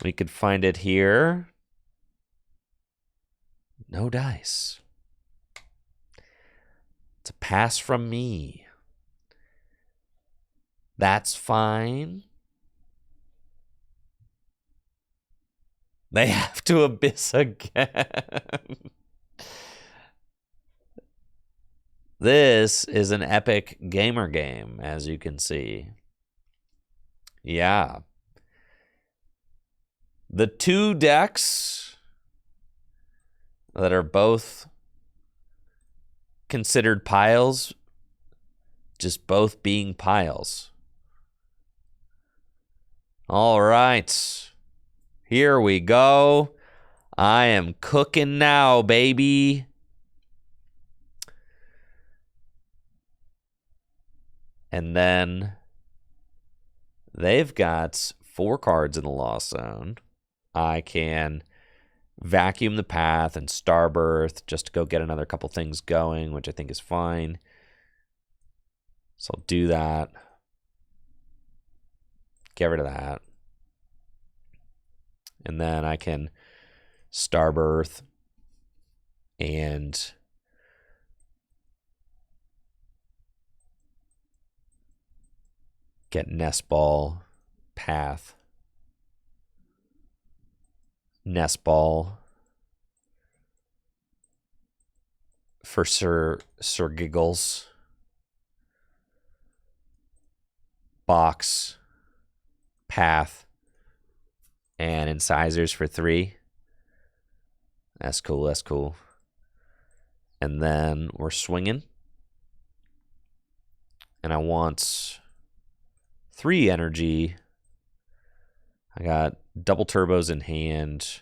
We could find it here. No dice. It's a pass from me. That's fine. They have to Abyss again. This is an epic gamer game, as you can see. Yeah. The two decks that are both considered piles, just both being piles. All right. Here we go. I am cooking now, baby. And then they've got 4 cards in the Lost Zone. I can vacuum the path and Starbirth just to go get another couple things going, which I think is fine. So I'll do that. Get rid of that. And then I can Starbirth and get Nest Ball, Path. Nest Ball for Sir Giggles. Box, Path, and Incisors for 3. That's cool, that's cool. And then we're swinging. And I want 3 energy. I got double turbos in hand.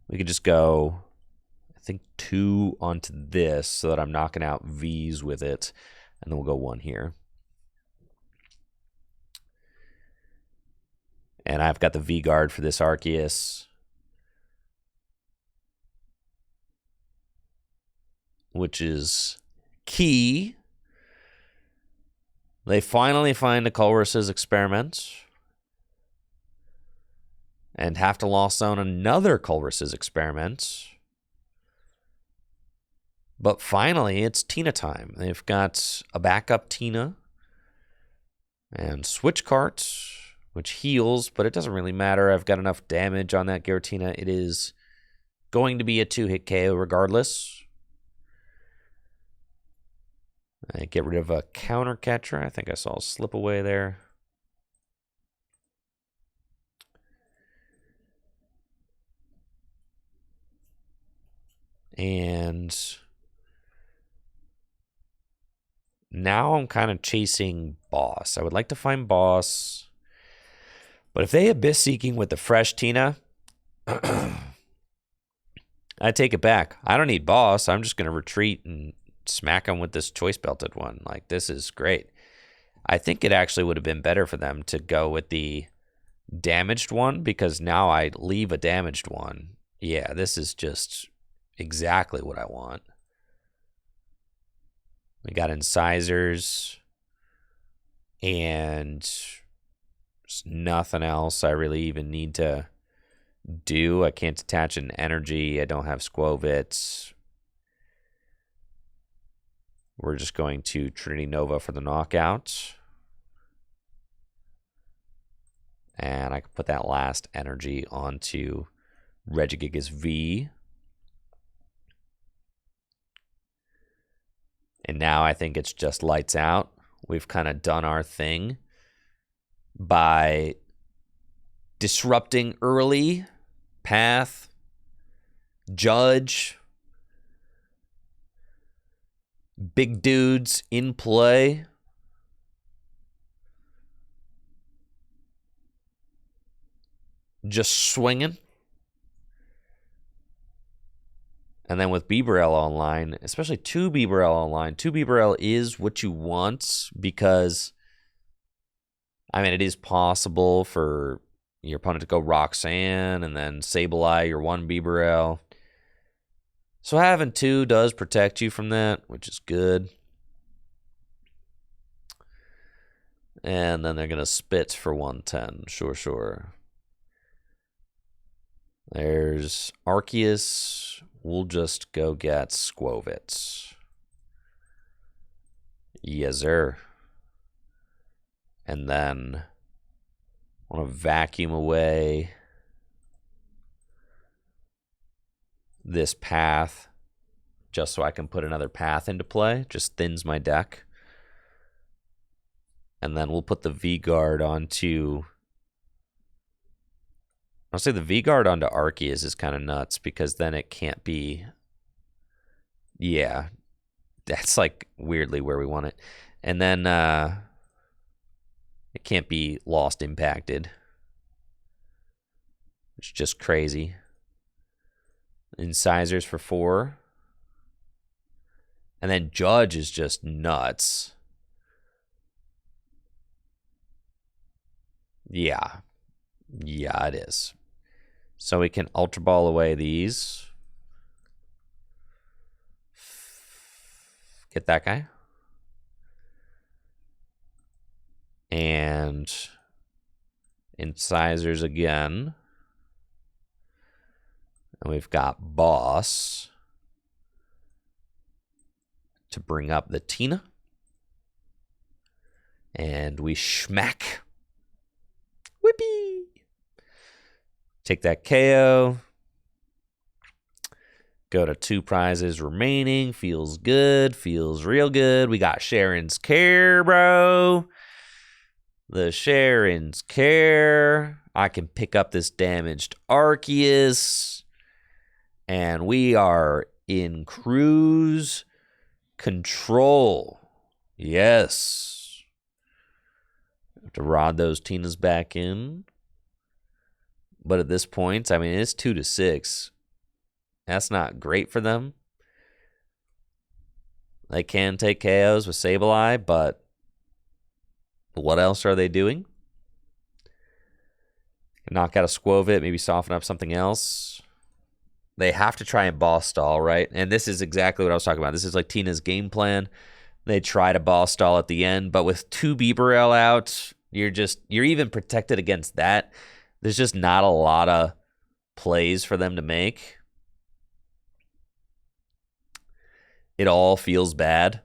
We could just go, I think, 2 onto this so that I'm knocking out Vs with it. And then we'll go 1 here. And I've got the V guard for this Arceus, which is key. They finally find a Colress's experiment and have to lost zone another Colress's experiment. But finally, it's Tina time. They've got a backup Tina and switch carts, which heals, but it doesn't really matter. I've got enough damage on that Giratina. It is going to be a 2-hit KO regardless. I get rid of a counter catcher. I think I saw a slip away there. And now I'm kind of chasing Boss. I would like to find Boss. But if they Abyss Seeking with the fresh Tina, I take it back. I don't need Boss. I'm just going to retreat and smack them with this Choice Belted one. Like, this is great. I think it actually would have been better for them to go with the damaged one, because now I leave a damaged one. Yeah, this is just exactly what I want. We got Incisors and nothing else I really even need to do. I can't attach an energy. I don't have Squovitz. We're just going to Trinity Nova for the knockout. And I can put that last energy onto Regigigas V. And now I think it's just lights out. We've kind of done our thing by disrupting early, Path, Judge, big dudes in play. Just swinging. And then with Bibarel online, especially 2 Bibarel online, 2 Bibarel is what you want, because, I mean, it is possible for your opponent to go Roxanne and then Sableye your 1 Bibarel. So having 2 does protect you from that, which is good. And then they're going to spit for 110. Sure. There's Arceus. We'll just go get Squovitz. Yes, sir. And then I want to vacuum away this Path just so I can put another Path into play. Just thins my deck. And then we'll put the V-Guard onto... I'll say the V-Guard onto Arceus is kind of nuts, because then it can't be... Yeah, that's like weirdly where we want it. And then it can't be lost impacted. It's just crazy. Incisors for 4. And then Judge is just nuts. Yeah, it is. So we can Ultra Ball away these. Get that guy. And Incisors again. And we've got Boss to bring up the Tina. And we schmack Take that KO. Go to 2 prizes remaining. Feels good. Feels real good. We got Sharon's Care, bro. The Sharon's Care. I can pick up this damaged Arceus. And we are in cruise control. Yes. Have to rod those Tinas back in. But at this point, I mean, it's 2-6. That's not great for them. They can take KOs with Sableye, but what else are they doing? Knock out a Squovit, maybe soften up something else. They have to try and boss stall, right? And this is exactly what I was talking about. This is like Tina's game plan. They try to boss stall at the end, but with 2 Bibarel out, you're even protected against that. There's just not a lot of plays for them to make. It all feels bad.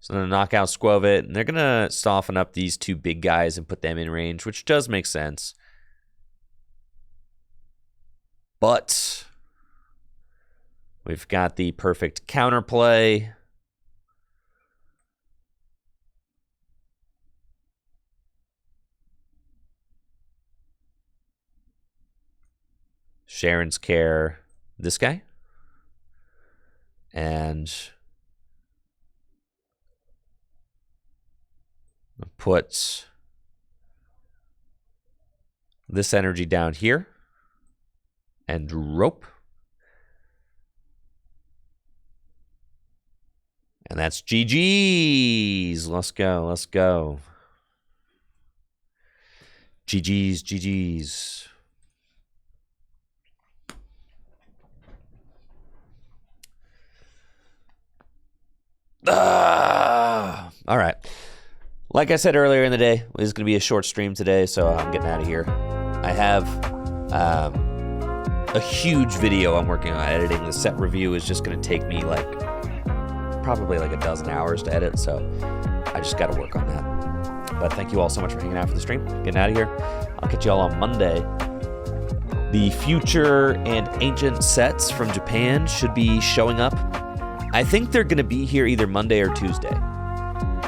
So they're going to knock out Squovit, and they're going to soften up these 2 big guys and put them in range, which does make sense. But we've got the perfect counterplay. Sharon's Care, this guy. And put this energy down here. And rope. And that's GG's. Let's go, let's go. GG's, GG's. All right. Like I said earlier in the day, this is going to be a short stream today, so I'm getting out of here. I have a huge video I'm working on editing. The set review is just going to take me probably like a dozen hours to edit, so I just got to work on that. But thank you all so much for hanging out for the stream. Getting out of here. I'll catch you all on Monday. The future and ancient sets from Japan should be showing up. I think they're going to be here either Monday or Tuesday.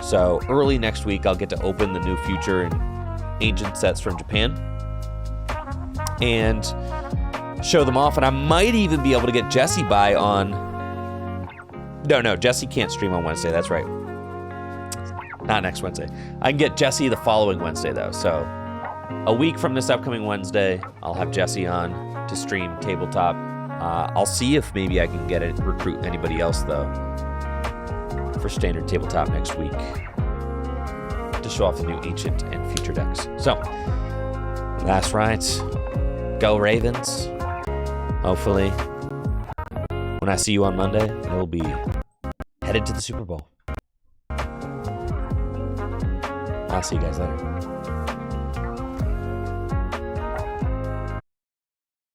So early next week, I'll get to open the new future and ancient sets from Japan and show them off. And I might even be able to get Jesse by on... No, Jesse can't stream on Wednesday. That's right. Not next Wednesday. I can get Jesse the following Wednesday, though. So a week from this upcoming Wednesday, I'll have Jesse on to stream tabletop. I'll see if maybe I can recruit anybody else, though, for standard tabletop next week to show off the new ancient and future decks. So, last rights. Go Ravens. Hopefully, when I see you on Monday, it will be headed to the Super Bowl. I'll see you guys later.